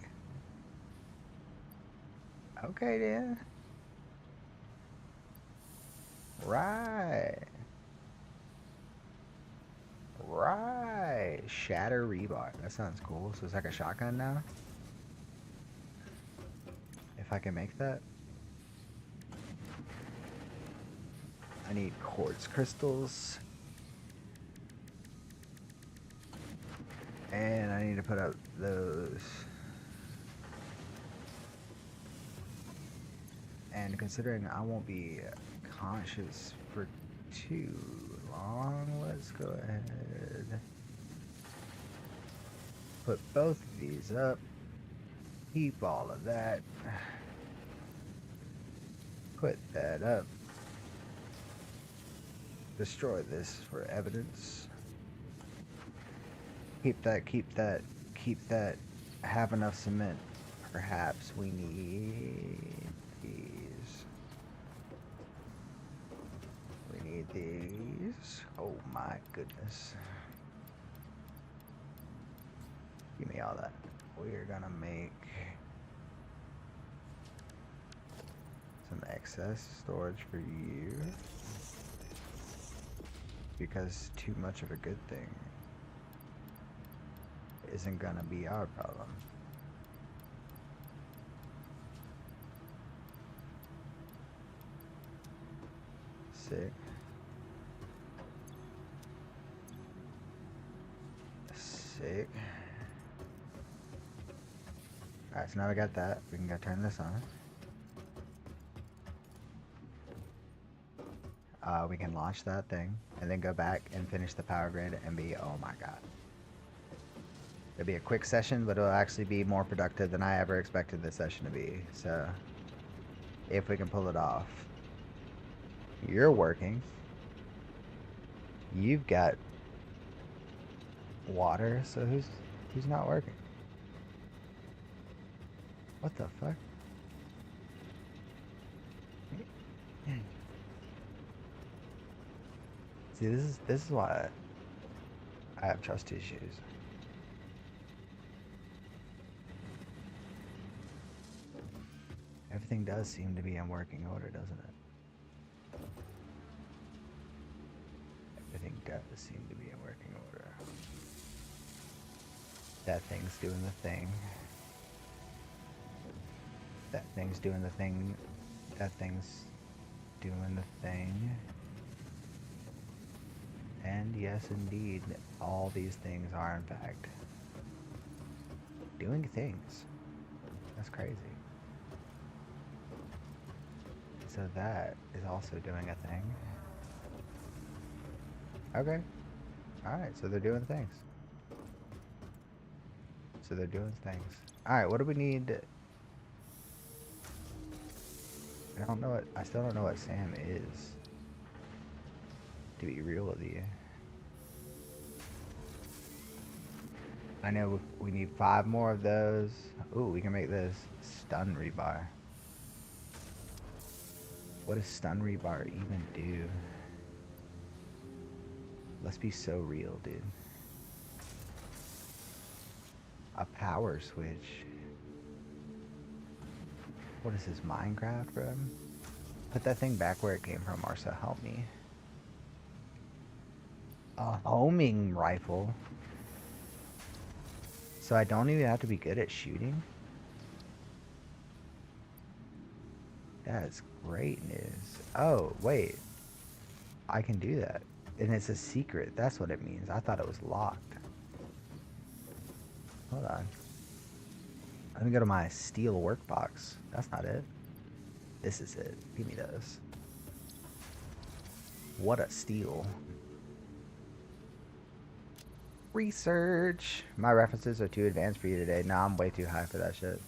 Okay then. Right. Right. Shatter rebar. That sounds cool. So it's like a shotgun now? If I can make that. I need quartz crystals. And I need to put up those. And considering I won't be conscious for too long, let's go ahead. Put both of these up. Keep all of that. Put that up. Destroy this for evidence. Keep that, keep that, keep that. Have enough cement. Perhaps we need these. We need these. Oh my goodness. Give me all that. We're gonna make some excess storage for you. Because too much of a good thing isn't gonna be our problem. Sick. Sick. Alright, so now we got that. We can go turn this on. We can launch that thing and then go back and finish the power grid and be, oh my god. It'll be a quick session, but it'll actually be more productive than I ever expected this session to be. So, if we can pull it off. You're working. You've got water, so who's not working? What the fuck? See, this is why I have trust issues. Everything does seem to be in working order, doesn't it? Everything does seem to be in working order. That thing's doing the thing. That thing's doing the thing. That thing's doing the thing. And yes, indeed, all these things are in fact doing things. That's crazy. So that is also doing a thing. Okay. Alright, so they're doing things. So they're doing things. Alright, what do we need? I don't know what, I still don't know what Sam is. To be real with you. I know we need 5 more of those. Ooh, we can make this stun rebar. What does stun rebar even do? Let's be so real, dude. A power switch. What is this, Minecraft, bro? Put that thing back where it came from, Marcel. Help me. A homing rifle. So I don't even have to be good at shooting? That's great news. Oh, wait. I can do that. And it's a secret. That's what it means. I thought it was locked. Hold on. Let me go to my steel workbox. That's not it. This is it. Give me those. What a steal. Research. My references are too advanced for you today. Nah, I'm way too high for that shit.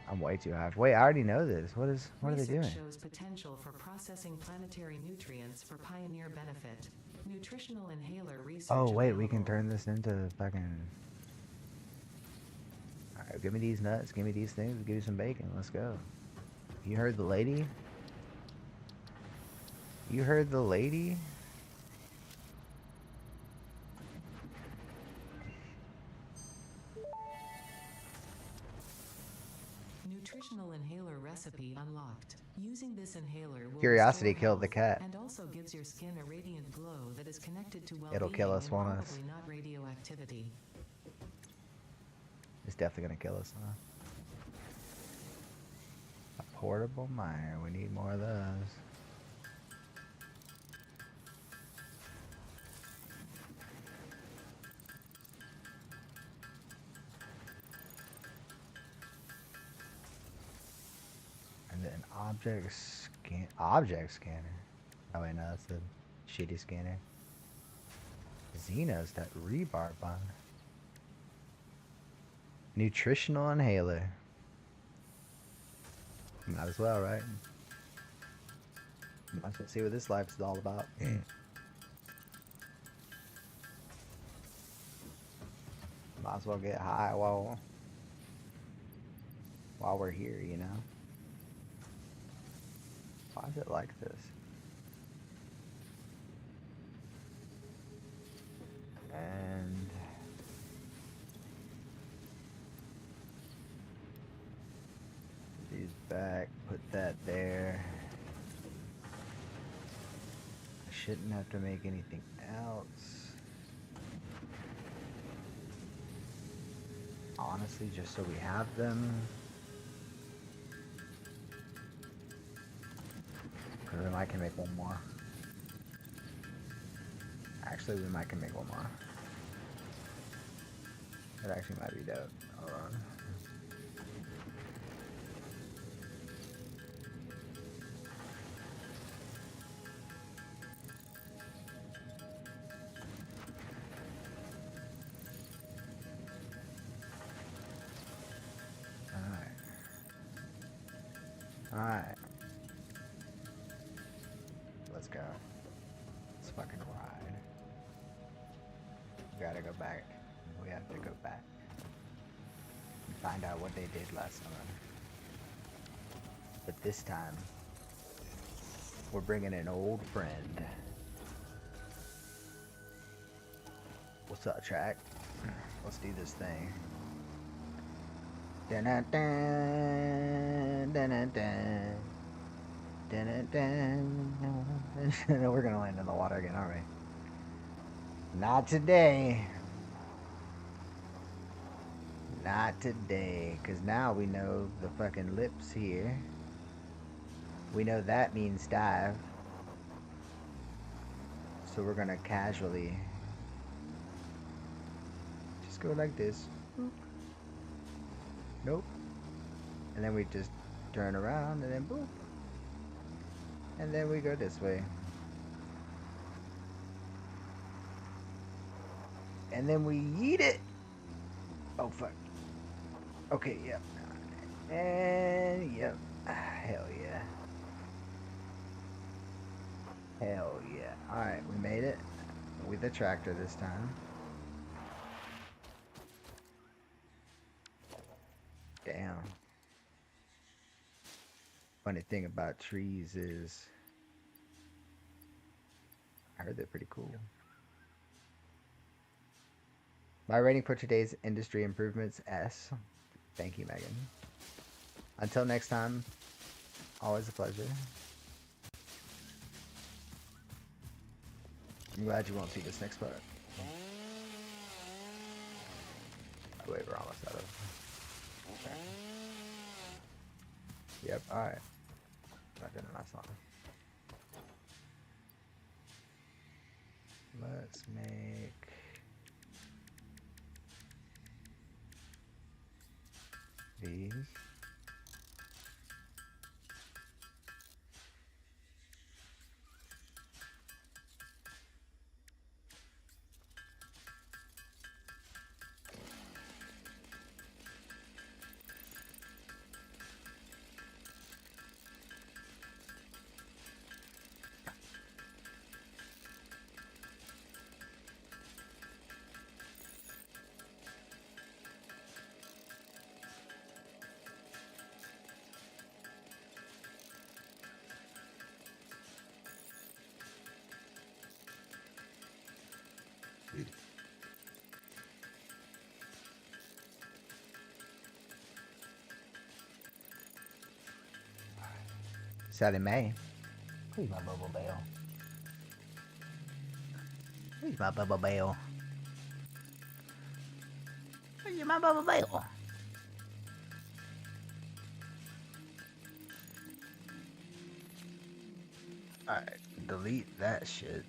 I'm way too high. Wait, I already know this. What are they doing? Research shows potential for processing planetary nutrients for pioneer benefit. Nutritional inhaler research. Oh, wait, we can available. turn this into fucking... Alright, give me these nuts. Give me these things. Give me some bacon. Let's go. You heard the lady? You heard the lady? Nutritional inhaler recipe unlocked. Using this inhaler will Curiosity restore killed the health cat. and also gives your skin a radiant glow that is connected to well-being It'll kill us, and won't probably us? not radioactivity. It's definitely gonna kill us, huh? A portable miner. We need more of those. And then object scanner. Oh wait, no, that's the shitty scanner. Xenos, that rebar bond. Nutritional inhaler. Might as well, right? Might as well see what this life is all about. Might as well get high while we're here, you know? Why is it like this? And these back, put that there. I shouldn't have to make anything else. Honestly, just so we have them. Because we might can make one more. Actually, we might can make one more. That actually might be dope. Hold on. Alright. Let's go. Let's fucking ride. We gotta go back. We have to go back. And find out what they did last summer. But this time, we're bringing an old friend. What's up, track? Let's do this thing. Dun-dun-dun, dun-dun-dun, dun-dun-dun. We're gonna land in the water again, aren't we? Not today. Not today, because now we know the fucking lips here. We know that means dive. So we're gonna casually just go like this. Boop. Nope. And then we just turn around and then boop. And then we go this way. And then we eat it. Oh fuck. Okay, yep. And yep. Hell yeah. Hell yeah. Alright, we made it. With the tractor this time. Funny thing about trees is, I heard they're pretty cool. My rating for today's industry improvements, S. Thank you, Megan. Until next time, always a pleasure. I'm glad you won't see this next part. Oh, wait, we're almost out of. Okay. Yep, alright. Not doing a nice one. Let's make these. Sally Mae. Please, my bubble bell. Please, my bubble bell. Please, my bubble bell. Alright, delete that shit.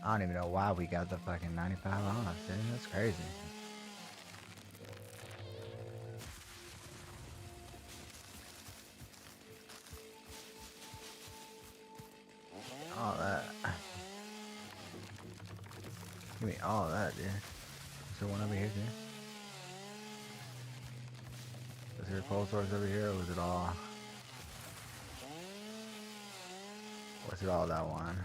I don't even know why we got the fucking 95 on us, dude. That's crazy. All that. Give me all that, dude. Is there one over here, dude? Is there a cold source over here, or was it all... Was it all that one?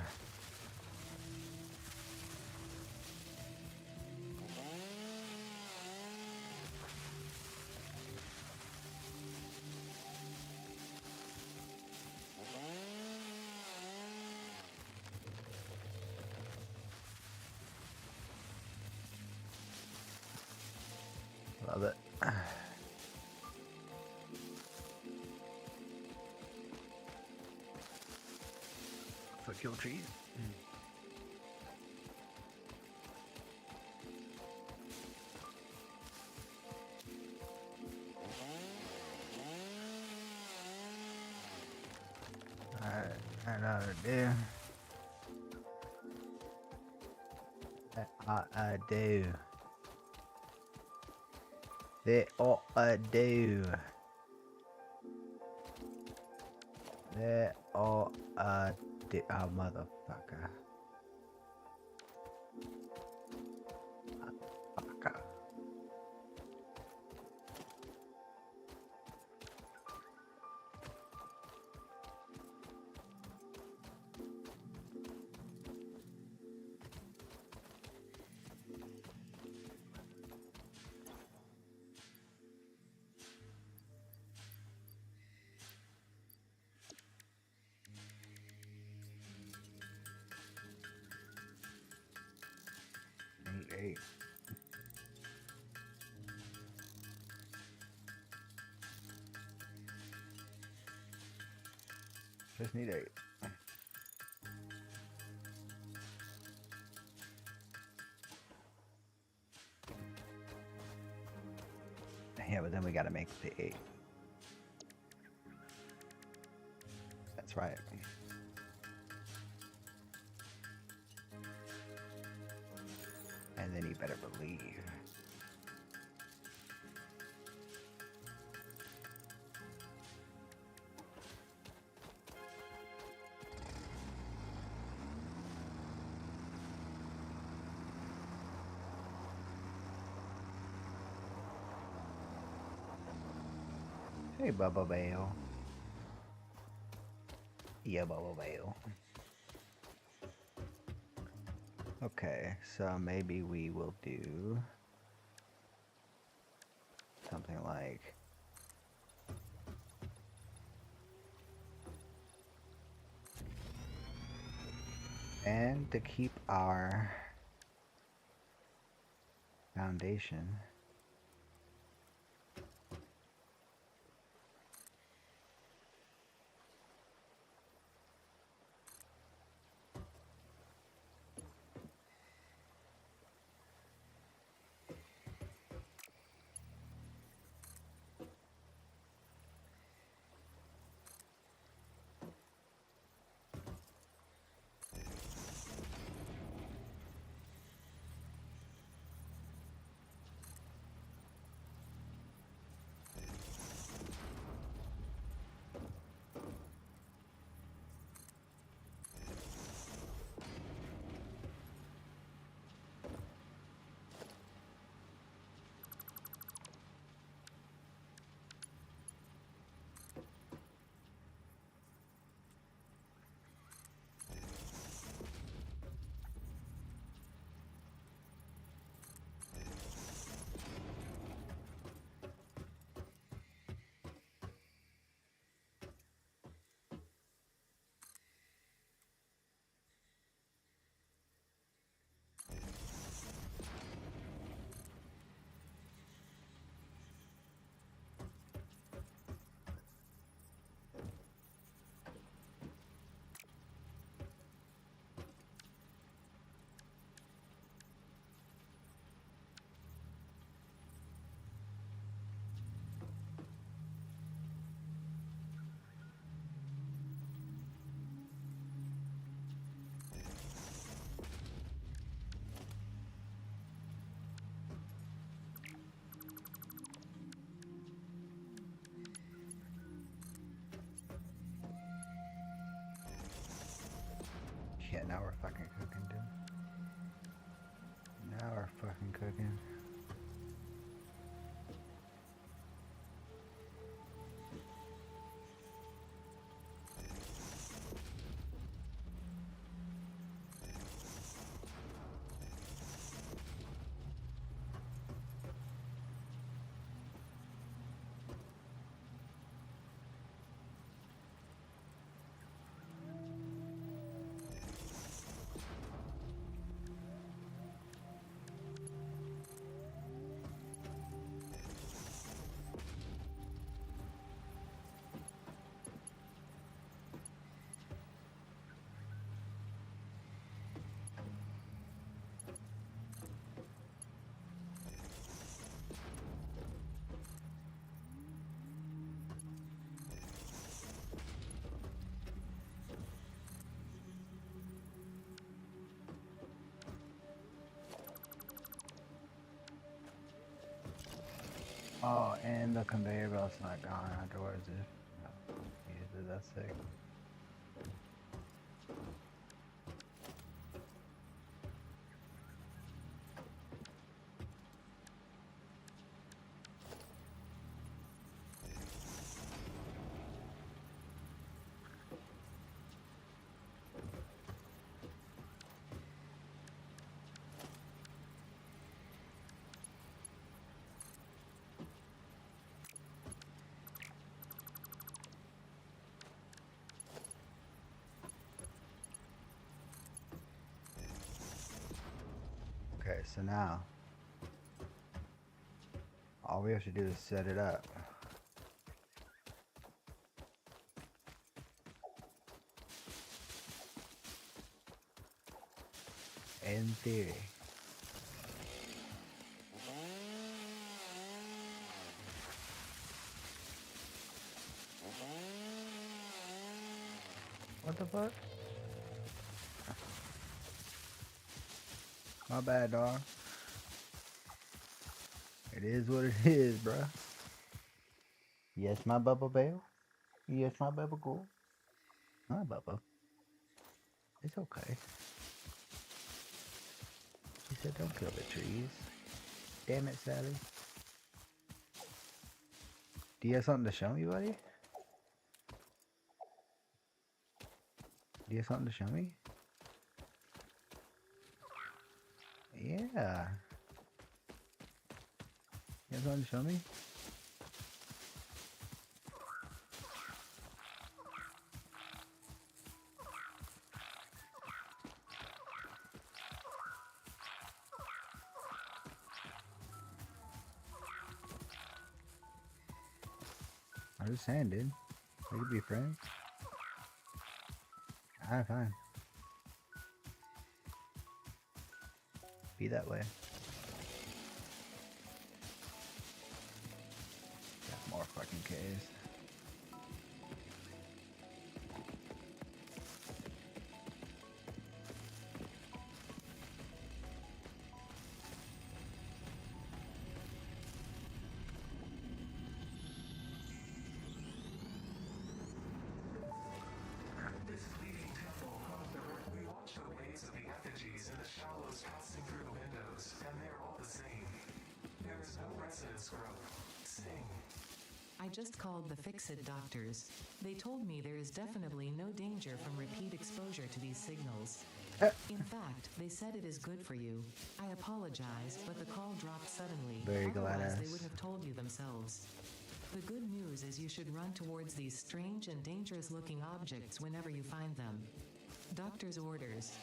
Love it. For kill trees. Alright, that ought to do. That ought to do. That ought to do. That ought to do. Oh, motherfucker. Motherfucker. Eight. Just need 8. Yeah, but then we gotta make the 8. That's right. And then you better believe. Hey, Bubba Bale. Yeah, Bubba Bale. Okay, so maybe we will do something like And to keep our foundation. Yeah, now we're fucking cooking, dude. Now we're fucking cooking. Oh, and the conveyor belt's not gone afterwards. If use it, that's sick. Okay, so now all we have to do is set it up. In theory. What the fuck? My bad, dog. It is what it is, bruh. Yes, my Bubba Bell. Yes, my Bubba Cool. My Bubba. It's okay. She said, don't kill the trees. Damn it, Sally. Do you have something to show me, buddy? Do you have something to show me? Yeah. You have something to show me? I'm just saying, dude. We could be friends. Alright, fine. Be that way. Got more fucking Ks. This fleeting temple hung directly. We watched the waves of the effigies in the shallows passing through the windows, and they're all the same. There is no resonance growth. Sing. I just called the Fix-It doctors. They told me there is definitely no danger from repeat exposure to these signals. In fact, they said it is good for you. I apologize, but the call dropped suddenly. Very glad Otherwise, ass. they would have told you themselves. The good news is you should run towards these strange and dangerous-looking objects whenever you find them. Doctor's orders.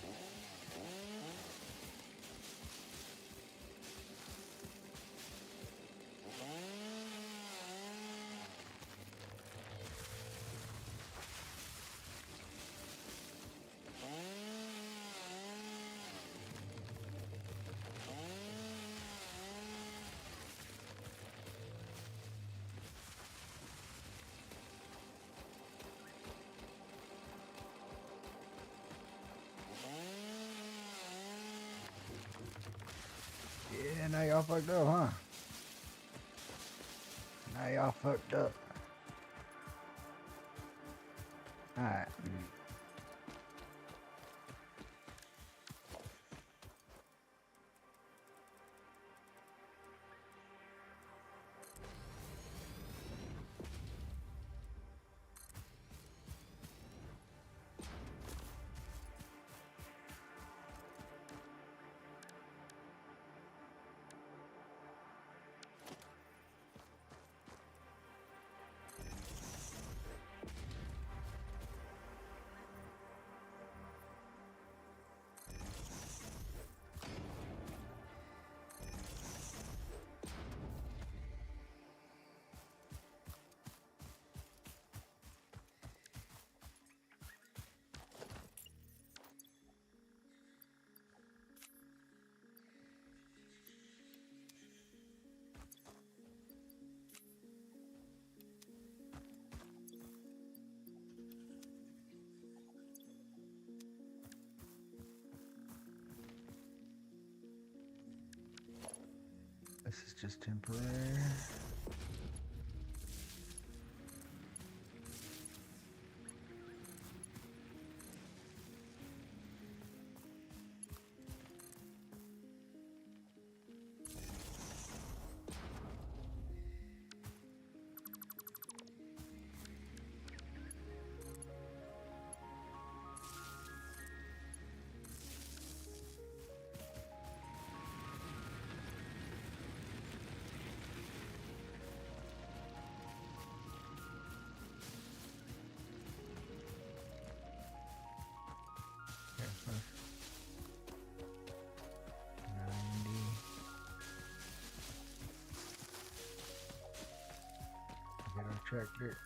Yeah, now y'all fucked up, huh? Now y'all fucked up. Alright. This is just temporary. Okay, plus 90. Get our tractor.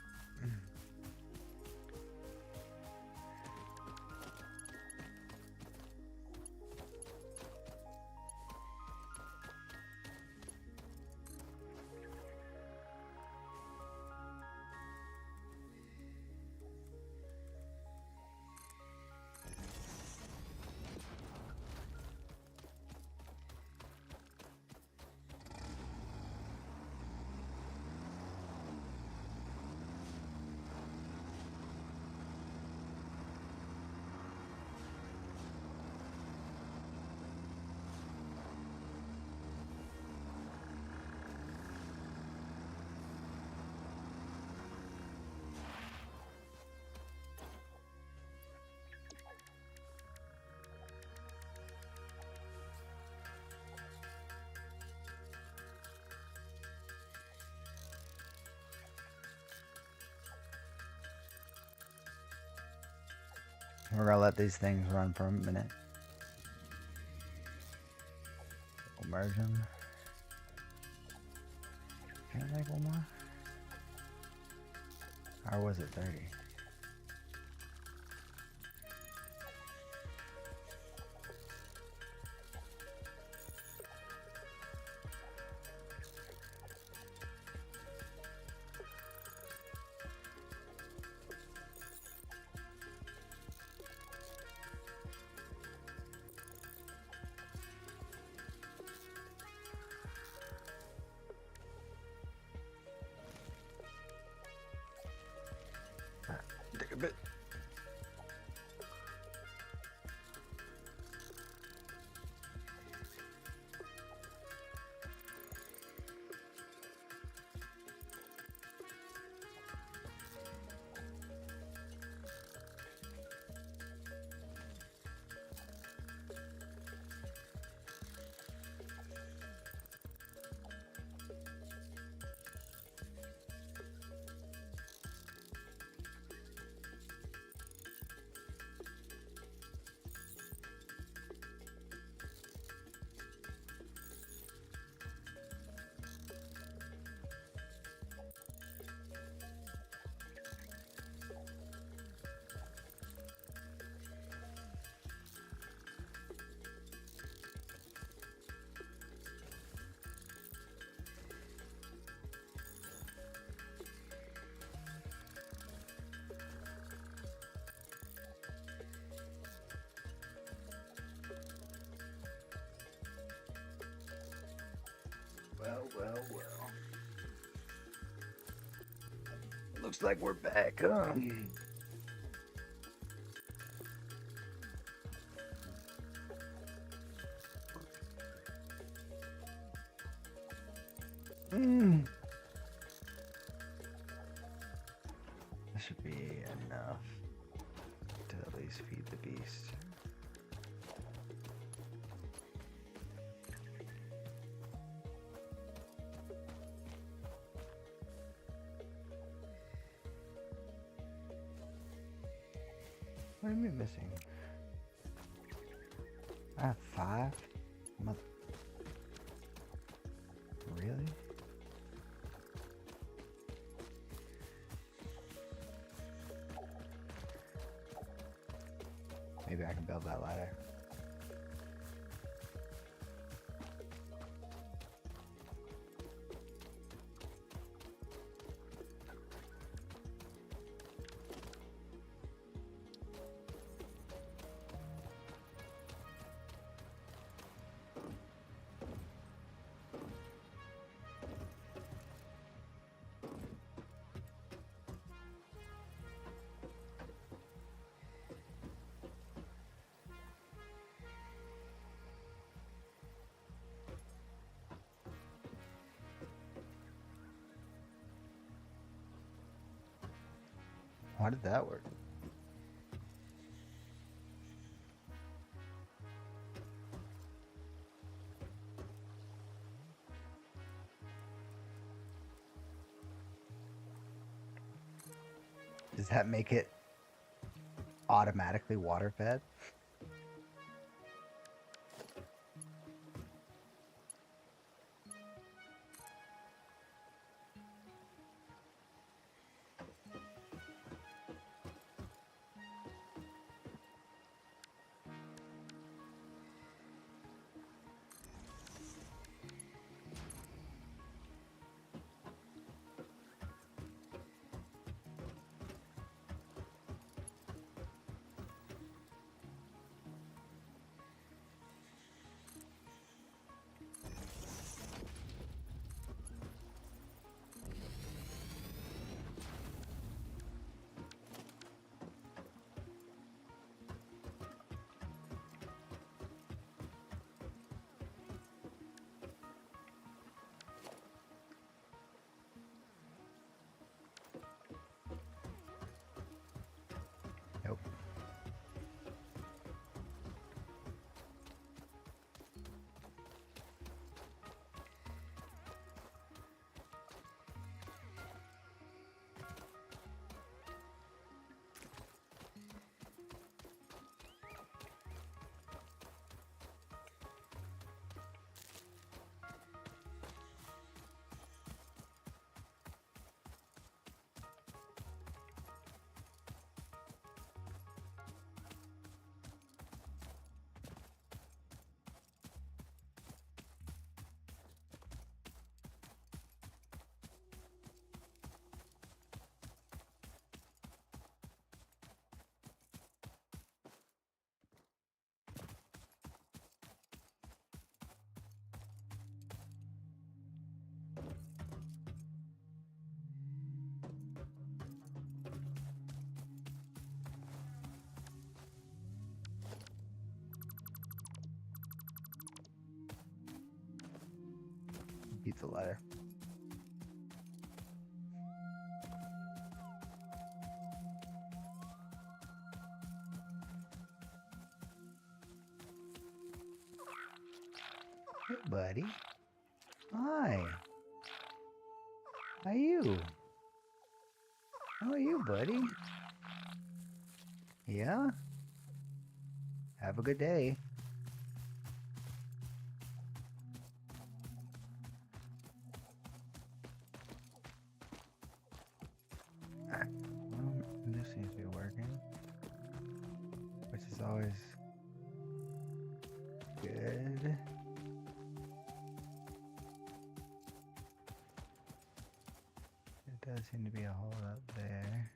We're gonna let these things run for a minute. We'll merge them. Can I make one more? Or was it 30? Take a bit. Well. Looks like we're back, huh? This should be enough to at least feed the beast. What am I missing? I have 5? Mother. Really? Maybe I can build that ladder. Why did that work? Does that make it automatically water fed? Pizza ladder. Hey, buddy. Hi. How are you? How are you, buddy? Yeah? Have a good day. Well, this seems to be working, which is always good. It does seem to be a hole up there.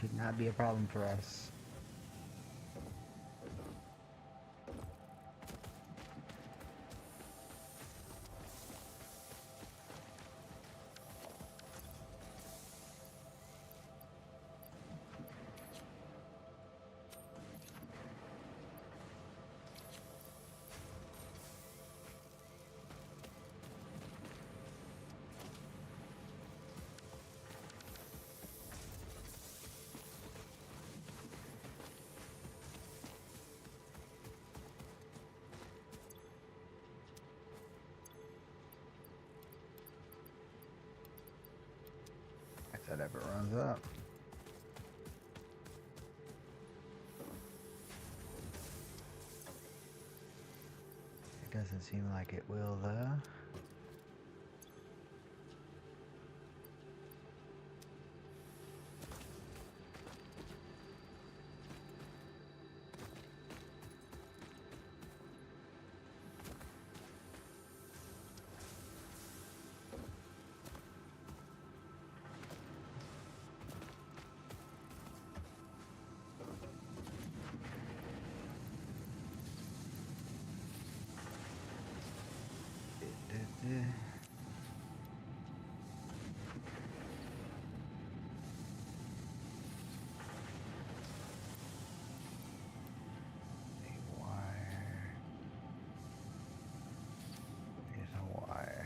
Should not be a problem for us. If that ever runs up. It doesn't seem like it will, though. A wire. Here's a wire.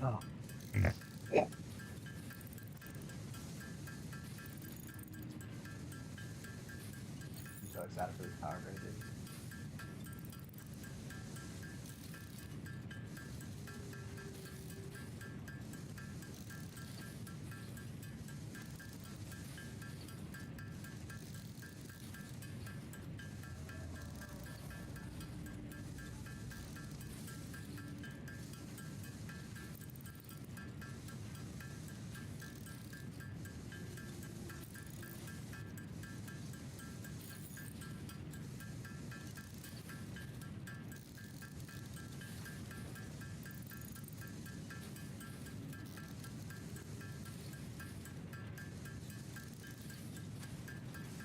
Oh. Yeah. I'm so excited for this power grid, dude.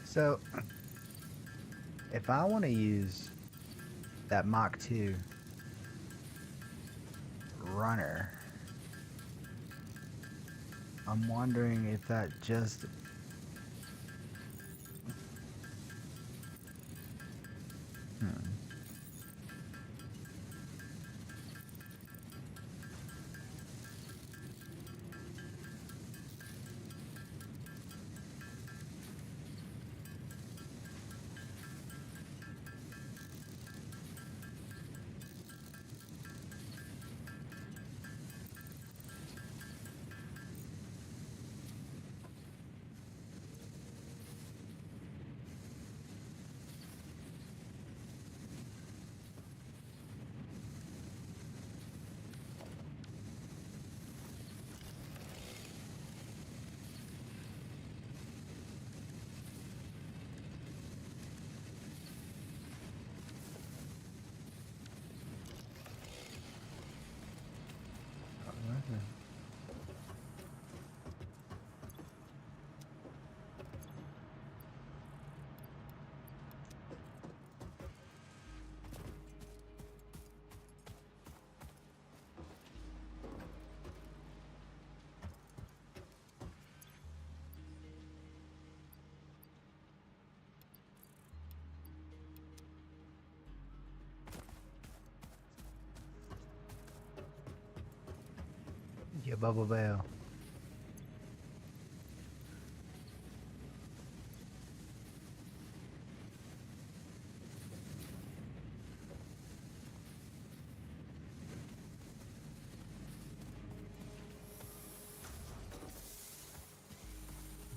So, if I want to use that Mach 2 runner, I'm wondering if that just... Get Bubble Bell.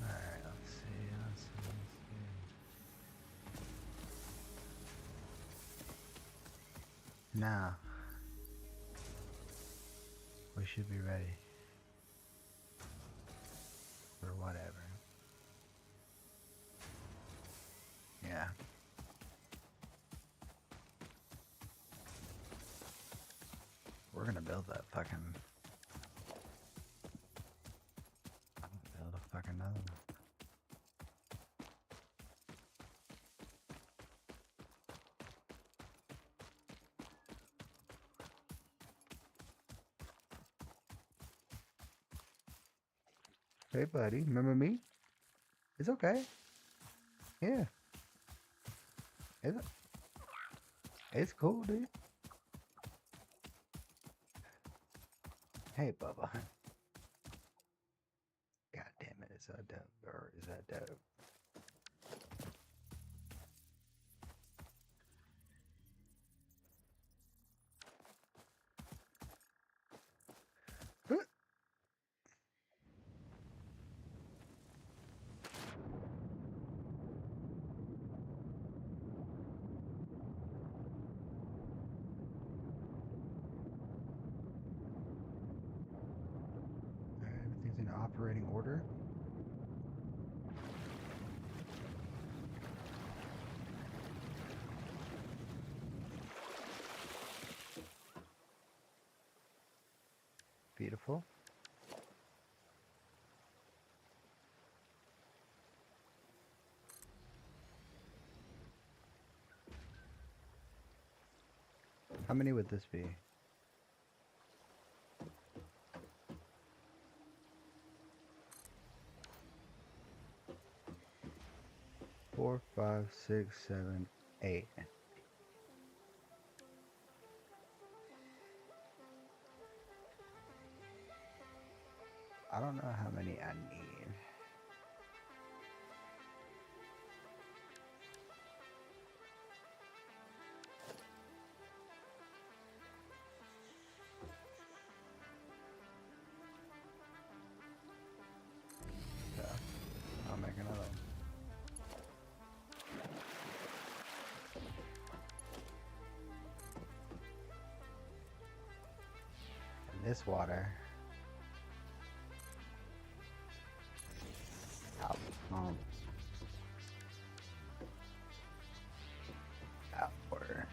Alright, let's see. Now, we should be ready for whatever. Yeah. We're gonna build that fucking... I'm gonna build a fucking another one. Hey buddy, remember me? It's okay. Yeah. It's cool, dude. Hey Bubba. God damn it, is that dope? Or is that dope? Everything's in operating order. Beautiful. How many would this be? 4, 5, 6, 7, 8. I don't know how many I need. So, I'll make another one. And this water out pump outward.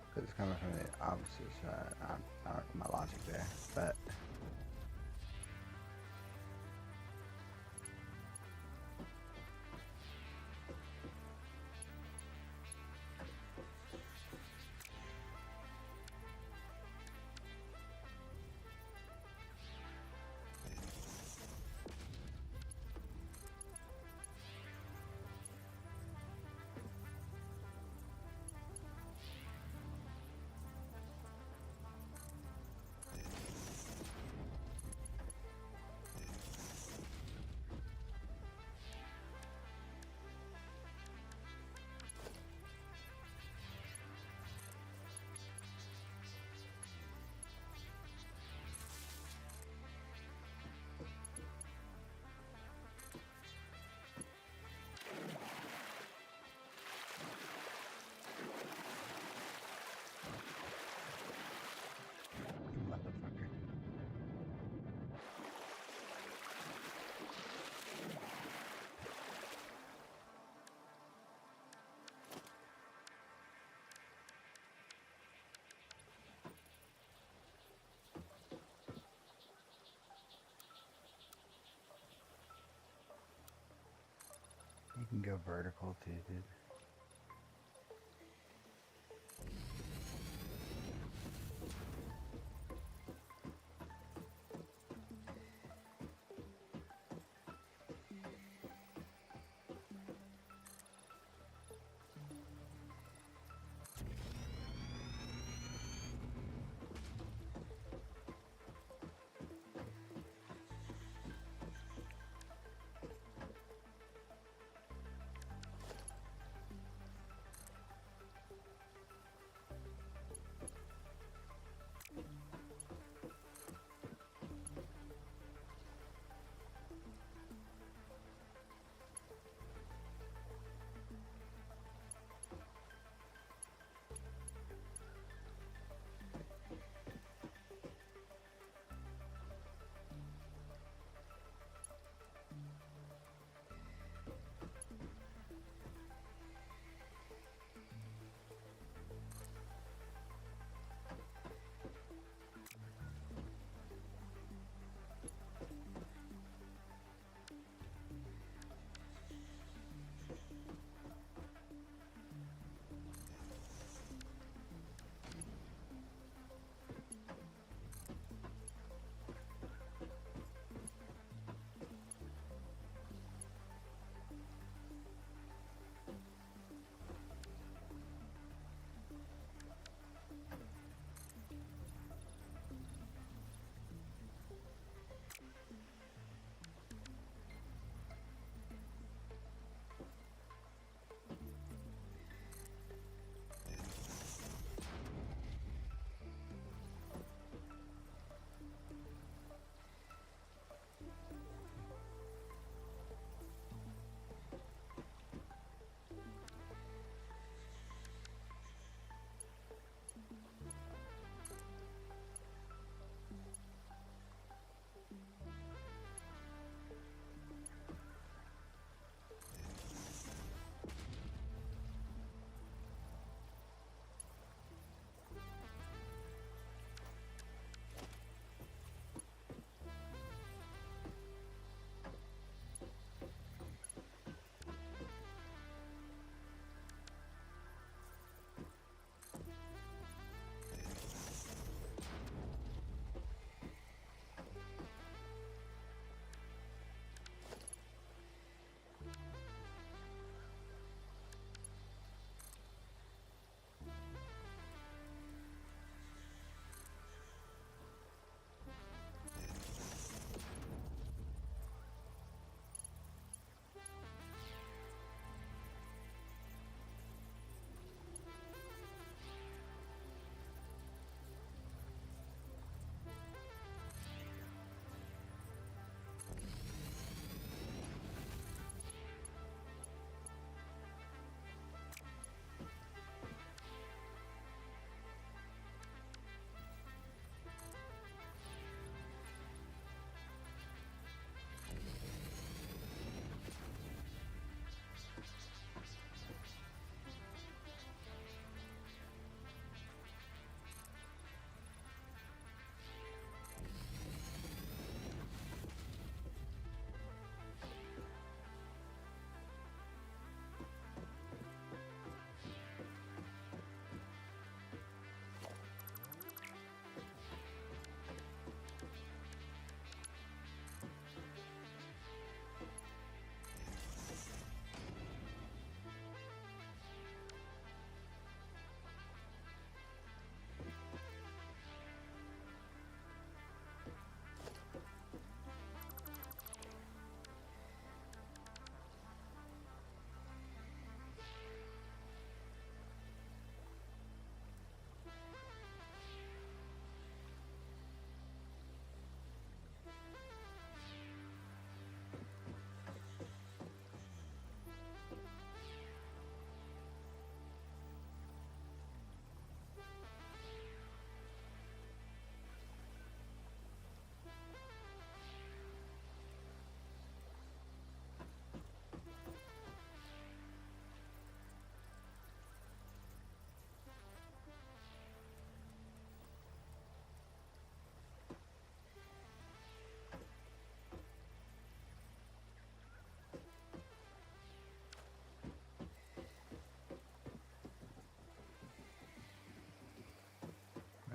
Because it's coming from the opposite side. I don't know my logic there, but motherfucker. You can go vertical too, dude.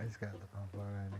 He's got the phone already.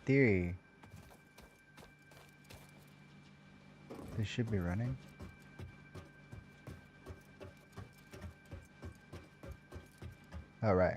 theory, they should be running. All right.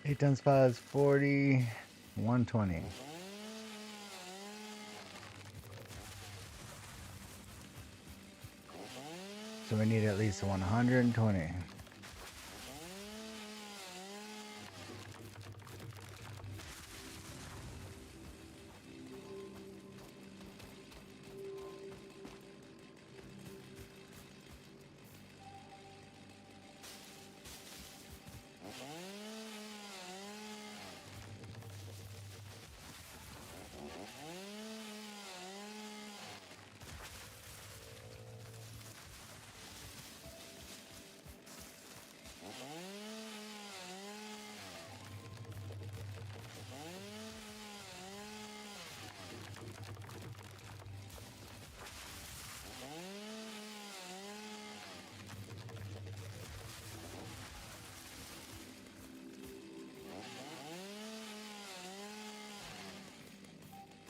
Eight times 5 is 40. 120. So we need at least 120.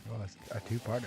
Oh, it's a two-parter.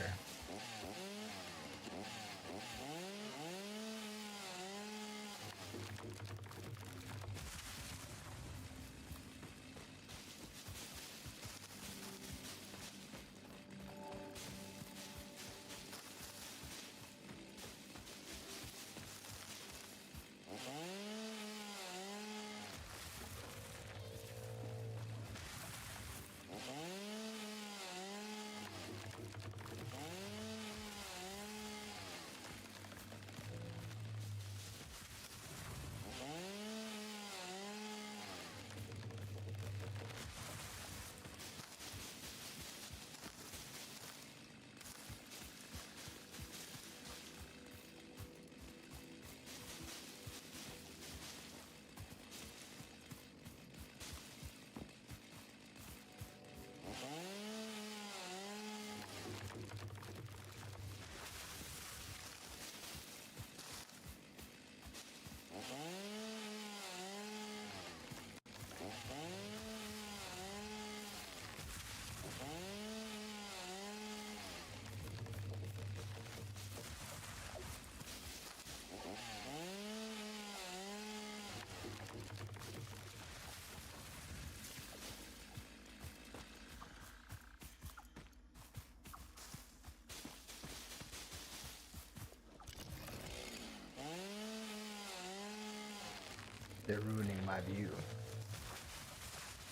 They're ruining my view.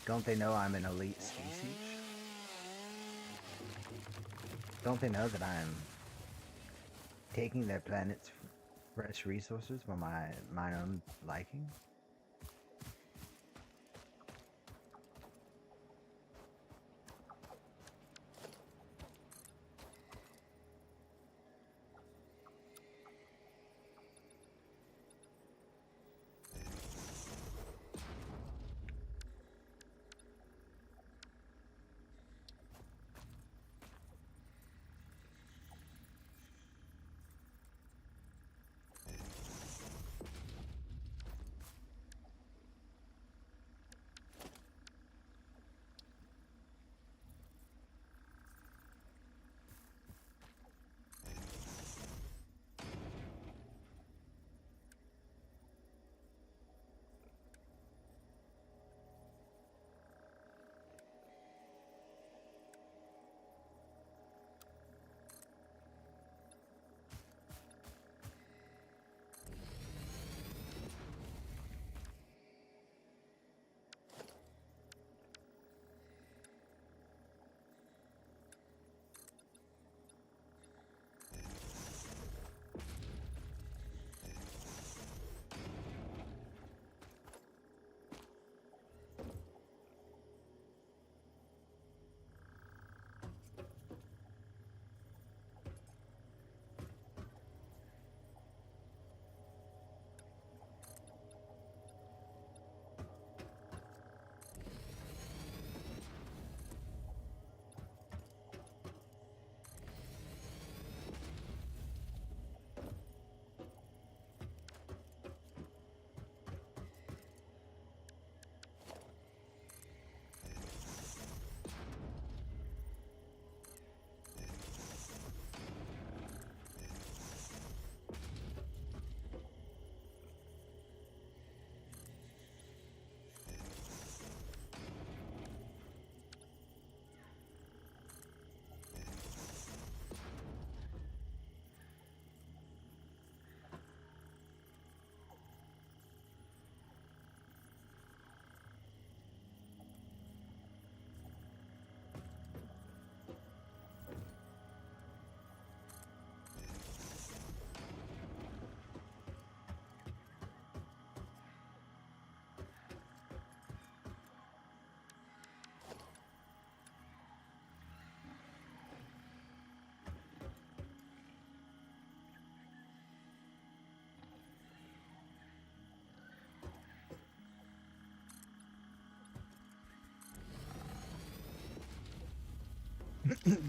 Don't they know I'm an elite species? Don't they know that I'm taking their planet's fresh resources for my own liking?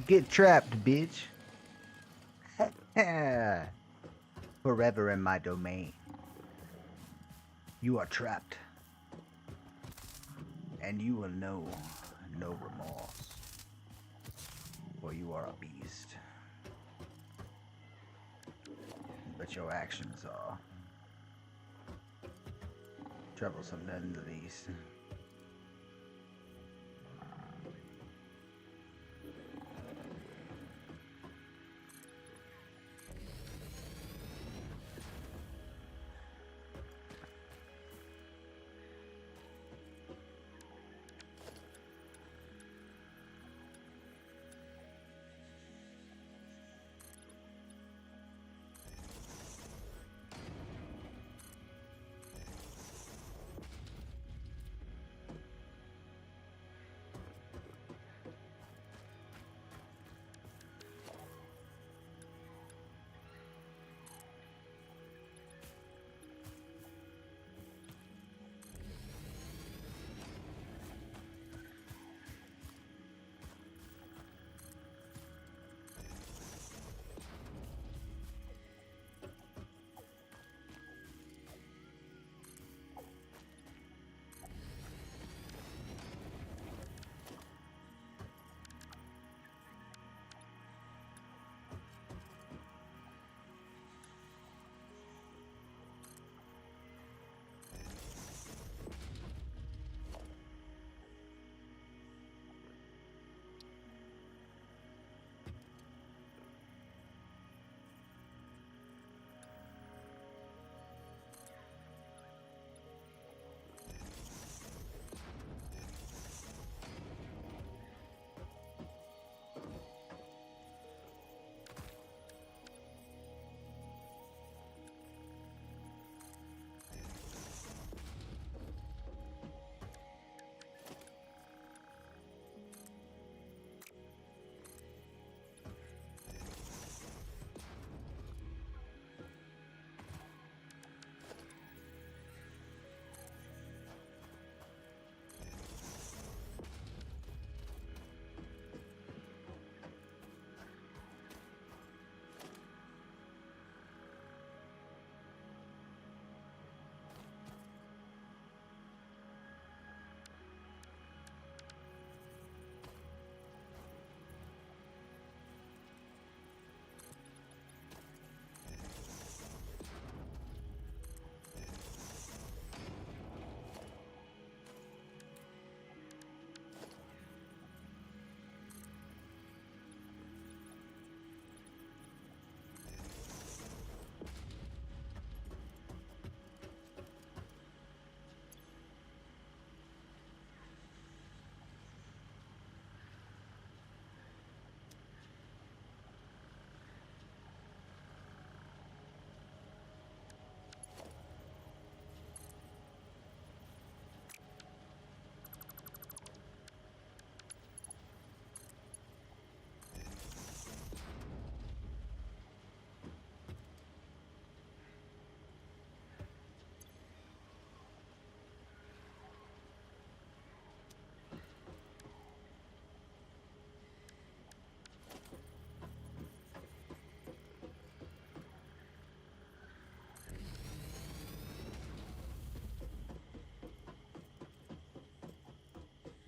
Get trapped, bitch. Forever in my domain. You are trapped. And you will know no remorse. For you are a beast. But your actions are troublesome none the least.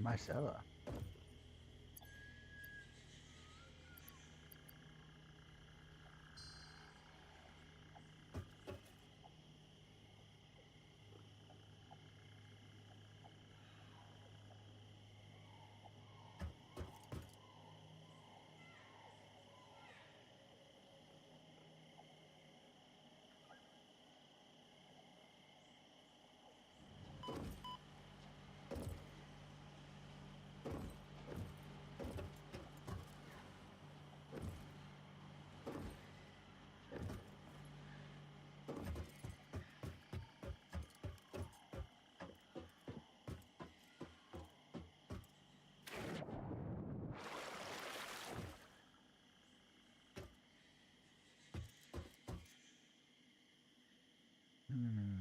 Marcella. Hmm.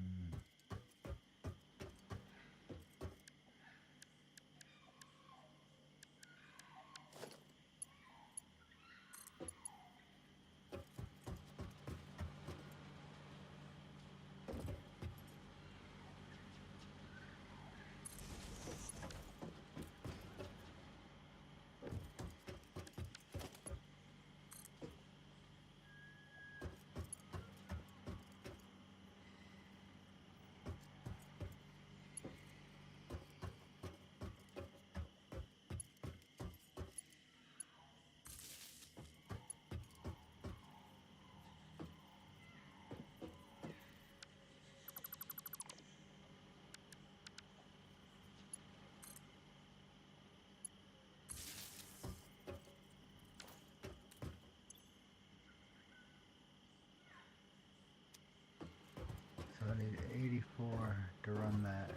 So I need 84 to run that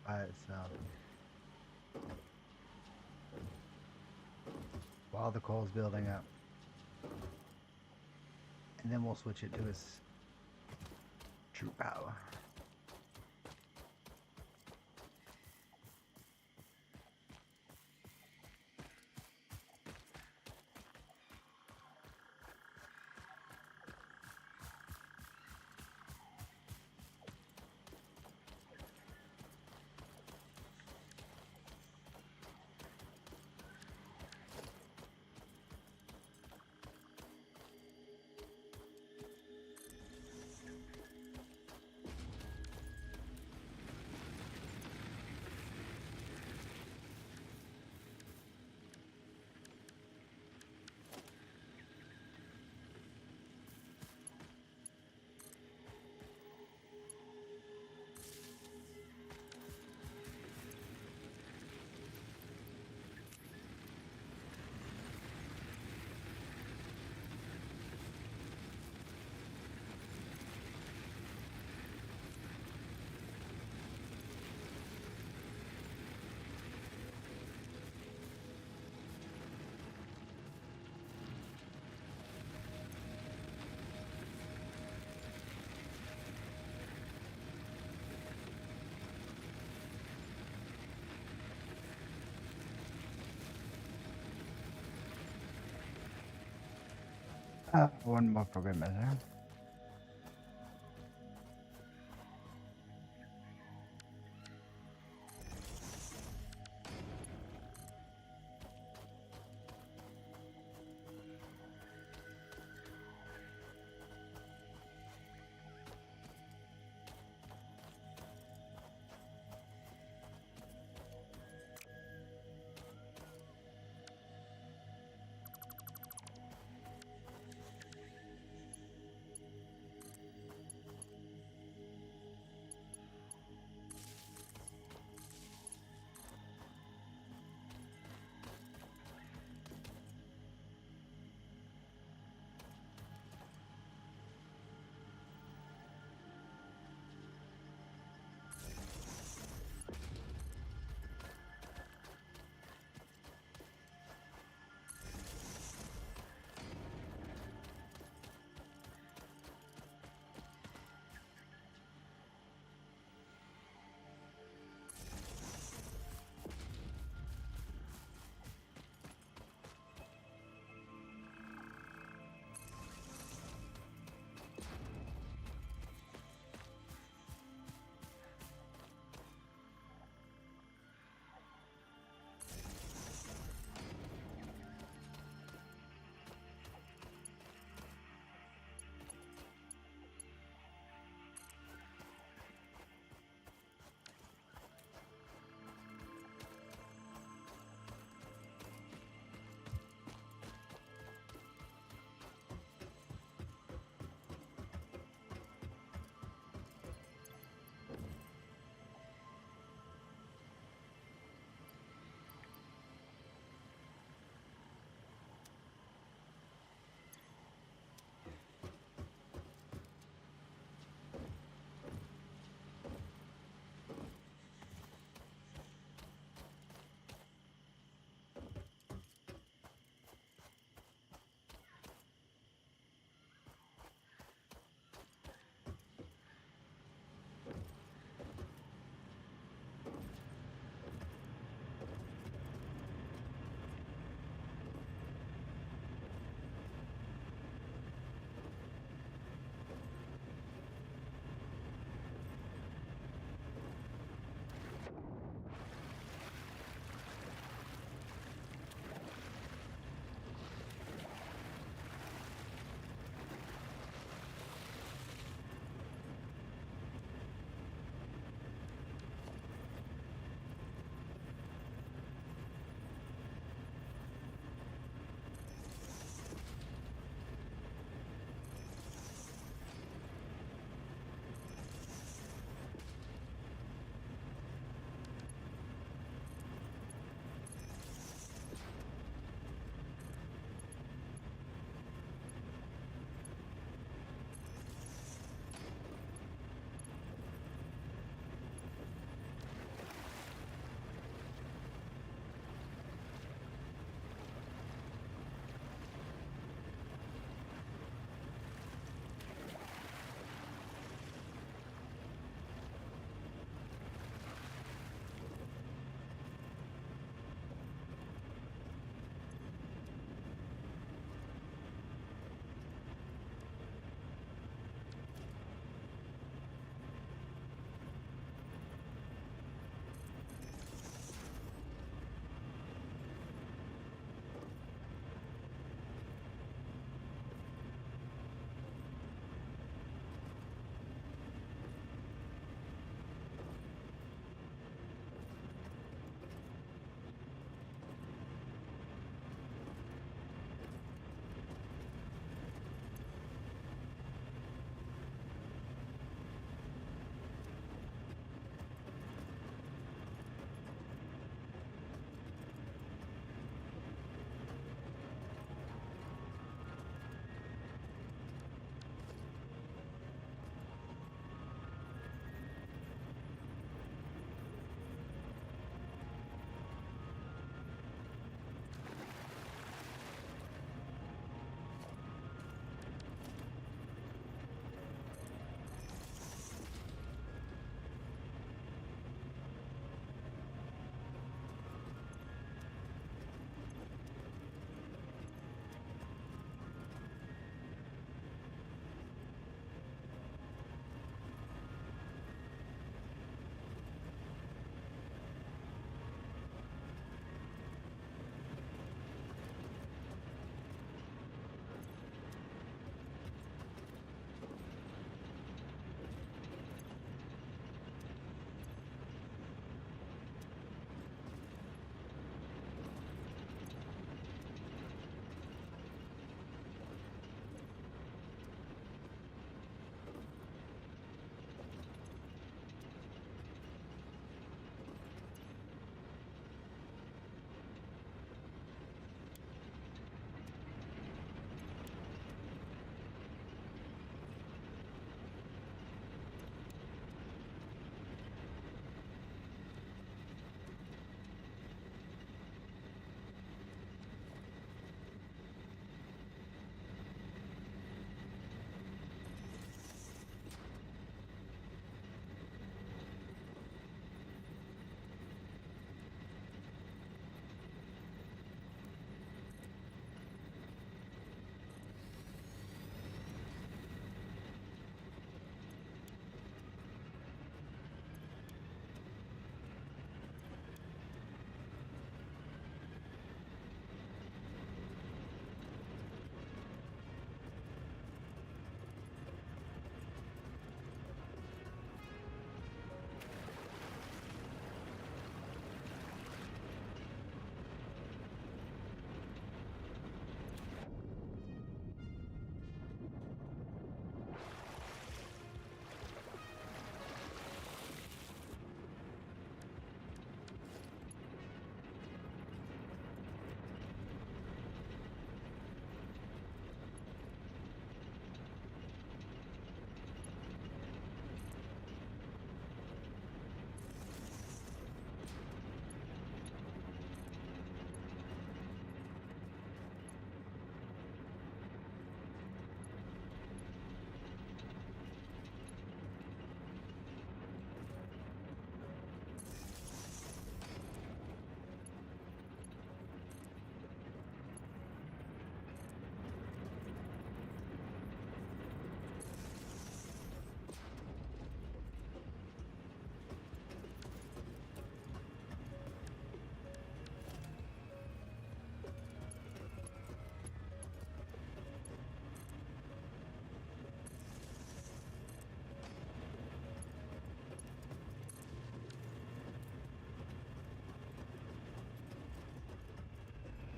by itself. While the coal's building up. And then we'll switch it to its true power. One more program is there.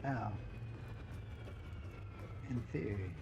Oh. In theory.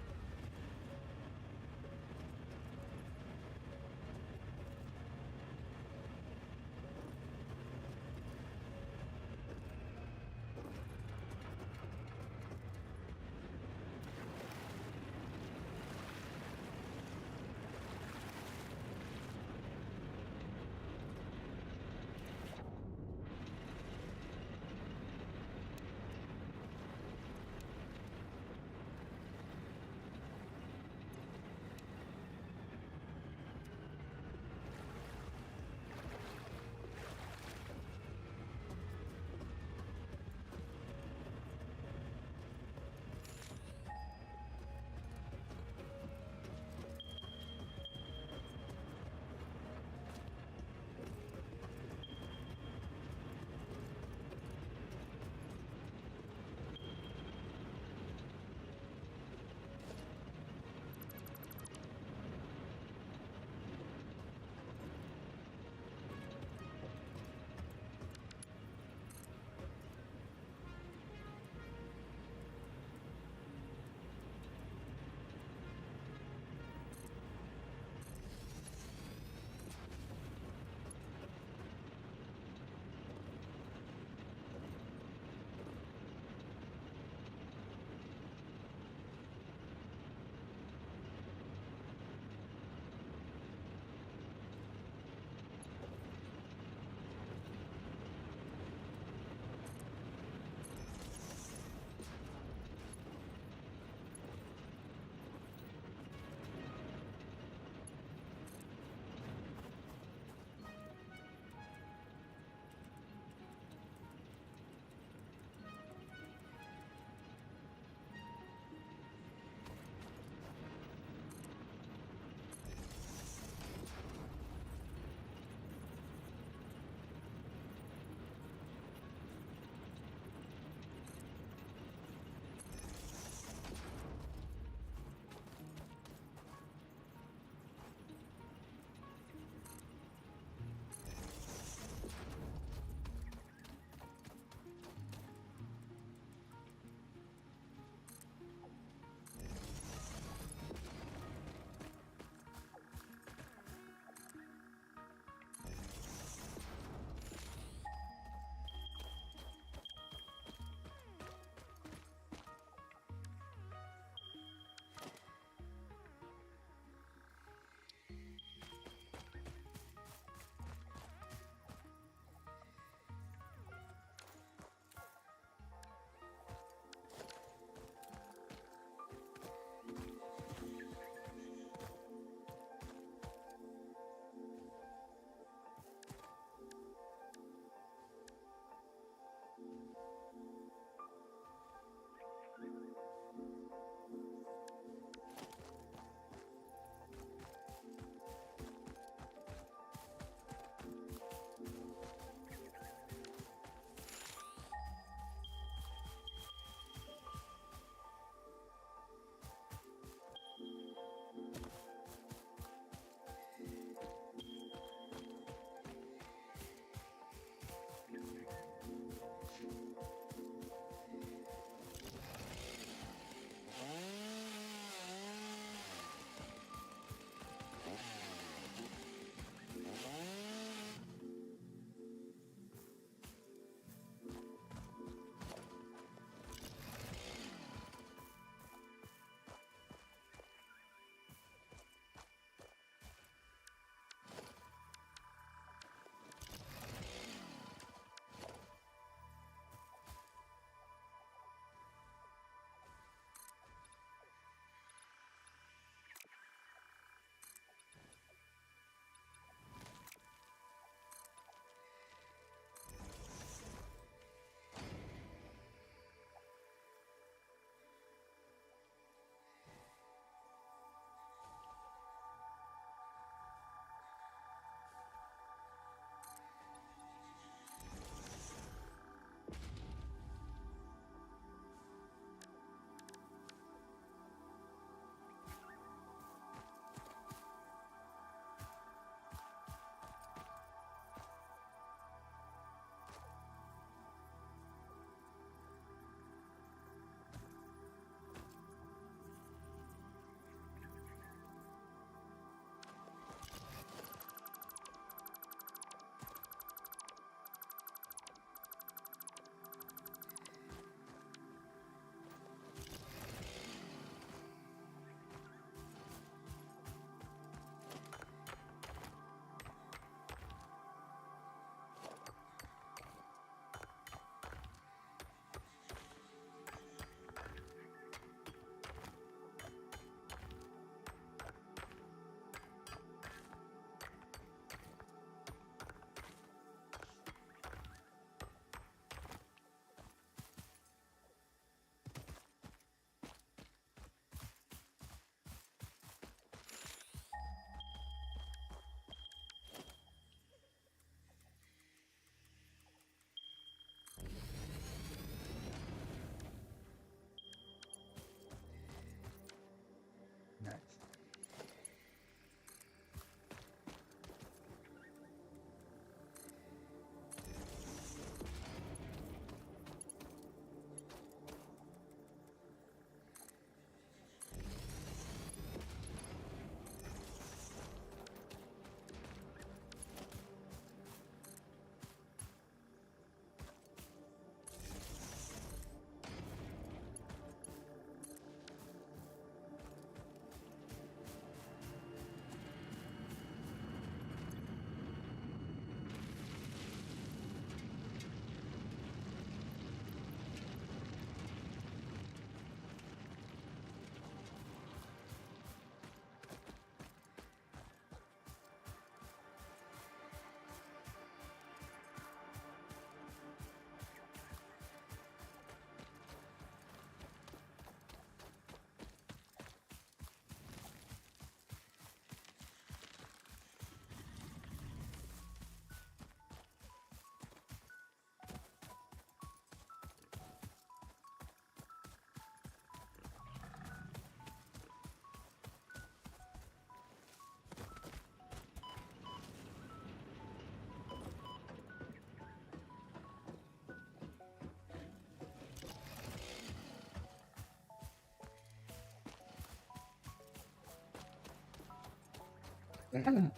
I think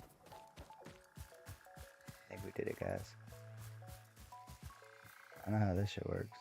we did it, guys. I don't know how this shit works.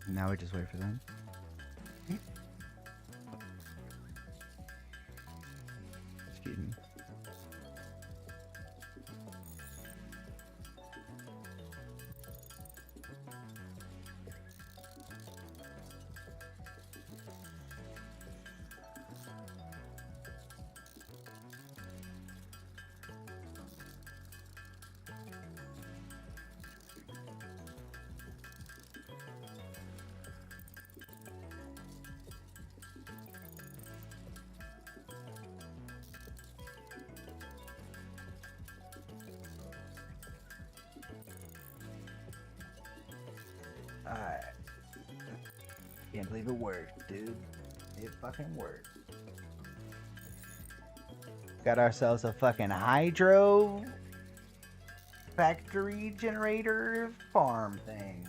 Now we just wait for them. Excuse me. Alright. Can't believe it worked, dude. It fucking worked. Got ourselves a fucking hydro factory generator farm thing.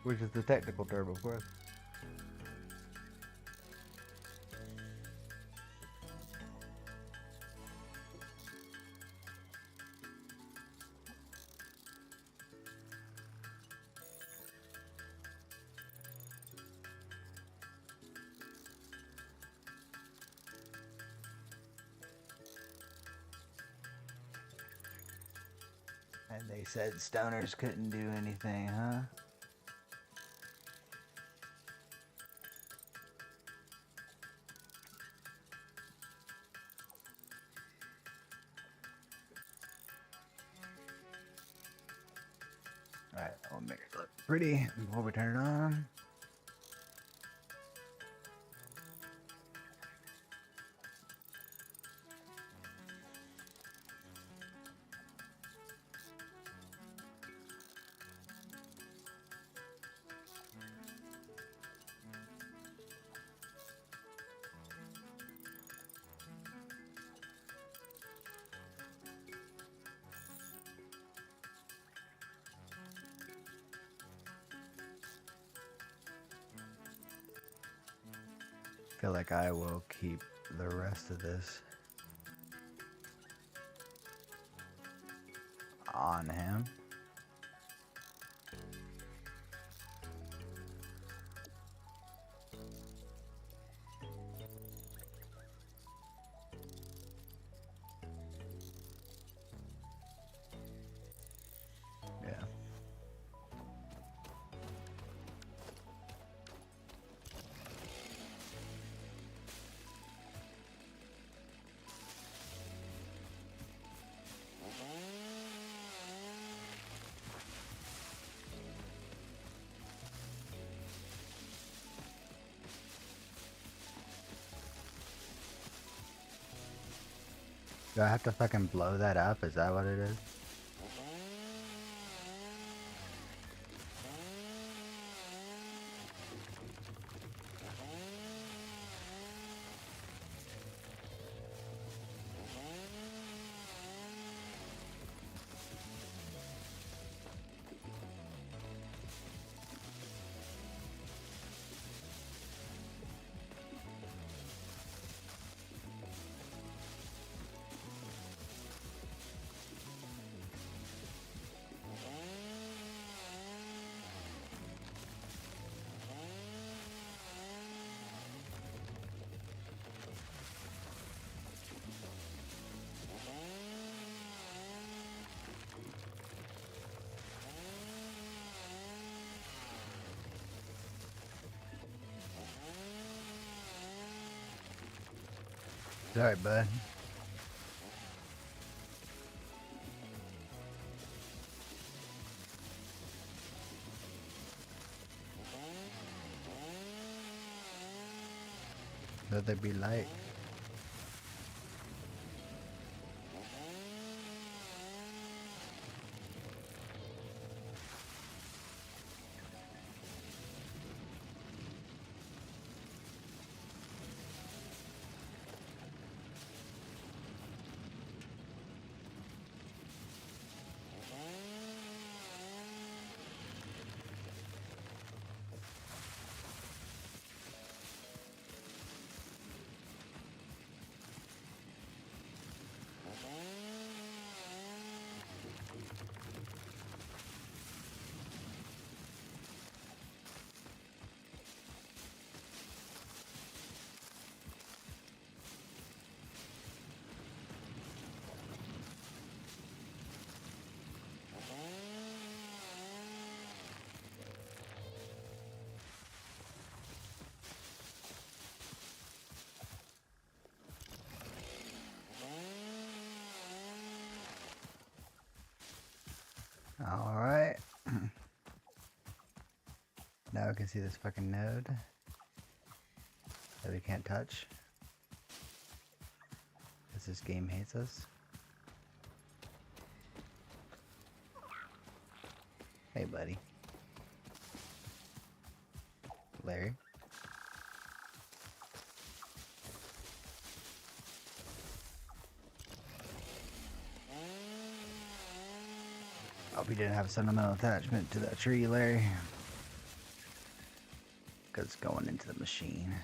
Which is the technical term, of course. And they said stoners couldn't do anything, huh? Alright, I'll make it look pretty before we turn it on. I feel like I will keep the rest of this on him. Yeah. Do I have to fucking blow that up? Is that what it is? Sorry, bud. Let there be light. All right. Now we can see this fucking node that we can't touch. Because this game hates us. Hey, buddy. Larry. Hope you didn't have a sentimental attachment to that tree, Larry. Because it's going into the machine.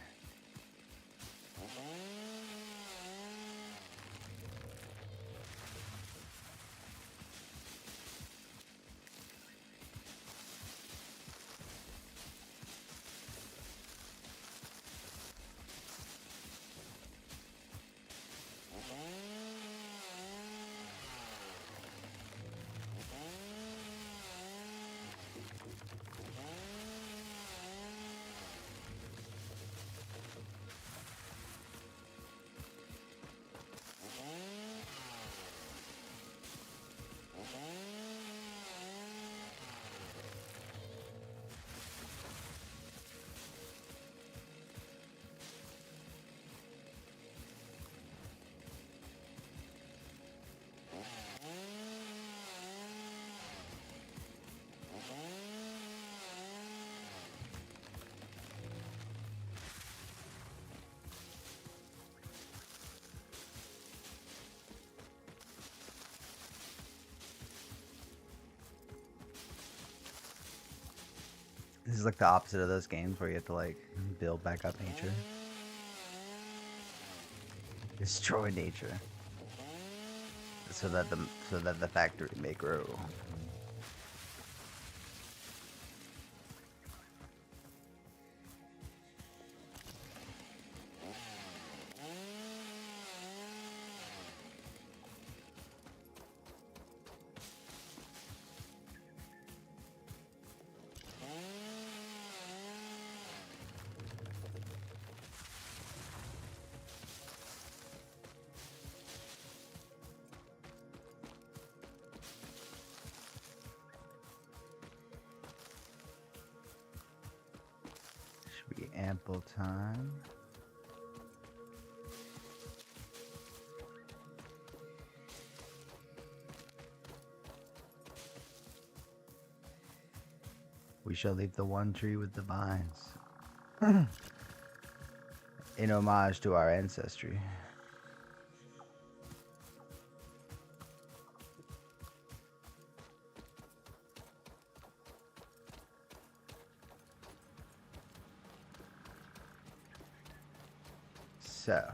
This is like the opposite of those games where you have to like build back up nature. Destroy nature. So that the factory may grow. Should be ample time. We shall leave the one tree with the vines. In homage to our ancestry. So.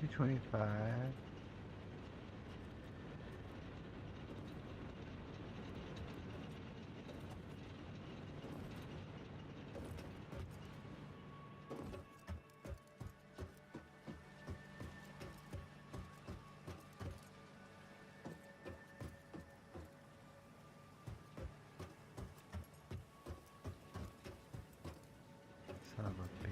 225. Son of a bitch.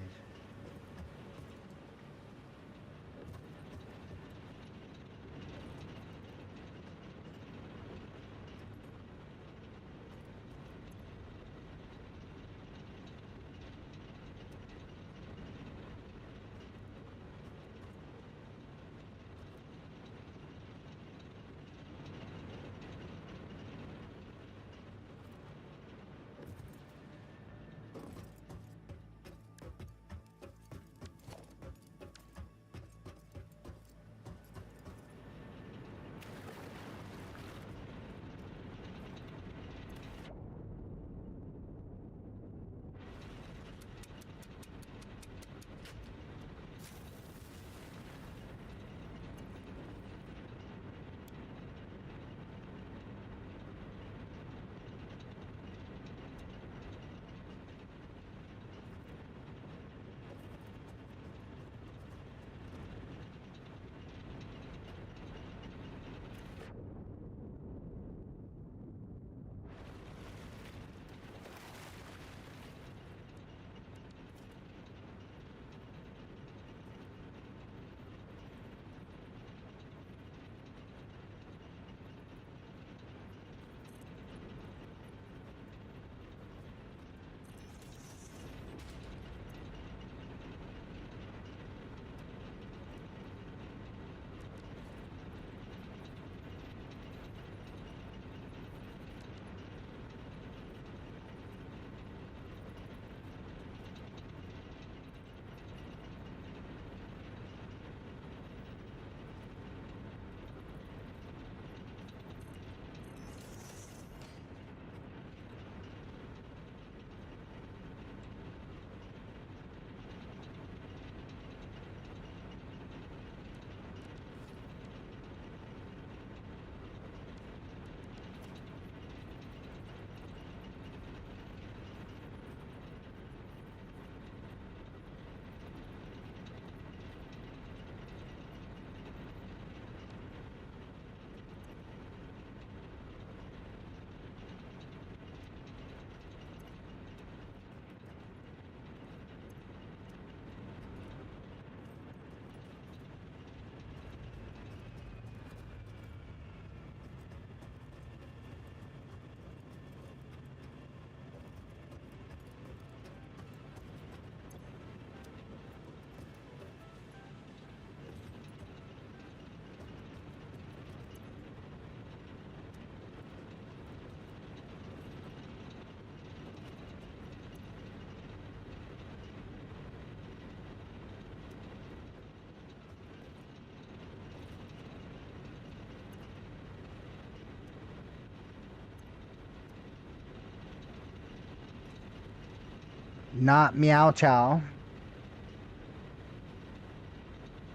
Not meow chow.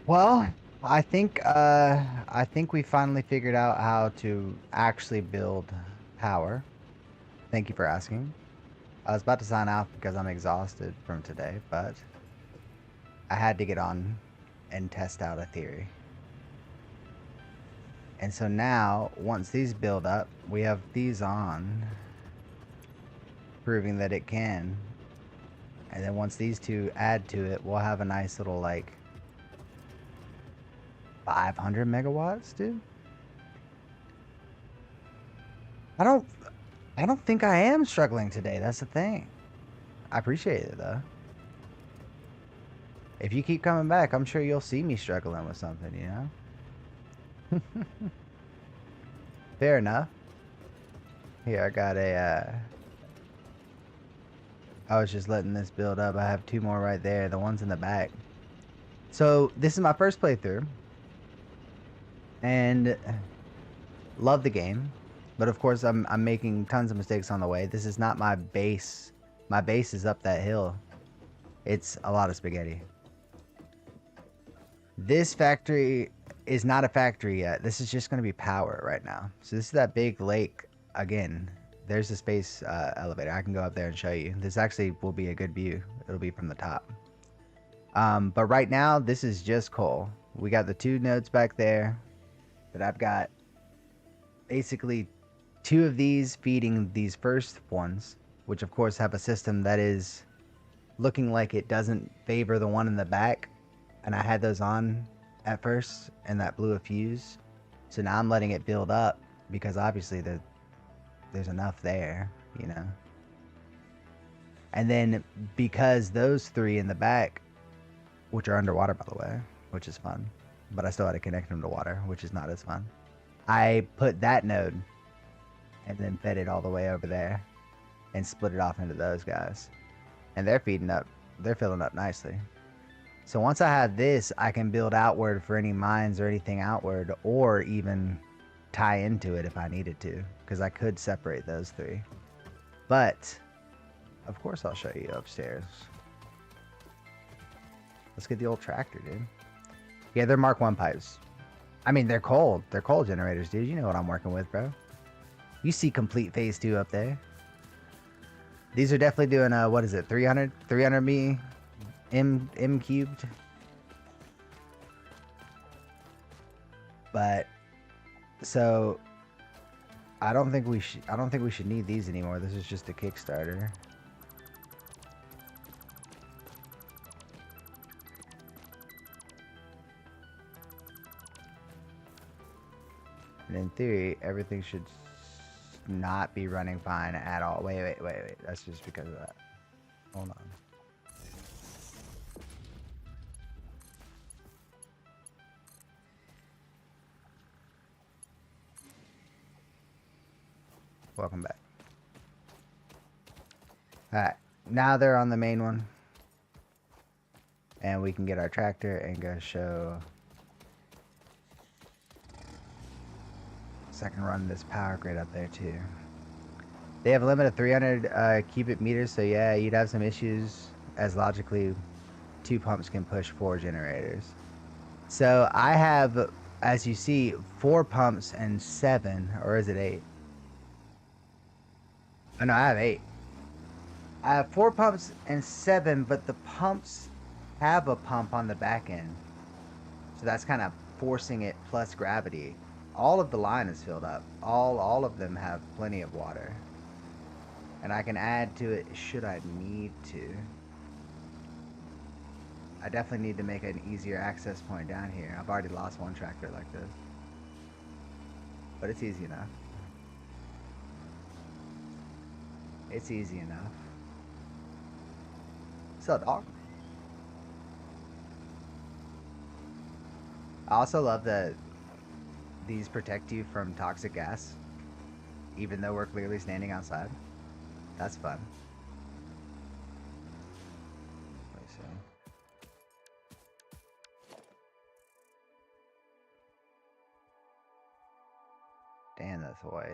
Well, I think we finally figured out how to actually build power. Thank you for asking. I was about to sign off because I'm exhausted from today, but I had to get on and test out a theory. And so now, once these build up, we have these on, proving that it can. And then once these two add to it, we'll have a nice little, like, 500 megawatts, dude. I don't think I am struggling today. That's the thing. I appreciate it, though. If you keep coming back, I'm sure you'll see me struggling with something, you know? Fair enough. Here, I got a, I was just letting this build up. I have two more right there. The one's in the back. So, this is my first playthrough. And love the game. But of course, I'm making tons of mistakes on the way. This is not my base. My base is up that hill. It's a lot of spaghetti. This factory is not a factory yet. This is just going to be power right now. So this is that big lake again. There's a space elevator. I can go up there and show you. This actually will be a good view. It'll be from the top. But right now, this is just coal. We got the 2 nodes back there that I've got basically 2 of these feeding these first ones, which of course have a system that is looking like it doesn't favor the one in the back. And I had those on at first and that blew a fuse. So now I'm letting it build up because obviously there's enough there, you know. And then because those 3 in the back, which are underwater by the way, which is fun, but I still had to connect them to water, which is not as fun. I put that node and then fed it all the way over there and split it off into those guys. And they're feeding up, they're filling up nicely. So once I have this, I can build outward for any mines or anything outward, or even tie into it if I needed to, because I could separate those 3. But of course I'll show you upstairs. Let's get the old tractor, dude. Yeah, they're Mark 1 pipes. I mean, they're cold. They're cold generators, dude. You know what I'm working with, bro. You see complete phase 2 up there. These are definitely doing, what is it, 300 me M cubed. But, so, I don't think we should need these anymore. This is just a Kickstarter. And in theory, everything should not be running fine at all. Wait. That's just because of that. Hold on. Welcome back. Alright. Now they're on the main one. And we can get our tractor and go show... So I can run this power grid up there too. They have a limit of 300 cubic meters, so yeah, you'd have some issues as logically 2 pumps can push 4 generators. So I have, as you see, 4 pumps and 7, or is it 8? Oh no, I have 8. I have 4 pumps and 7, but the pumps have a pump on the back end. So that's kind of forcing it plus gravity. All of the line is filled up. All of them have plenty of water. And I can add to it should I need to. I definitely need to make an easier access point down here. I've already lost 1 tractor like this. But it's easy enough. It's easy enough. So, dog. I also love that these protect you from toxic gas, even though we're clearly standing outside. That's fun. Let me see. Damn, that's a ways.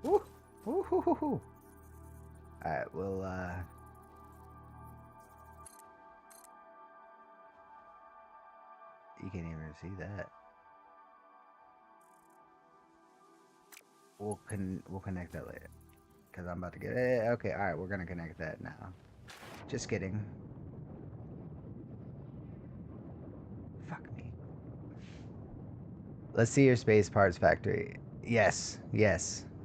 Woo! Woo hoo hoo hoo! Alright, we'll, you can't even see that. We'll connect that later. Because I'm about to get it. Okay, alright, we're gonna connect that now. Just kidding. Fuck me. Let's see your space parts factory. Yes.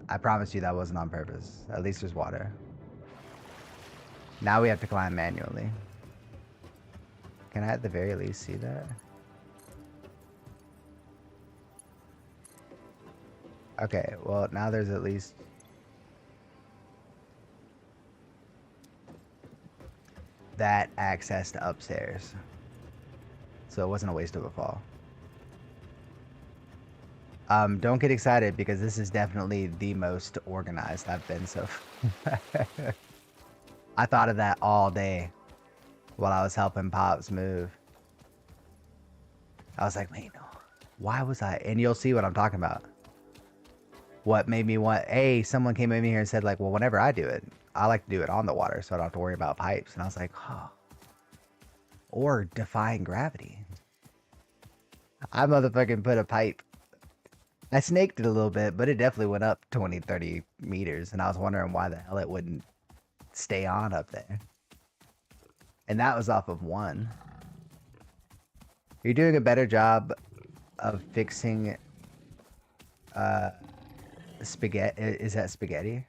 I promise you that wasn't on purpose. At least there's water. Now we have to climb manually. Can I at the very least see that? Okay, well now there's at least... that access to upstairs. So it wasn't a waste of a fall. Don't get excited because this is definitely the most organized I've been so far. I thought of that all day while I was helping Pops move. I was like, wait, no. Why was I? And you'll see what I'm talking about. what made me want, someone came in here and said like, well, whenever I do it, I like to do it on the water so I don't have to worry about pipes. And I was like, huh. Or defying gravity. I motherfucking put a pipe. I snaked it a little bit, but it definitely went up 20, 30 meters. And I was wondering why the hell it wouldn't stay on up there. And that was off of one. You're doing a better job of fixing spaghetti. Is that spaghetti?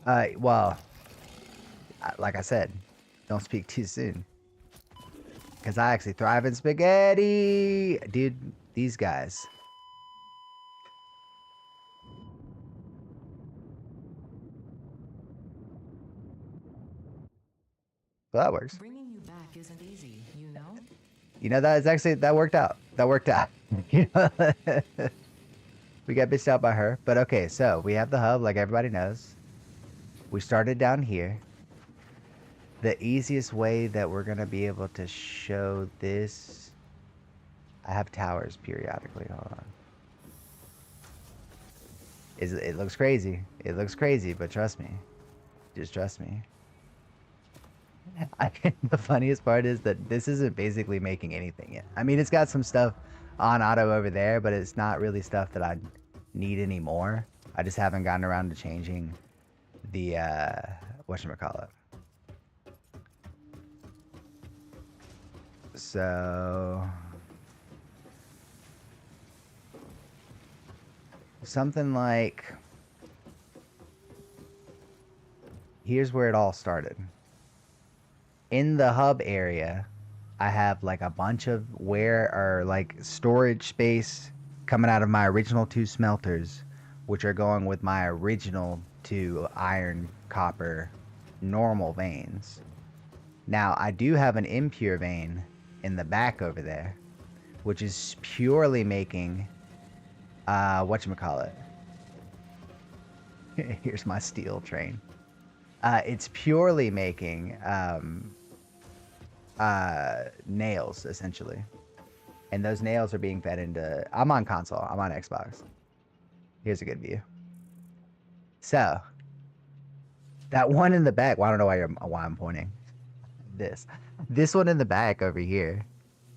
Well, like I said, don't speak too soon. Because I actually thrive in spaghetti. Dude, these guys. Well, that works. Bringing you back isn't easy, you know? You know, that worked out. That worked out. You know? We got bitched out by her. But okay, so we have the hub like everybody knows. We started down here. The easiest way that we're going to be able to show this... I have towers periodically. Hold on. It looks crazy. It looks crazy, but trust me. Just trust me. I think the funniest part is that this isn't basically making anything yet. I mean, it's got some stuff on auto over there, but it's not really stuff that I need anymore. I just haven't gotten around to changing the, whatchamacallit. So... something like... here's where it all started. In the hub area, I have like a bunch of like storage space coming out of my original 2 smelters, which are going with my original 2 iron, copper, normal veins. Now, I do have an impure vein in the back over there, which is purely making, whatchamacallit. Here's my steel train. It's purely making, nails, essentially. And those nails are being fed into... I'm on console. I'm on Xbox. Here's a good view. So, that one in the back... Well, I don't know why I'm pointing. This one in the back over here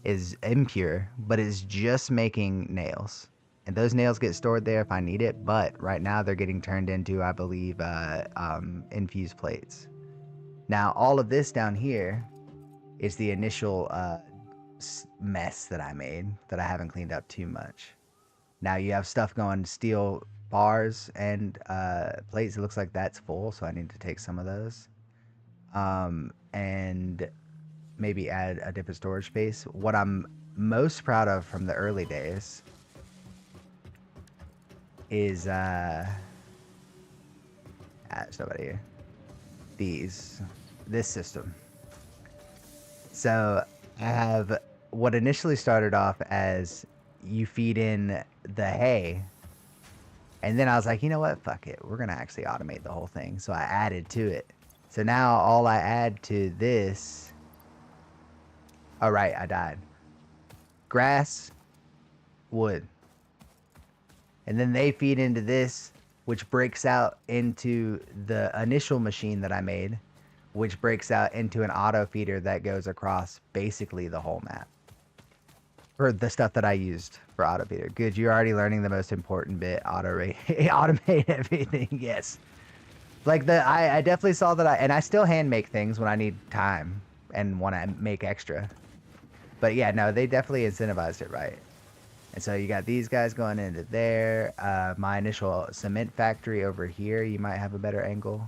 is impure, but it's just making nails. And those nails get stored there if I need it, but right now they're getting turned into, I believe, infused plates. Now, all of this down here is the initial mess that I made that I haven't cleaned up too much. Now you have stuff going steel bars and plates. It looks like that's full, so I need to take some of those. And maybe add a different storage space. What I'm most proud of from the early days is there's nobody here. This system. So I have what initially started off as you feed in the hay, and then I was like, you know what, fuck it, we're gonna actually automate the whole thing. So I added to it. So now all I add to this, all right, I died. Grass, wood. And then they feed into this, which breaks out into the initial machine that I made, which breaks out into an auto feeder that goes across basically the whole map. For the stuff that I used for auto feeder. Good, you're already learning the most important bit, automate everything, yes. Like I definitely saw that and I still hand make things when I need time and want to make extra. But yeah, no, they definitely incentivized it right. And so you got these guys going into there. My initial cement factory over here, you might have a better angle.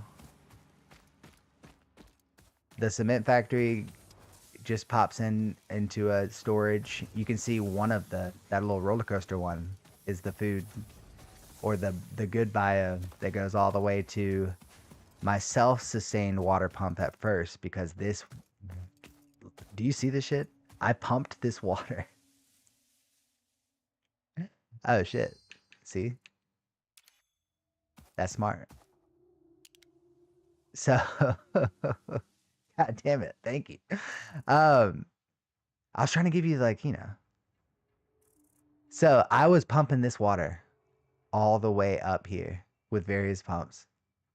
The cement factory just pops into a storage. You can see one of that little roller coaster one is the food, or the good bio that goes all the way to my self-sustained water pump at first, because this, do you see this shit? I pumped this water. Oh shit. See? That's smart. So God damn it. Thank you. I was trying to give you, like, you know, So I was pumping this water all the way up here with various pumps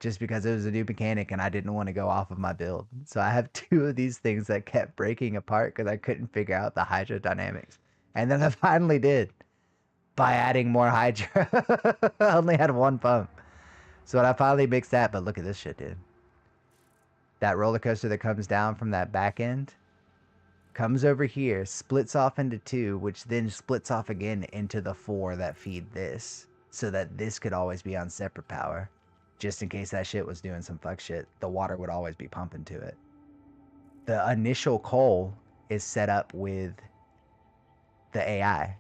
just because it was a new mechanic and I didn't want to go off of my build. So I have 2 of these things that kept breaking apart because I couldn't figure out the hydrodynamics. And then I finally did by adding more hydro. I only had 1 pump. So when I finally mixed that, but look at this shit, dude. That roller coaster that comes down from that back end comes over here, splits off into 2, which then splits off again into the 4 that feed this, so that this could always be on separate power. Just in case that shit was doing some fuck shit, the water would always be pumping to it. The initial coal is set up with the AI.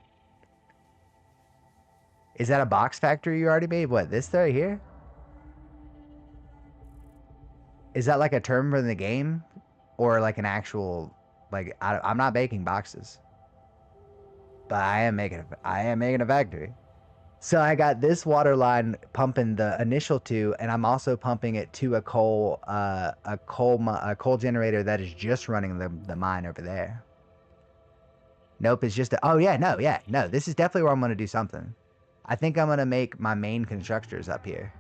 Is that a box factory you already made? What, this right here? Is that like a term for the game? Or like an actual, like, I'm not making boxes. But I am making a factory. So I got this water line pumping the initial 2, and I'm also pumping it to a coal generator that is just running the mine over there. Nope, it's just oh yeah, no, this is definitely where I'm gonna do something. I think I'm gonna make my main constructors up here,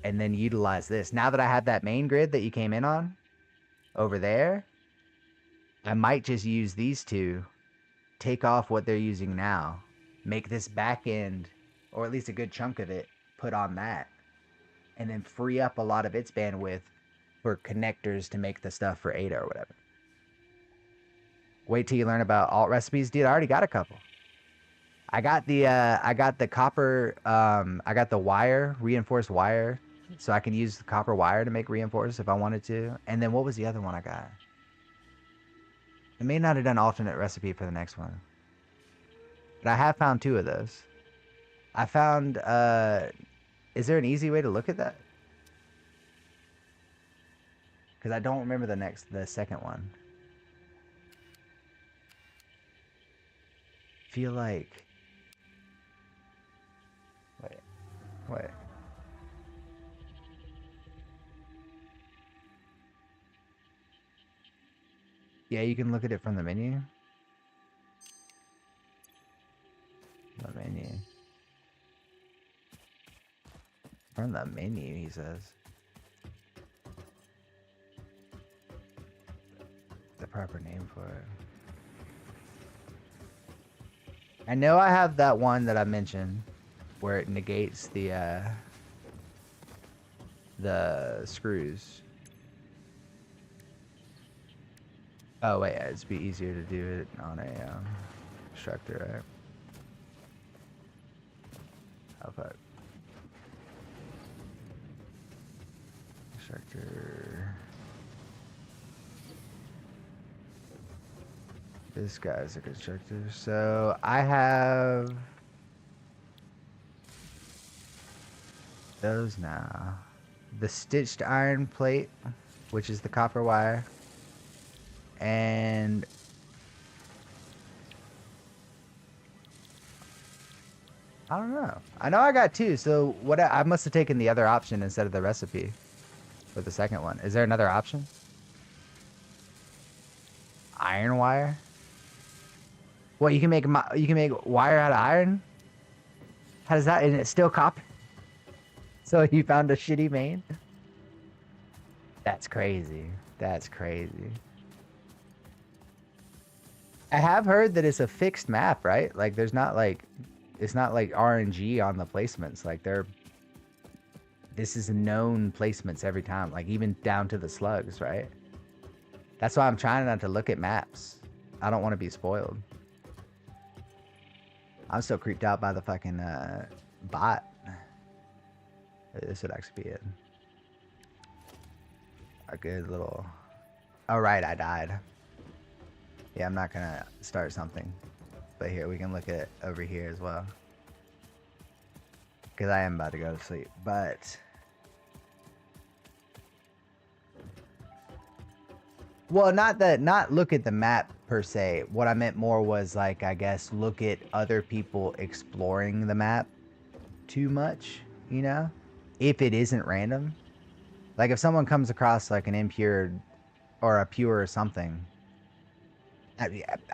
and then utilize this. Now that I have that main grid that you came in on over there, I might just use these 2, take off what they're using now, make this back end, or at least a good chunk of it, put on that, and then free up a lot of its bandwidth for connectors to make the stuff for Ada or whatever. Wait till you learn about alt recipes, dude. I already got a couple. I got the copper, I got the wire, reinforced wire, so I can use the copper wire to make reinforced if I wanted to. And then what was the other one I got? I may not have done alternate recipe for the next one, but I have found 2 of those. I found, is there an easy way to look at that? Because I don't remember the second one. Feel like, wait. Yeah, you can look at it from the menu. The menu. From the menu, he says. The proper name for it. I know I have that one that I mentioned where it negates the screws. Oh wait, it'd be easier to do it on a constructor, right? Oh fuck. Constructor. This guy's a constructor. So I have those now. The stitched iron plate, which is the copper wire. And I don't know. I know I got 2, so what I must have taken the other option instead of the recipe for the second one. Is there another option? Iron wire? What, you can make wire out of iron? How does that, and it's still copper? So you found a shitty main? That's crazy. That's crazy. I have heard that it's a fixed map, right? Like there's not like, it's not like RNG on the placements. Like this is known placements every time, like even down to the slugs, right? That's why I'm trying not to look at maps. I don't want to be spoiled. I'm so creeped out by the fucking bot. This would actually be a good little... Oh, right, I died. Yeah, I'm not gonna start something. But here, we can look at it over here as well. Because I am about to go to sleep. But... Well, not look at the map per se. What I meant more was like, I guess, look at other people exploring the map too much, you know? If it isn't random. Like if someone comes across like an impure or a pure or something,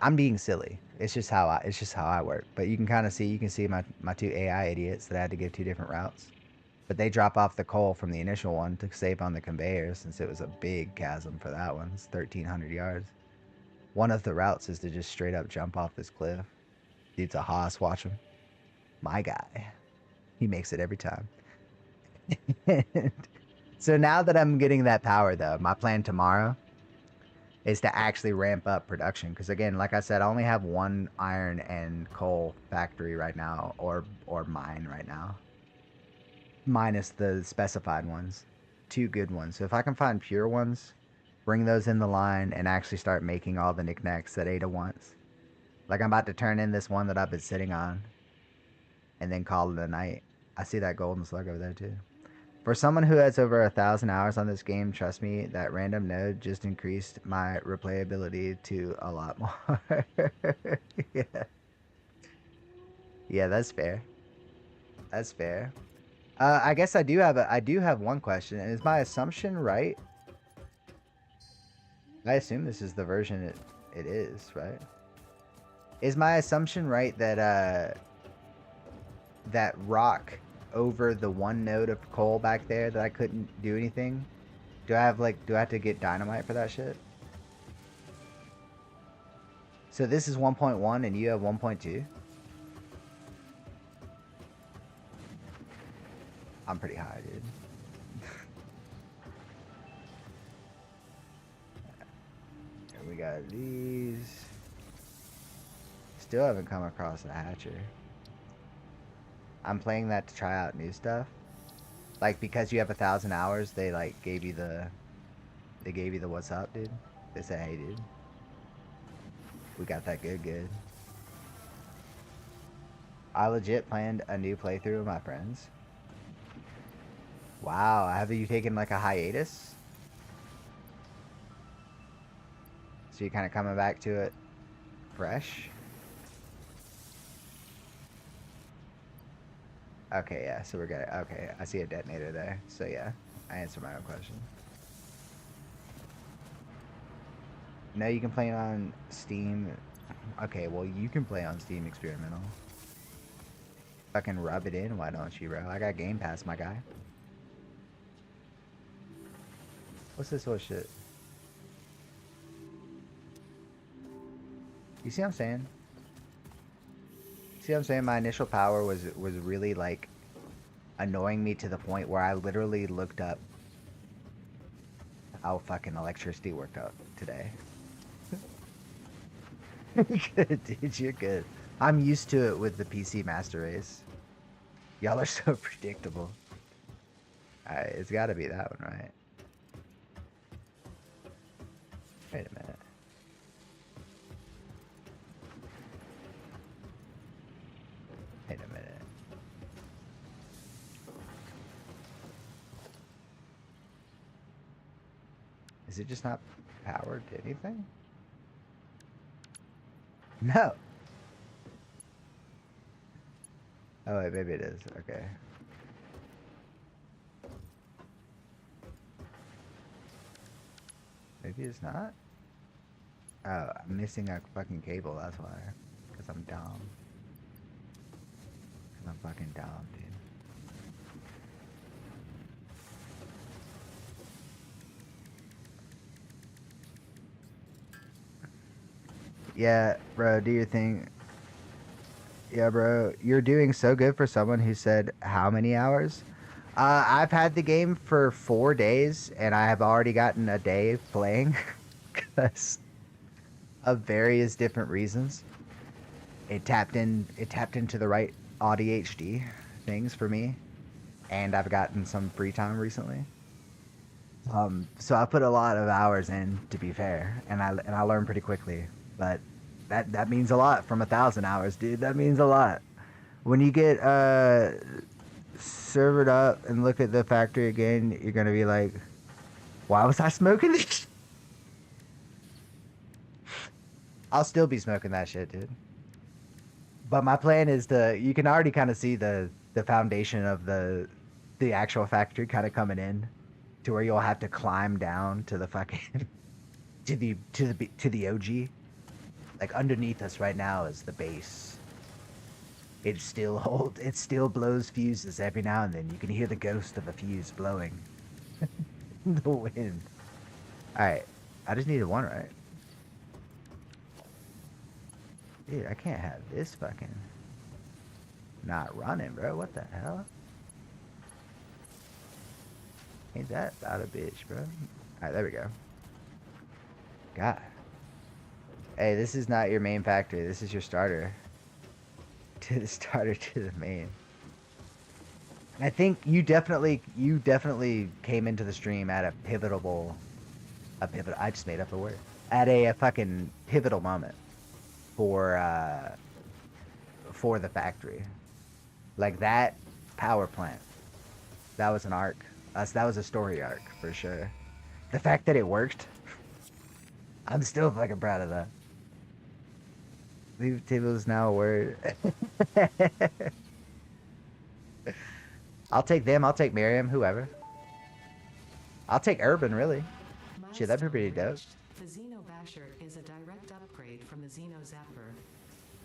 I'm being silly. It's just how I work. But you can see my two AI idiots that I had to give two different routes. But they drop off the coal from the initial one to save on the conveyor since it was a big chasm for that one. It's 1,300 yards. One of the routes is to just straight up jump off this cliff. Dude's a hoss, watch him. My guy. He makes it every time. So now that I'm getting that power though, my plan tomorrow is to actually ramp up production. Because again, like I said, I only have one iron and coal factory right now, or mine right now. Minus the specified ones. Two good ones. So if I can find pure ones, bring those in the line and actually start making all the knickknacks that Ada wants. Like I'm about to turn in this one that I've been sitting on and then call it a night. I see that golden slug over there too. For someone who has over 1,000 hours on this game, trust me, that random node just increased my replayability to a lot more. Yeah. Yeah, that's fair. That's fair. I guess I do have one question. Is my assumption right? I assume this is the version it is, right? Is my assumption right that that rock over the one node of coal back there that I couldn't do anything? Do I have to get dynamite for that shit? So this is 1.1 and you have 1.2? I'm pretty high, dude. And we got these. Still haven't come across a hatcher. I'm playing that to try out new stuff. Like, because you have 1,000 hours, they like gave you the what's up, dude. They said, hey, dude, we got that good. I legit planned a new playthrough with my friends. Wow, have you taken like a hiatus? So you're kind of coming back to it fresh? Okay, yeah, so we're good. Okay, I see a detonator there. So yeah, I answered my own question. No, you can play it on Steam. Okay, well, you can play on Steam Experimental. Fucking rub it in, why don't you, bro? I got Game Pass, my guy. What's this whole shit? You see what I'm saying? See what I'm saying? My initial power was really like annoying me to the point where I literally looked up how fucking electricity worked out today. Good, dude, you're good. I'm used to it with the PC Master Race. Y'all are so predictable. Alright, it's gotta be that one, right? Wait a minute. Wait a minute. Is it just not powered to anything? No. Oh wait, maybe it is. Okay. Maybe it's not? Oh, I'm missing a fucking cable, that's why. Because I'm dumb. Because I'm fucking dumb, dude. Yeah, bro, do your thing. Yeah, bro, you're doing so good for someone who said how many hours? I've had the game for 4 days, and I have already gotten a day playing because of various different reasons. It tapped into the right ADHD things for me, and I've gotten some free time recently. So I put a lot of hours in, to be fair, and I learned pretty quickly. But that means a lot from 1,000 hours, dude. That means a lot. When you get servered up and look at the factory again, you're gonna be like, why was I smoking this? I'll still be smoking that shit, dude. But my plan is you can already kind of see the foundation of the actual factory kind of coming in to where you'll have to climb down to the fucking to the OG. Like underneath us right now is the base. It still blows fuses every now and then. You can hear the ghost of a fuse blowing in the wind. Alright. I just needed one, right? Dude, I can't have this fucking not running, bro. What the hell? Ain't that about a bitch, bro? Alright, there we go. God. Hey, this is not your main factory. This is your starter. To the starter to the main. I think you definitely came into the stream at a pivotal. I just made up a word. At a fucking pivotal moment for the factory. Like that power plant. That was an arc. That was a story arc for sure. The fact that it worked, I'm still fucking proud of that. Leave table is now a word. I'll take them. I'll take Miriam. Whoever. I'll take Urban, really. Shit, that'd be pretty dope. The Xeno Basher is a direct upgrade from the Xeno Zapper.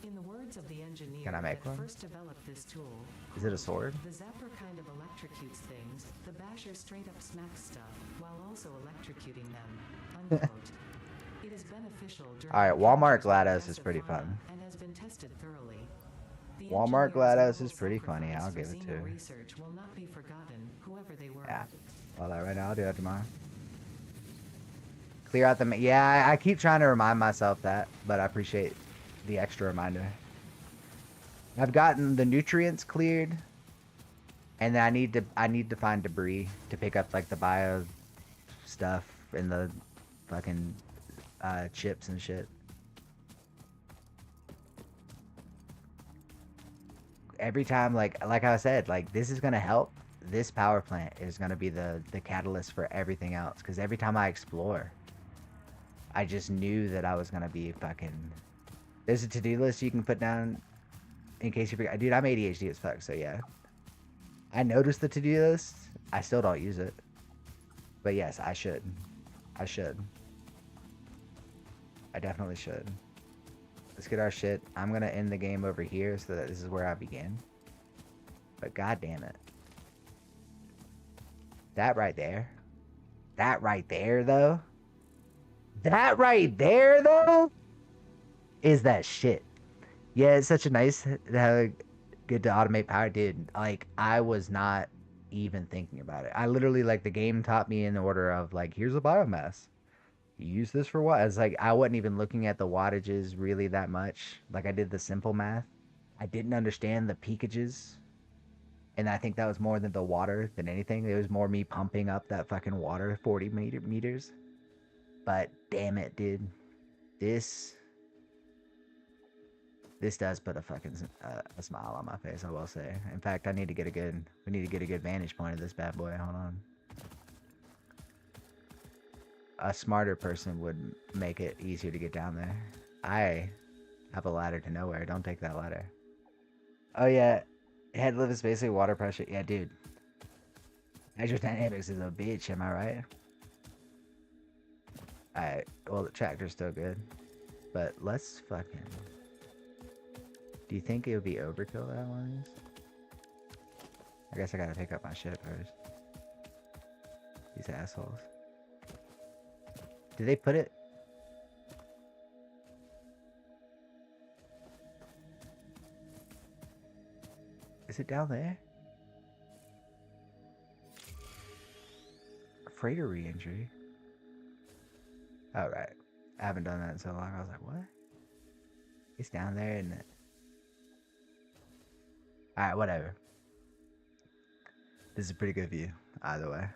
In the words of the engineer Can I make that one? first developed this tool, Is it a sword? the Zapper kind of electrocutes things, the Basher straight up smacks stuff, while also electrocuting them. Unquote. It is beneficial during Alright, Walmart encounters with GLaDOS is massive pretty fauna fun. and has been tested thoroughly. The Walmart engineer's GLaDOS is noble pretty funny, sacrifice I'll for give it to Xeno her. research will not be forgotten, whoever they were. Yeah. Well, that right now, I'll do that tomorrow. Clear out the... Yeah, I keep trying to remind myself that, but I appreciate the extra reminder. I've gotten the nutrients cleared, and then I need to find debris to pick up, like, the bio stuff and the fucking chips and shit. Every time, like I said, like, this is gonna help. This power plant is gonna be the catalyst for everything else. Because every time I explore, I just knew that I was gonna be fucking. There's a to-do list you can put down in case you forget. Dude, I'm ADHD as fuck, so yeah. I noticed the to-do list. I still don't use it. But yes, I should. I should. I definitely should. Let's get our shit. I'm gonna end the game over here so that this is where I begin. But god damn it. That right there. That right there though. That right there though is that shit. Yeah, it's such a nice how good to automate power, dude. Like I was not even thinking about it. I literally like the game taught me in the order of like here's a biomass. You use this for what? It's like I wasn't even looking at the wattages really that much. Like I did the simple math. I didn't understand the peakages. And I think that was more than the water than anything. It was more me pumping up that fucking water 40 meters. But damn it, dude. This does put a fucking a smile on my face, I will say. In fact, we need to get a good vantage point of this bad boy. Hold on. A smarter person would make it easier to get down there. I have a ladder to nowhere. Don't take that ladder. Oh yeah, head lift is basically water pressure. Yeah, dude. Hydrodynamics is a bitch, am I right? Alright, well the tractor's still good. But let's fucking... Do you think it would be overkill that one is? I guess I gotta pick up my shit first. These assholes. Did they put it? Is it down there? Freighter re-entry. Alright. I haven't done that in so long. I was like, what? It's down there, isn't it? Alright, whatever. This is a pretty good view, either way.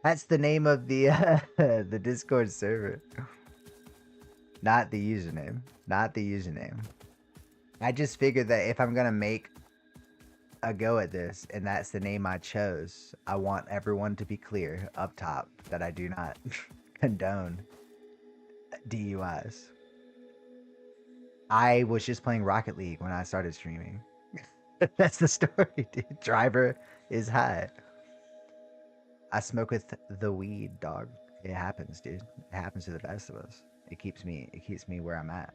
That's the name of the the Discord server. Not the username. Not the username. I just figured that if I'm gonna make a go at this, and that's the name I chose, I want everyone to be clear up top that I do not condone DUIs. I was just playing Rocket League when I started streaming. That's the story, dude. Driver is high. I smoke with the weed, dog. It happens, dude. It happens to the best of us. It keeps me where I'm at.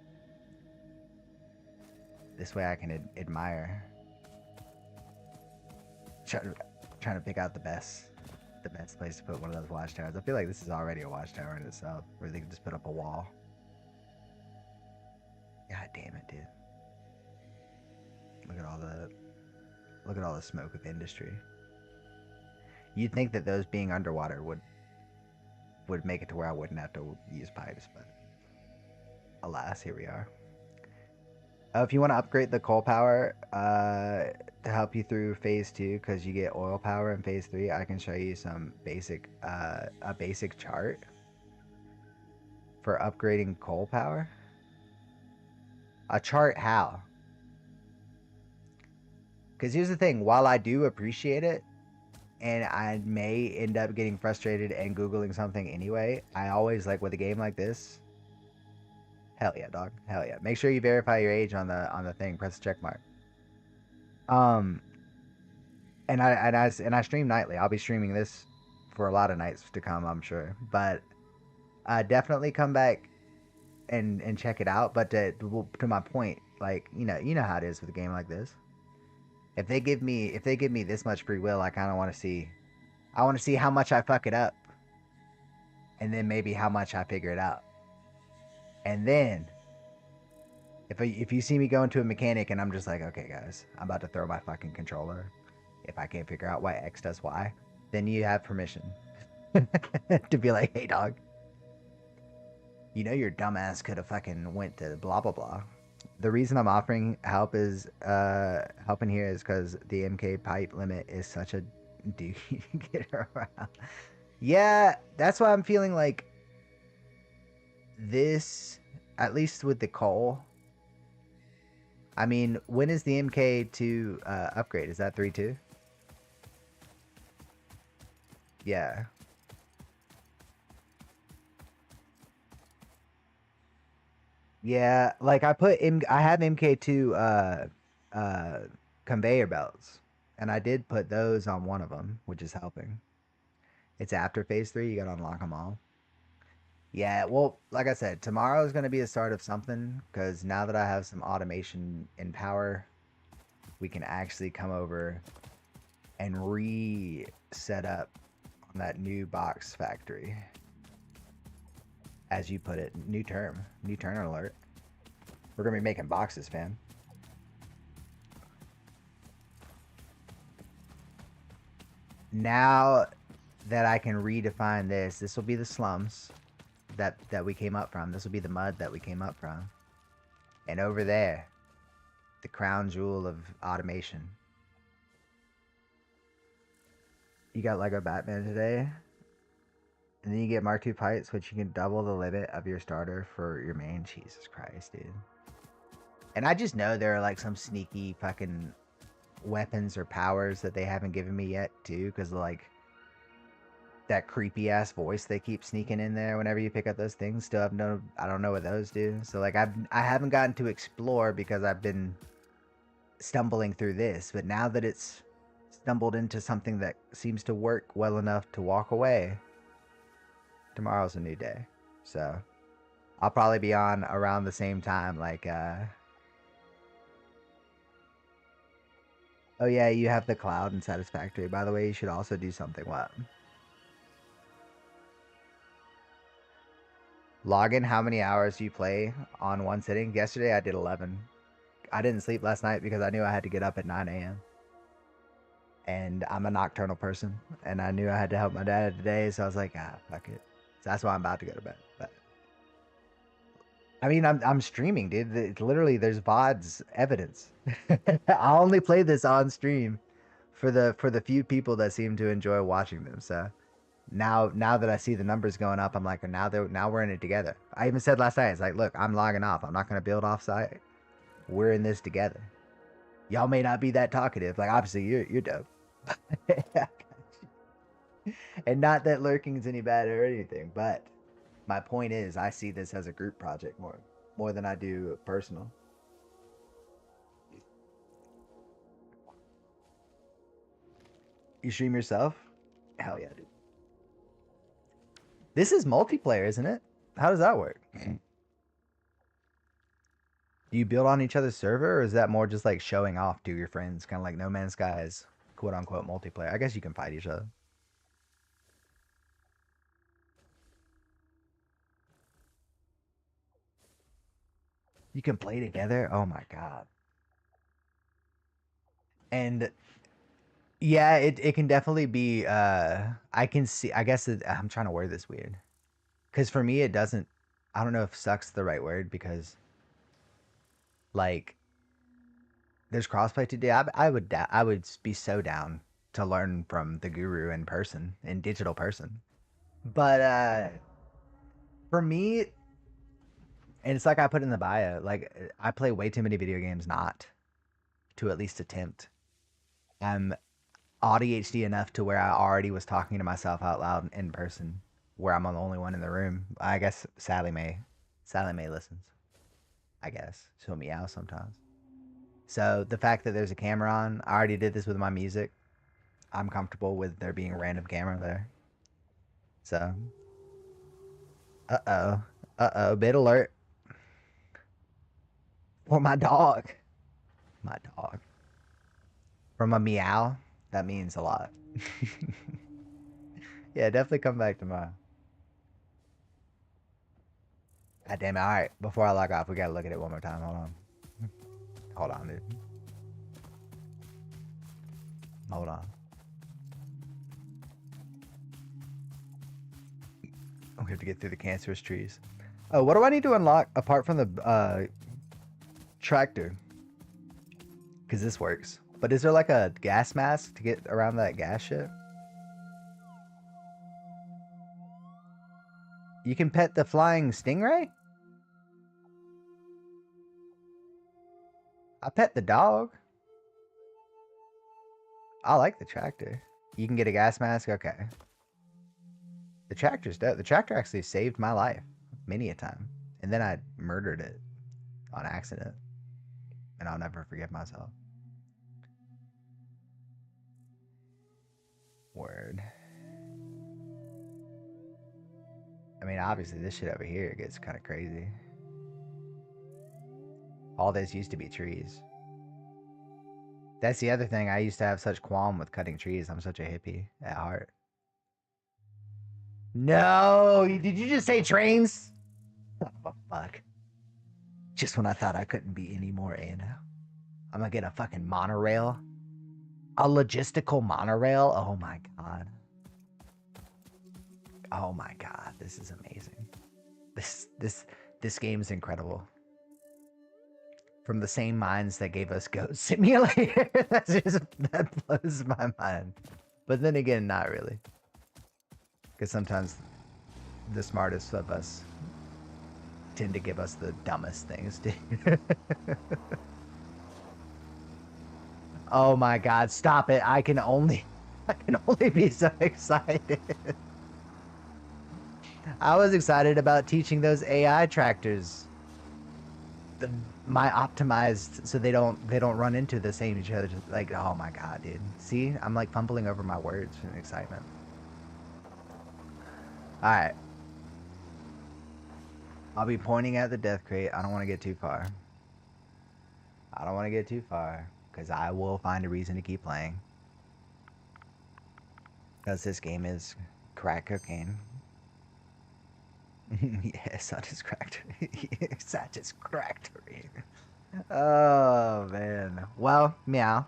This way I can admire. Trying to pick out the best place to put one of those watchtowers. I feel like this is already a watchtower in itself, where they can just put up a wall. God damn it, dude. Look at all the smoke of industry. You'd think that those being underwater would make it to where I wouldn't have to use pipes, but alas, here we are. If you want to upgrade the coal power to help you through phase 2, because you get oil power in phase 3, I can show you some a basic chart for upgrading coal power. A chart how? Because here's the thing, while I do appreciate it, and I may end up getting frustrated and Googling something anyway, I always like with a game like this, hell yeah, dog. Hell yeah. Make sure you verify your age on the thing. Press the check mark. And I stream nightly. I'll be streaming this for a lot of nights to come, I'm sure. But definitely come back and check it out. But to my point, like, you know how it is with a game like this. If they give me this much free will, I kind of want to see. I want to see how much I fuck it up, and then maybe how much I figure it out. And then, if you see me go into a mechanic and I'm just like, okay, guys, I'm about to throw my fucking controller. If I can't figure out why X does Y, then you have permission to be like, hey, dog, you know your dumbass could have fucking went to blah blah blah. The reason I'm offering help is helping here is because the MK pipe limit is such a dude to get around. Yeah, that's why I'm feeling like this, at least with the coal. I mean, when is the MK2 upgrade? Is that 3.2? Yeah. Yeah, like I have MK2 conveyor belts, and I did put those on one of them, which is helping. It's after phase 3, you gotta unlock them all. Yeah, well, like I said, tomorrow is gonna be the start of something, because now that I have some automation in power, we can actually come over and reset up on that new box factory. As you put it, new turn alert. We're gonna be making boxes, fam. Now that I can redefine this will be the slums that we came up from. This will be the mud that we came up from. And over there, the crown jewel of automation. You got Lego Batman today? And then you get Mark II pipes, which you can double the limit of your starter for your main. Jesus Christ, dude. And I just know there are like some sneaky fucking weapons or powers that they haven't given me yet, too. Because like that creepy ass voice they keep sneaking in there whenever you pick up those things. Still have I don't know what those do. So like I haven't gotten to explore because I've been stumbling through this. But now that it's stumbled into something that seems to work well enough to walk away, tomorrow's a new day. So I'll probably be on around the same time, like oh yeah, you have the cloud and satisfactory. By the way, you should also do something. What? Log in how many hours you play on one sitting. Yesterday I did 11. I didn't sleep last night because I knew I had to get up at 9 a.m. And I'm a nocturnal person, and I knew I had to help my dad today, so I was like, fuck it. So that's why I'm about to go to bed. But I mean, I'm streaming, dude. It's literally, there's VODs evidence. I only play this on stream for the few people that seem to enjoy watching them. So now that I see the numbers going up, I'm like, now we're in it together. I even said last night, it's like, look, I'm logging off. I'm not gonna build off site. We're in this together. Y'all may not be that talkative. Like, obviously, you're dope. And not that lurking's any bad or anything, but my point is, I see this as a group project more than I do personal. You stream yourself? Hell yeah, dude. This is multiplayer, isn't it? How does that work? Do you build on each other's server, or is that more just like showing off to your friends, kind of like No Man's Sky's quote unquote multiplayer? I guess you can fight each other. You can play together. Oh my god. And yeah, it can definitely be. I can see. I guess I'm trying to word this weird, because for me it doesn't. I don't know if "sucks" the right word, because like there's crossplay to do. I would be so down to learn from the guru in person, in digital person. But for me, and it's like I put in the bio, like I play way too many video games not to at least attempt. I'm ADHD enough to where I already was talking to myself out loud in person, where I'm the only one in the room. I guess Sally Mae listens. I guess she'll meow sometimes. So the fact that there's a camera on, I already did this with my music. I'm comfortable with there being a random camera there. So, bit alert for my dog. My dog. From a meow, that means a lot. Yeah, definitely come back tomorrow. God damn it. All right, before I log off, we gotta look at it one more time. Hold on. Hold on, dude. Hold on. We have to get through the cancerous trees. Oh, what do I need to unlock apart from the tractor? Because this works. But is there like a gas mask to get around that gas shit? You can pet the flying stingray? I pet the dog. I like the tractor. You can get a gas mask? Okay. The tractor's dead. The tractor actually saved my life many a time. And then I murdered it on accident. And I'll never forgive myself. Word. I mean, obviously, this shit over here gets kind of crazy. All this used to be trees. That's the other thing. I used to have such qualm with cutting trees. I'm such a hippie at heart. No! Did you just say trains? Oh, fuck. Just when I thought I couldn't be any more A&O. I'm gonna get a fucking monorail. A logistical monorail? Oh my god. Oh my god, this is amazing. This game is incredible. From the same minds that gave us Goat Simulator. That blows my mind. But then again, not really. Because sometimes the smartest of us tend to give us the dumbest things, dude. Oh my god, stop it. I can only be so excited. I was excited about teaching those AI tractors my optimized so they don't run into the same each other. Just like, oh my god, dude. See, I'm like fumbling over my words in excitement. All right, I'll be pointing at the death crate. I don't want to get too far. I don't want to get too far because I will find a reason to keep playing, because this game is crack cocaine. Yes, such is cracked. Such is cracked. Oh man. Well, meow,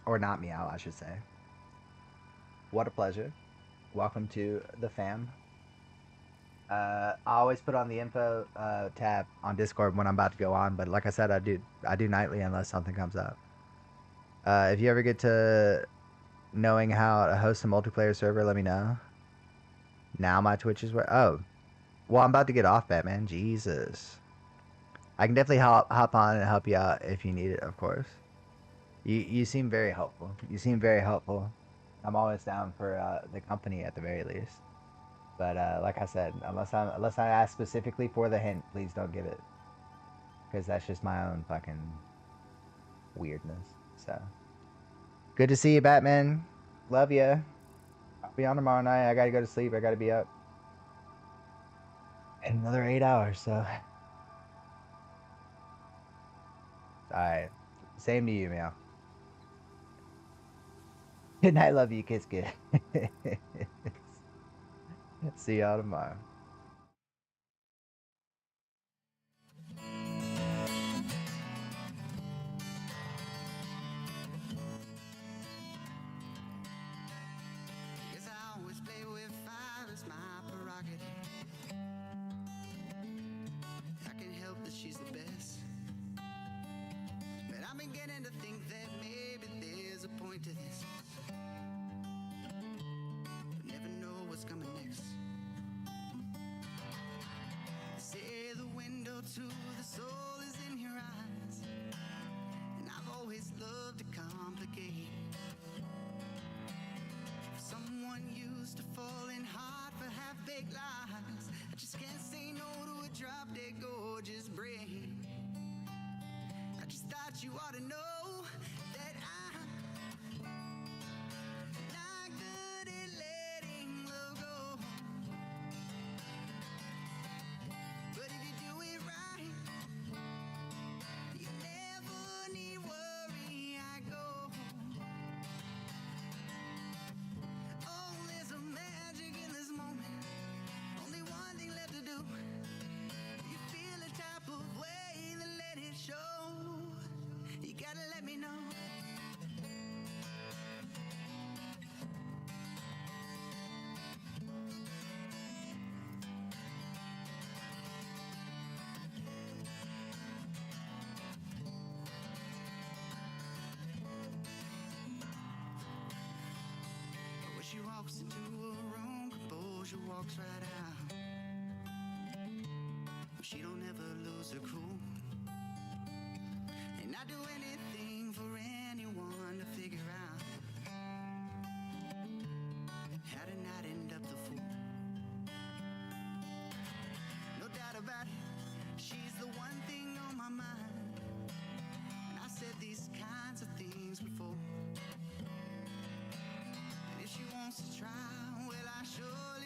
or not meow, I should say. What a pleasure. Welcome to the fam. I always put on the info tab on Discord when I'm about to go on, but like I said, I do nightly unless something comes up. If you ever get to knowing how to host a multiplayer server, let me know. Now my Twitch is where. Oh, well, I'm about to get off, Batman. Jesus. I can definitely hop on and help you out if you need it, of course. You seem very helpful. You seem very helpful. I'm always down for the company at the very least. But like I said, unless I ask specifically for the hint, please don't give it, because that's just my own fucking weirdness. So good to see you, Batman. Love ya. I'll be on tomorrow night. I gotta go to sleep. I gotta be up in another 8 hours. So All right. Same to you, Meow. Good night. Love you. Kiss good. See y'all tomorrow. Guess I always play with fire, it's my prerogative. I can help that she's the best. But I'm beginning to think that maybe there's a point to this. But never know what's coming next. Say the window to the soul is in your eyes. And I've always loved to complicate. Someone used to fall in hard for half-baked lies. I just can't say no to a drop-dead gorgeous brain. I just thought you ought to know that I'm not good at letting love go. But if you do it right, you never need worry. I go. Oh, there's a magic in this moment. Only one thing left to do. You feel a type of way, then let it show. You gotta let me know. When she walks into a room, composure walks right out. She don't ever lose her cool. And I'd do anything for anyone to figure out how to not end up the fool. No doubt about it, she's the one thing on my mind. And I've said these kinds of things before. And if she wants to try, well, I surely